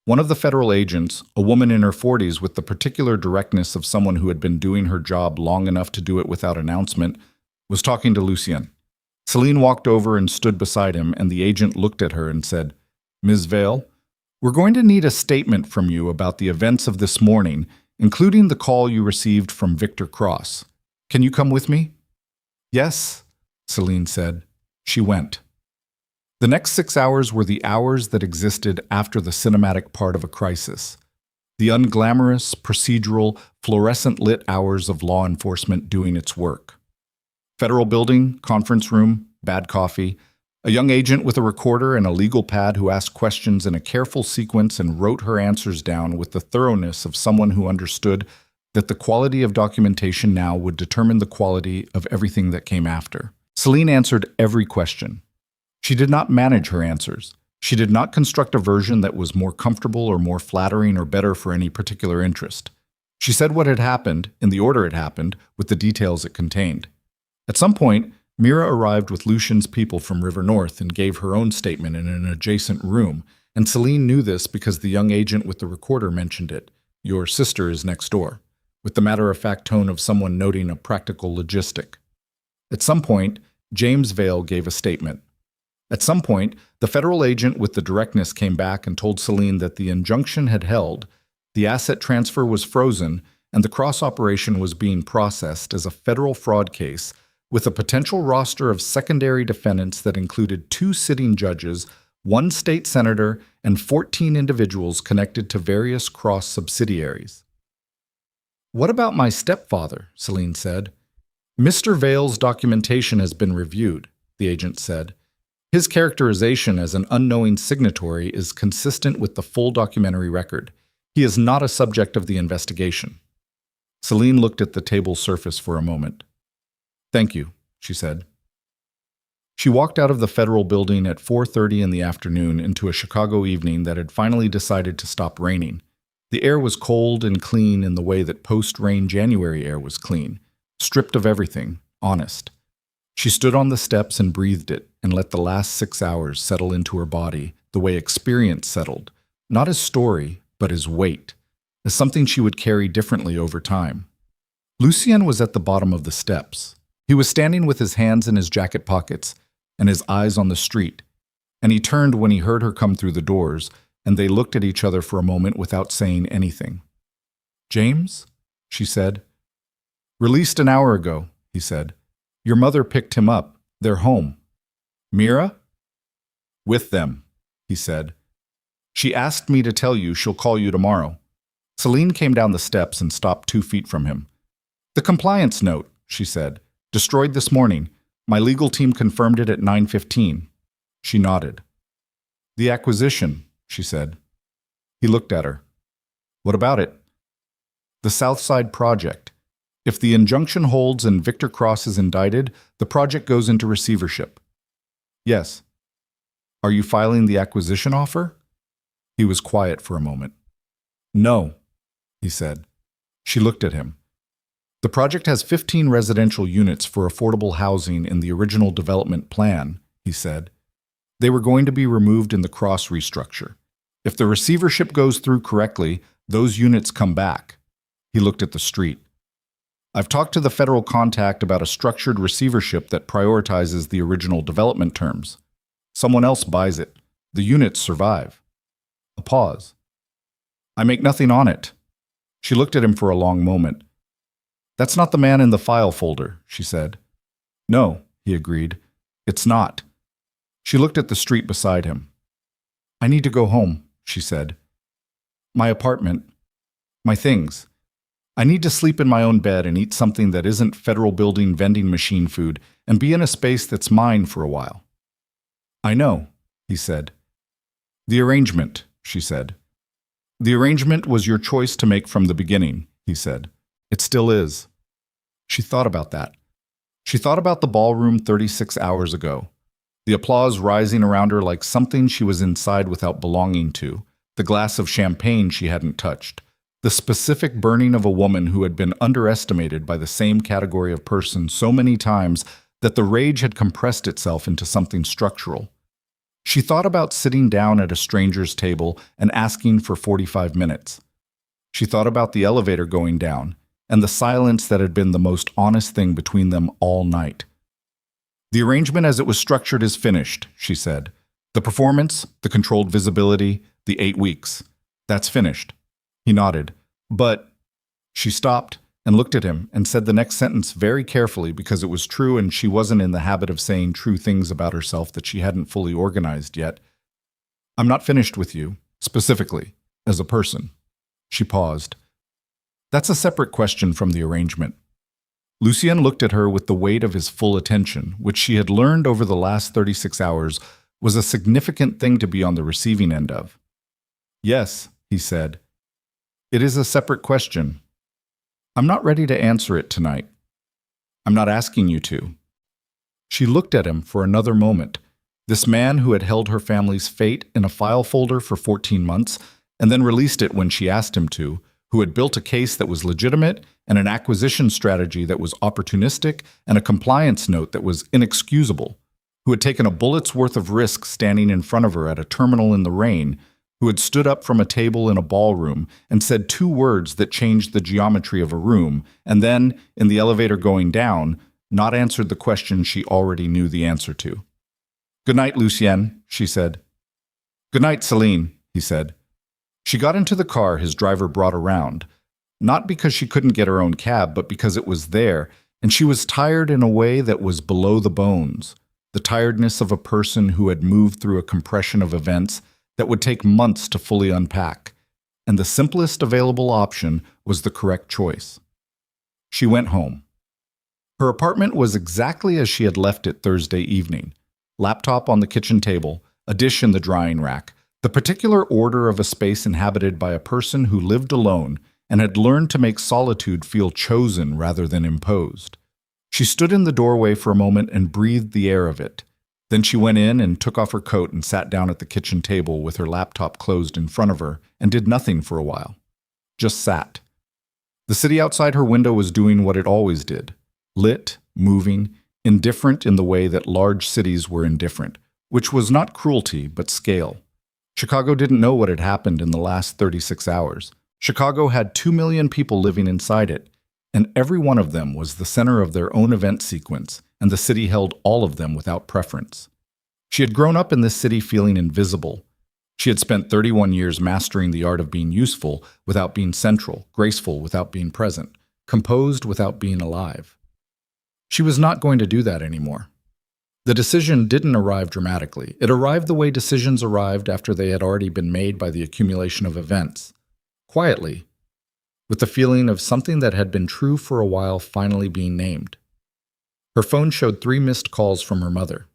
One of the federal agents, a woman in her 40s with the particular directness of someone who had been doing her job long enough to do it without announcement, was talking to Lucien. Selene walked over and stood beside him, and the agent looked at her and said, "Ms. Vale, we're going to need a statement from you about the events of this morning, including the call you received from Victor Cross. Can you come with me?" "Yes," Selene said. She went. The next 6 hours were the hours that existed after the cinematic part of a crisis. The unglamorous, procedural, fluorescent-lit hours of law enforcement doing its work. Federal building, conference room, bad coffee, a young agent with a recorder and a legal pad who asked questions in a careful sequence and wrote her answers down with the thoroughness of someone who understood that the quality of documentation now would determine the quality of everything that came after. Selene answered every question. She did not manage her answers. She did not construct a version that was more comfortable or more flattering or better for any particular interest. She said what had happened, in the order it happened, with the details it contained. At some point, Mira arrived with Lucien's people from River North and gave her own statement in an adjacent room, and Selene knew this because the young agent with the recorder mentioned it. "Your sister is next door," with the matter-of-fact tone of someone noting a practical logistic. At some point, James Vale gave a statement. At some point, the federal agent with the directness came back and told Selene that the injunction had held, the asset transfer was frozen, and the cross operation was being processed as a federal fraud case with a potential roster of secondary defendants that included 2 sitting judges, 1 state senator, and 14 individuals connected to various cross subsidiaries. "What about my stepfather?" Selene said. "Mr. Vale's documentation has been reviewed," the agent said. "His characterization as an unknowing signatory is consistent with the full documentary record. He is not a subject of the investigation." Selene looked at the table surface for a moment. "Thank you," she said. She walked out of the federal building at 4:30 in the afternoon into a Chicago evening that had finally decided to stop raining. The air was cold and clean in the way that post-rain January air was clean, stripped of everything, honest. She stood on the steps and breathed it and let the last 6 hours settle into her body the way experience settled, not as story, but as weight, as something she would carry differently over time. Lucien was at the bottom of the steps. He was standing with his hands in his jacket pockets and his eyes on the street, and he turned when he heard her come through the doors, and they looked at each other for a moment without saying anything. "James?" she said. "Released an hour ago," he said. "Your mother picked him up. They're home." "Mira?" "With them," he said. "She asked me to tell you she'll call you tomorrow." Selene came down the steps and stopped 2 feet from him. "The compliance note," she said. "Destroyed this morning. My legal team confirmed it at 9:15. She nodded. "The acquisition," she said. He looked at her. "What about it?" "The Southside project. If the injunction holds and Victor Cross is indicted, the project goes into receivership." "Yes." "Are you filing the acquisition offer?" He was quiet for a moment. "No," he said. She looked at him. The project has 15 residential units for affordable housing in the original development plan, he said. They were going to be removed in the cross restructure. If the receivership goes through correctly, those units come back. He looked at the street. I've talked to the federal contact about a structured receivership that prioritizes the original development terms. Someone else buys it. The units survive. A pause. I make nothing on it. She looked at him for a long moment. That's not the man in the file folder, she said. No, he agreed. It's not. She looked at the street beside him. I need to go home, she said. My apartment. My things. I need to sleep in my own bed and eat something that isn't federal building vending machine food and be in a space that's mine for a while. I know, he said. The arrangement, she said. The arrangement was your choice to make from the beginning, he said. It still is. She thought about that. She thought about the ballroom 36 hours ago. The applause rising around her like something she was inside without belonging to, the glass of champagne she hadn't touched, the specific burning of a woman who had been underestimated by the same category of person so many times that the rage had compressed itself into something structural. She thought about sitting down at a stranger's table and asking for 45 minutes. She thought about the elevator going down and the silence that had been the most honest thing between them all night. The arrangement as it was structured is finished, she said. The performance, the controlled visibility, the 8 weeks. That's finished. He nodded. But she stopped and looked at him and said the next sentence very carefully because it was true and she wasn't in the habit of saying true things about herself that she hadn't fully organized yet. I'm not finished with you, specifically, as a person. She paused. That's a separate question from the arrangement. Lucien looked at her with the weight of his full attention, which she had learned over the last 36 hours was a significant thing to be on the receiving end of. Yes, he said. It is a separate question. I'm not ready to answer it tonight. I'm not asking you to. She looked at him for another moment, this man who had held her family's fate in a file folder for 14 months and then released it when she asked him to, who had built a case that was legitimate and an acquisition strategy that was opportunistic and a compliance note that was inexcusable, who had taken a bullet's worth of risk standing in front of her at a terminal in the rain, who had stood up from a table in a ballroom and said 2 words that changed the geometry of a room, and then, in the elevator going down, not answered the question she already knew the answer to. Good night, Lucien, she said. Good night, Selene, he said. She got into the car his driver brought around, not because she couldn't get her own cab, but because it was there, and she was tired in a way that was below the bones, the tiredness of a person who had moved through a compression of events that would take months to fully unpack, and the simplest available option was the correct choice. She went home. Her apartment was exactly as she had left it Thursday evening. Laptop on the kitchen table, a dish in the drying rack, the particular order of a space inhabited by a person who lived alone and had learned to make solitude feel chosen rather than imposed. She stood in the doorway for a moment and breathed the air of it. Then she went in and took off her coat and sat down at the kitchen table with her laptop closed in front of her and did nothing for a while. Just sat. The city outside her window was doing what it always did. Lit, moving, indifferent in the way that large cities were indifferent, which was not cruelty but scale. Chicago didn't know what had happened in the last 36 hours. Chicago had 2 million people living inside it, and every one of them was the center of their own event sequence, and the city held all of them without preference. She had grown up in this city feeling invisible. She had spent 31 years mastering the art of being useful without being central, graceful without being present, composed without being alive. She was not going to do that anymore. The decision didn't arrive dramatically. It arrived the way decisions arrived after they had already been made by the accumulation of events. Quietly, with the feeling of something that had been true for a while finally being named. Her phone showed 3 missed calls from her mother.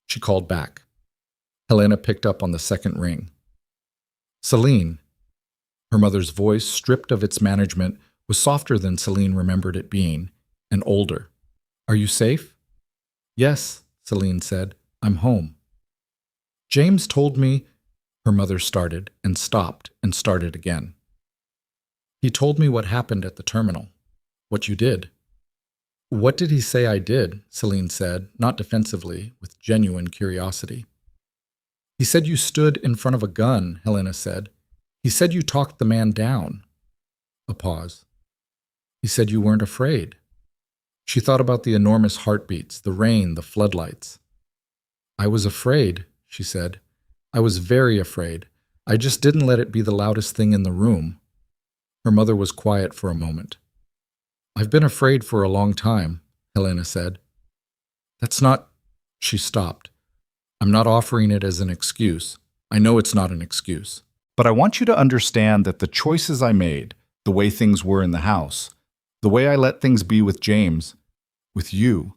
She called back. Helena picked up on the second ring. Selene. Her mother's voice, stripped of its management, was softer than Selene remembered it being, and older. Are you safe? Yes, Selene said. I'm home. James told me, her mother started and stopped and started again. He told me what happened at the terminal, what you did. What did he say I did? Selene said, not defensively, with genuine curiosity. He said you stood in front of a gun, Helena said. He said you talked the man down. A pause. He said you weren't afraid. She thought about the enormous heartbeats, the rain, the floodlights. I was afraid, she said. I was very afraid. I just didn't let it be the loudest thing in the room. Her mother was quiet for a moment. I've been afraid for a long time, Helena said. That's not... She stopped. I'm not offering it as an excuse. I know it's not an excuse. But I want you to understand that the choices I made, the way things were in the house, the way I let things be with James, with you.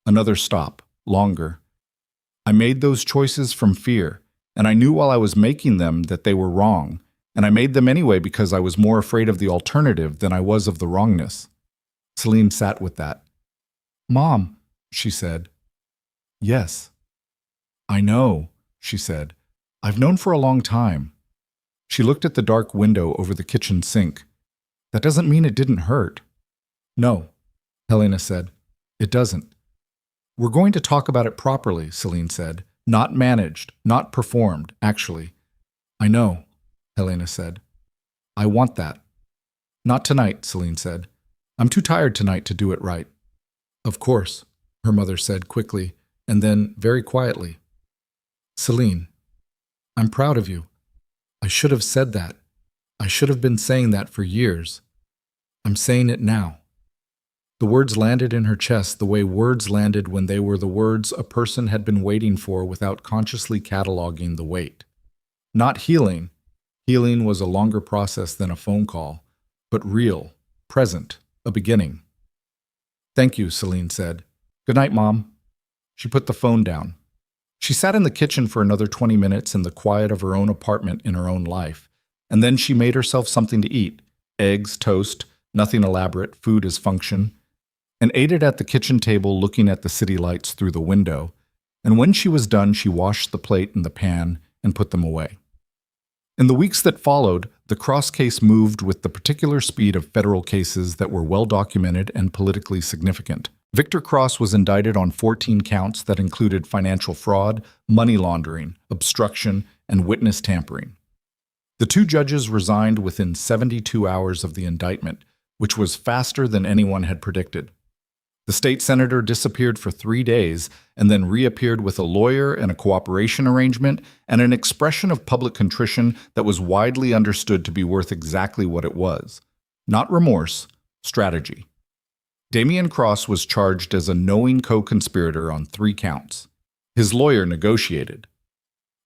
Another stop, longer. I made those choices from fear, and I knew while I was making them that they were wrong, and I made them anyway because I was more afraid of the alternative than I was of the wrongness. Selene sat with that. Mom, she said. Yes. I know, she said. I've known for a long time. She looked at the dark window over the kitchen sink. That doesn't mean it didn't hurt. No, Helena said. It doesn't. We're going to talk about it properly, Selene said. Not managed, not performed, actually. I know, Helena said. I want that. Not tonight, Selene said. I'm too tired tonight to do it right. Of course, her mother said quickly, and then very quietly. Selene, I'm proud of you. I should have said that. I should have been saying that for years. I'm saying it now. The words landed in her chest the way words landed when they were the words a person had been waiting for without consciously cataloging the wait. Not healing. Healing was a longer process than a phone call, but real, present, a beginning. Thank you, Selene said. Good night, Mom. She put the phone down. She sat in the kitchen for another 20 minutes in the quiet of her own apartment in her own life, and then she made herself something to eat, eggs, toast, nothing elaborate, food as function, and ate it at the kitchen table looking at the city lights through the window, and when she was done she washed the plate and the pan and put them away. In the weeks that followed, the Cross case moved with the particular speed of federal cases that were well documented and politically significant. Victor Cross was indicted on 14 counts that included financial fraud, money laundering, obstruction, and witness tampering. The two judges resigned within 72 hours of the indictment, which was faster than anyone had predicted. The state senator disappeared for 3 days and then reappeared with a lawyer and a cooperation arrangement and an expression of public contrition that was widely understood to be worth exactly what it was. Not remorse, strategy. Damian Cross was charged as a knowing co-conspirator on 3 counts. His lawyer negotiated.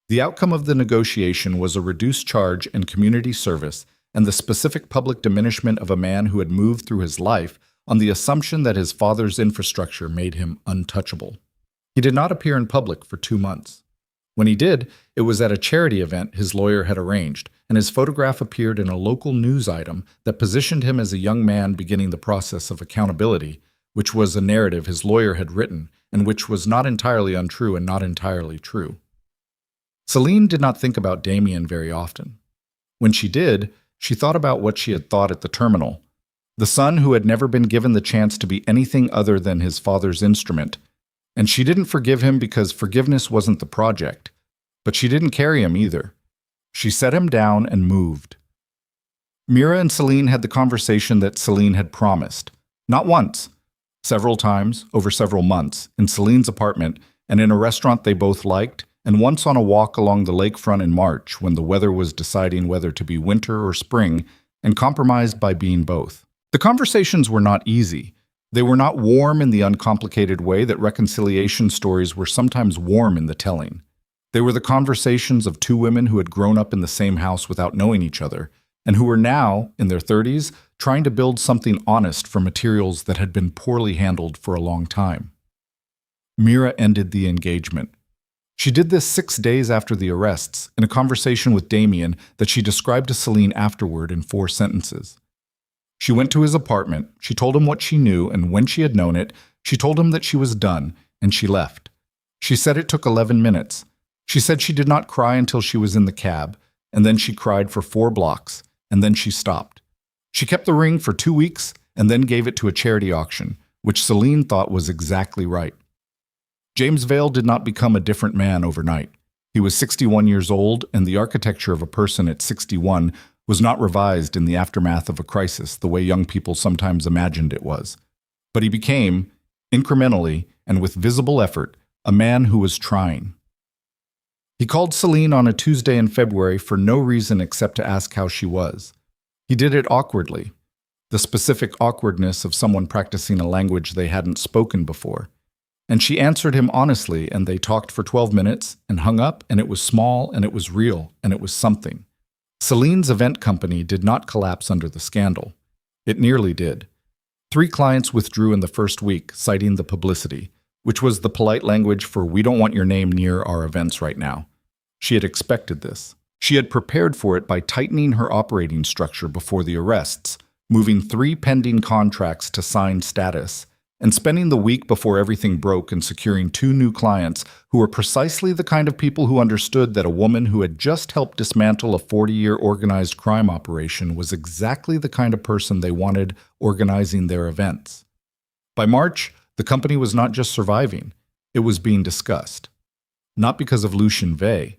The outcome of the negotiation was a reduced charge and community service and the specific public diminishment of a man who had moved through his life on the assumption that his father's infrastructure made him untouchable. He did not appear in public for 2 months. When he did, it was at a charity event his lawyer had arranged, and his photograph appeared in a local news item that positioned him as a young man beginning the process of accountability, which was a narrative his lawyer had written and which was not entirely untrue and not entirely true. Selene did not think about Damian very often. When she did, she thought about what she had thought at the terminal. The son who had never been given the chance to be anything other than his father's instrument. And she didn't forgive him because forgiveness wasn't the project. But she didn't carry him either. She set him down and moved. Mira and Selene had the conversation that Selene had promised. Not once. Several times, over several months, in Selene's apartment and in a restaurant they both liked, and once on a walk along the lakefront in March when the weather was deciding whether to be winter or spring and compromised by being both. The conversations were not easy. They were not warm in the uncomplicated way that reconciliation stories were sometimes warm in the telling. They were the conversations of 2 women who had grown up in the same house without knowing each other, and who were now, in their 30s, trying to build something honest from materials that had been poorly handled for a long time. Mira ended the engagement. She did this 6 days after the arrests, in a conversation with Damian that she described to Selene afterward in 4 sentences. She went to his apartment, she told him what she knew, and when she had known it, she told him that she was done, and she left. She said it took 11 minutes. She said she did not cry until she was in the cab, and then she cried for 4 blocks, and then she stopped. She kept the ring for 2 weeks, and then gave it to a charity auction, which Selene thought was exactly right. James Vale did not become a different man overnight. He was 61 years old, and the architecture of a person at 61 was not revised in the aftermath of a crisis the way young people sometimes imagined it was. But he became, incrementally and with visible effort, a man who was trying. He called Selene on a Tuesday in February for no reason except to ask how she was. He did it awkwardly, the specific awkwardness of someone practicing a language they hadn't spoken before. And she answered him honestly, and they talked for 12 minutes and hung up, and it was small, and it was real, and it was something. Selene's event company did not collapse under the scandal. It nearly did. 3 clients withdrew in the first week, citing the publicity, which was the polite language for "we don't want your name near our events right now." She had expected this. She had prepared for it by tightening her operating structure before the arrests, moving 3 pending contracts to signed status, and spending the week before everything broke and securing 2 new clients who were precisely the kind of people who understood that a woman who had just helped dismantle a 40-year organized crime operation was exactly the kind of person they wanted organizing their events. By March, the company was not just surviving, it was being discussed. Not because of Selene Vale,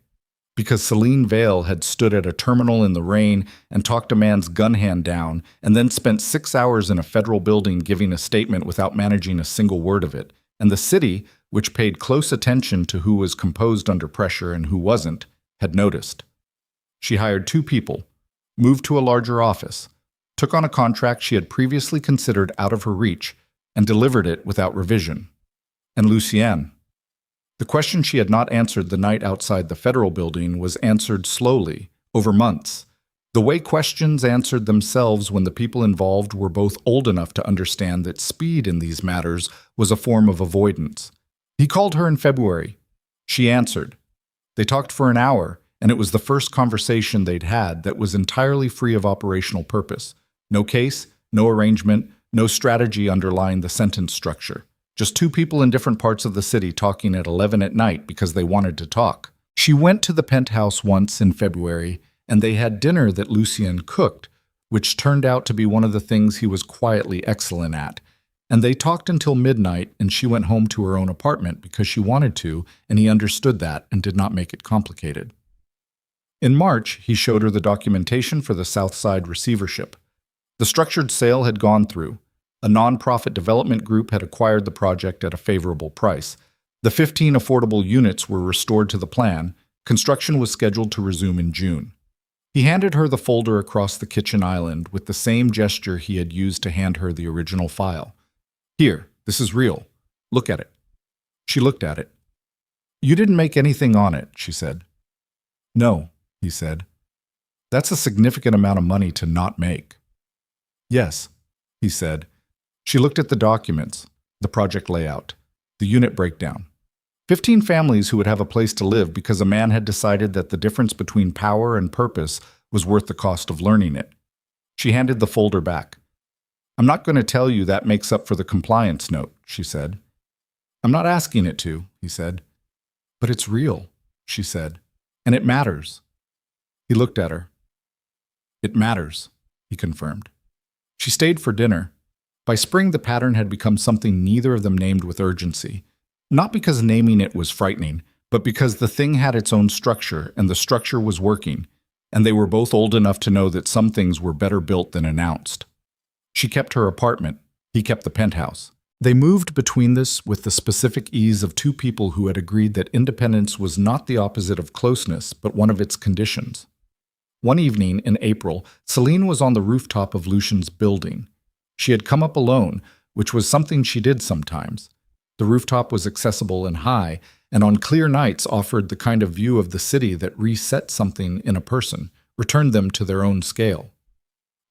because Selene Vale had stood at a terminal in the rain and talked a man's gun hand down, and then spent 6 hours in a federal building giving a statement without managing a single word of it, and the city, which paid close attention to who was composed under pressure and who wasn't, had noticed. She hired 2 people, moved to a larger office, took on a contract she had previously considered out of her reach, and delivered it without revision. And Lucienne. The question she had not answered the night outside the federal building was answered slowly, over months, the way questions answered themselves when the people involved were both old enough to understand that speed in these matters was a form of avoidance. He called her in February. She answered. They talked for an hour, and it was the first conversation they'd had that was entirely free of operational purpose. No case, no arrangement, no strategy underlying the sentence structure. Just 2 people in different parts of the city talking at 11 at night because they wanted to talk. She went to the penthouse once in February, and they had dinner that Lucien cooked, which turned out to be one of the things he was quietly excellent at. And they talked until midnight, and she went home to her own apartment because she wanted to, and he understood that and did not make it complicated. In March, he showed her the documentation for the Southside receivership. The structured sale had gone through. A non-profit development group had acquired the project at a favorable price. The 15 affordable units were restored to the plan. Construction was scheduled to resume in June. He handed her the folder across the kitchen island with the same gesture he had used to hand her the original file. "Here, this is real. Look at it." She looked at it. "You didn't make anything on it," she said. "No," he said. "That's a significant amount of money to not make." "Yes," he said. She looked at the documents, the project layout, the unit breakdown. 15 families who would have a place to live because a man had decided that the difference between power and purpose was worth the cost of learning it. She handed the folder back. "I'm not going to tell you that makes up for the compliance note," she said. "I'm not asking it to," he said. "But it's real," she said, "and it matters." He looked at her. "It matters," he confirmed. She stayed for dinner. By spring, the pattern had become something neither of them named with urgency. Not because naming it was frightening, but because the thing had its own structure, and the structure was working, and they were both old enough to know that some things were better built than announced. She kept her apartment. He kept the penthouse. They moved between this with the specific ease of 2 people who had agreed that independence was not the opposite of closeness, but one of its conditions. One evening in April, Selene was on the rooftop of Lucien's building. She had come up alone, which was something she did sometimes. The rooftop was accessible and high, and on clear nights offered the kind of view of the city that reset something in a person, returned them to their own scale.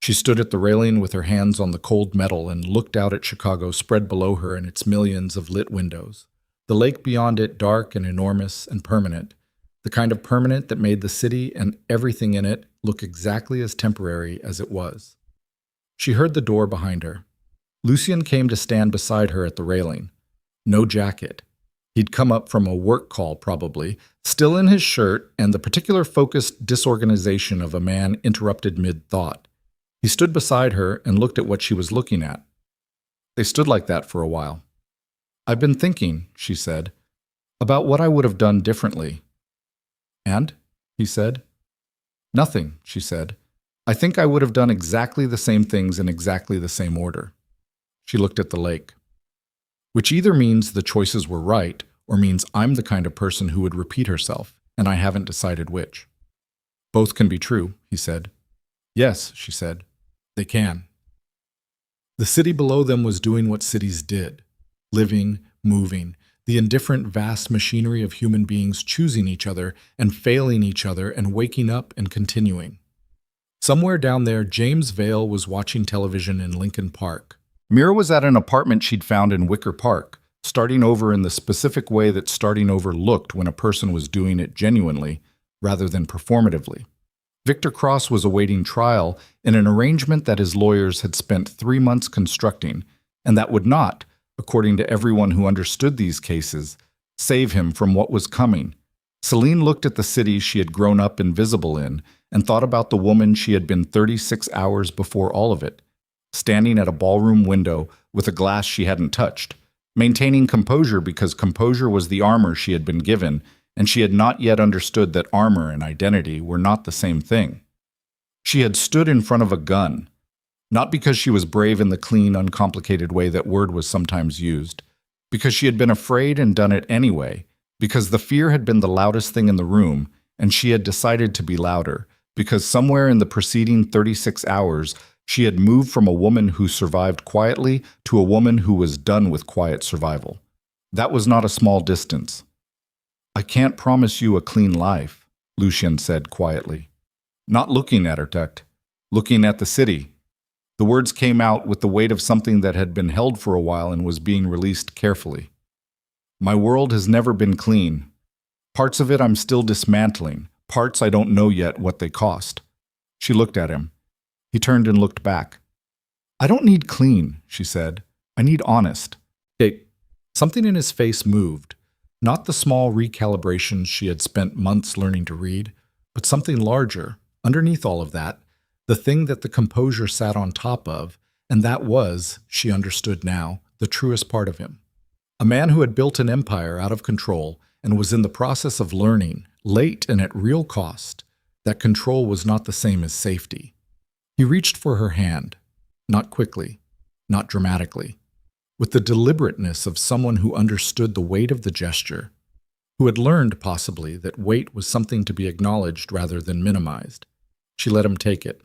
She stood at the railing with her hands on the cold metal and looked out at Chicago spread below her in its millions of lit windows. The lake beyond it dark and enormous and permanent, the kind of permanent that made the city and everything in it look exactly as temporary as it was. She heard the door behind her. Lucien came to stand beside her at the railing. No jacket. He'd come up from a work call probably, still in his shirt, and the particular focused disorganization of a man interrupted mid-thought. He stood beside her and looked at what she was looking at. They stood like that for a while. "I've been thinking," she said, "about what I would have done differently." "And?" he said. "Nothing," she said. "I think I would have done exactly the same things in exactly the same order." She looked at the lake. "Which either means the choices were right, or means I'm the kind of person who would repeat herself, and I haven't decided which." "Both can be true," he said. "Yes," she said, "they can." The city below them was doing what cities did. Living, moving, the indifferent vast machinery of human beings choosing each other and failing each other and waking up and continuing. Somewhere down there, James Vale was watching television in Lincoln Park. Mira was at an apartment she'd found in Wicker Park, starting over in the specific way that starting over looked when a person was doing it genuinely rather than performatively. Victor Cross was awaiting trial in an arrangement that his lawyers had spent 3 months constructing, and that would not, according to everyone who understood these cases, save him from what was coming. Selene looked at the city she had grown up invisible in and thought about the woman she had been 36 hours before all of it, standing at a ballroom window with a glass she hadn't touched, maintaining composure because composure was the armor she had been given, and she had not yet understood that armor and identity were not the same thing. She had stood in front of a gun, not because she was brave in the clean, uncomplicated way that word was sometimes used, because she had been afraid and done it anyway, because the fear had been the loudest thing in the room, and she had decided to be louder, because somewhere in the preceding 36 hours, she had moved from a woman who survived quietly to a woman who was done with quiet survival. That was not a small distance. "I can't promise you a clean life," Lucien said quietly. Not looking at her, Tucked, looking at the city. The words came out with the weight of something that had been held for a while and was being released carefully. "My world has never been clean. Parts of it I'm still dismantling, parts I don't know yet what they cost." She looked at him. He turned and looked back. "I don't need clean," she said. "I need honest." Something in his face moved. Not the small recalibrations she had spent months learning to read, but something larger, underneath all of that, the thing that the composure sat on top of, and that was, she understood now, the truest part of him. A man who had built an empire out of control and was in the process of learning, late and at real cost, that control was not the same as safety. He reached for her hand, not quickly, not dramatically, with the deliberateness of someone who understood the weight of the gesture, who had learned, possibly, that weight was something to be acknowledged rather than minimized. She let him take it.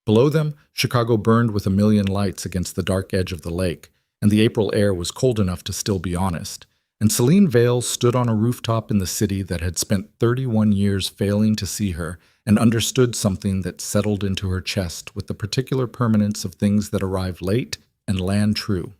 Below them, Chicago burned with a million lights against the dark edge of the lake, and the April air was cold enough to still be honest, and Selene Vale stood on a rooftop in the city that had spent 31 years failing to see her and understood something that settled into her chest with the particular permanence of things that arrive late and land true.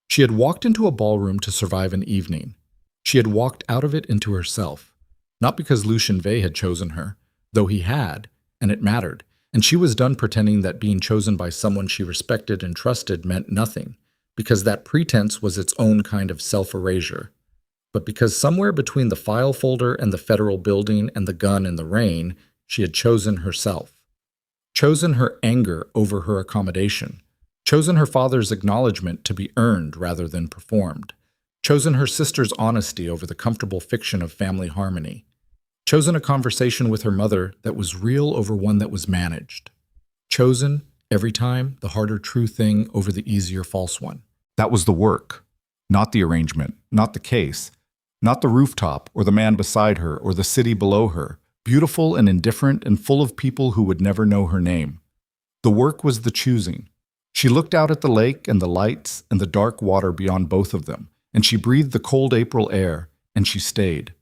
She had walked into a ballroom to survive an evening. She had walked out of it into herself, not because Lucien Vale had chosen her, though he had, and it mattered, and she was done pretending that being chosen by someone she respected and trusted meant nothing, because that pretense was its own kind of self-erasure, but because somewhere between the file folder and the federal building and the gun in the rain, she had chosen herself. Chosen her anger over her accommodation. Chosen her father's acknowledgement to be earned rather than performed. Chosen her sister's honesty over the comfortable fiction of family harmony. Chosen a conversation with her mother that was real over one that was managed. Chosen, every time, the harder true thing over the easier false one. That was the work, not the arrangement, not the case, not the rooftop or the man beside her or the city below her, beautiful and indifferent and full of people who would never know her name. The work was the choosing. She looked out at the lake and the lights and the dark water beyond both of them, and she breathed the cold April air, and she stayed.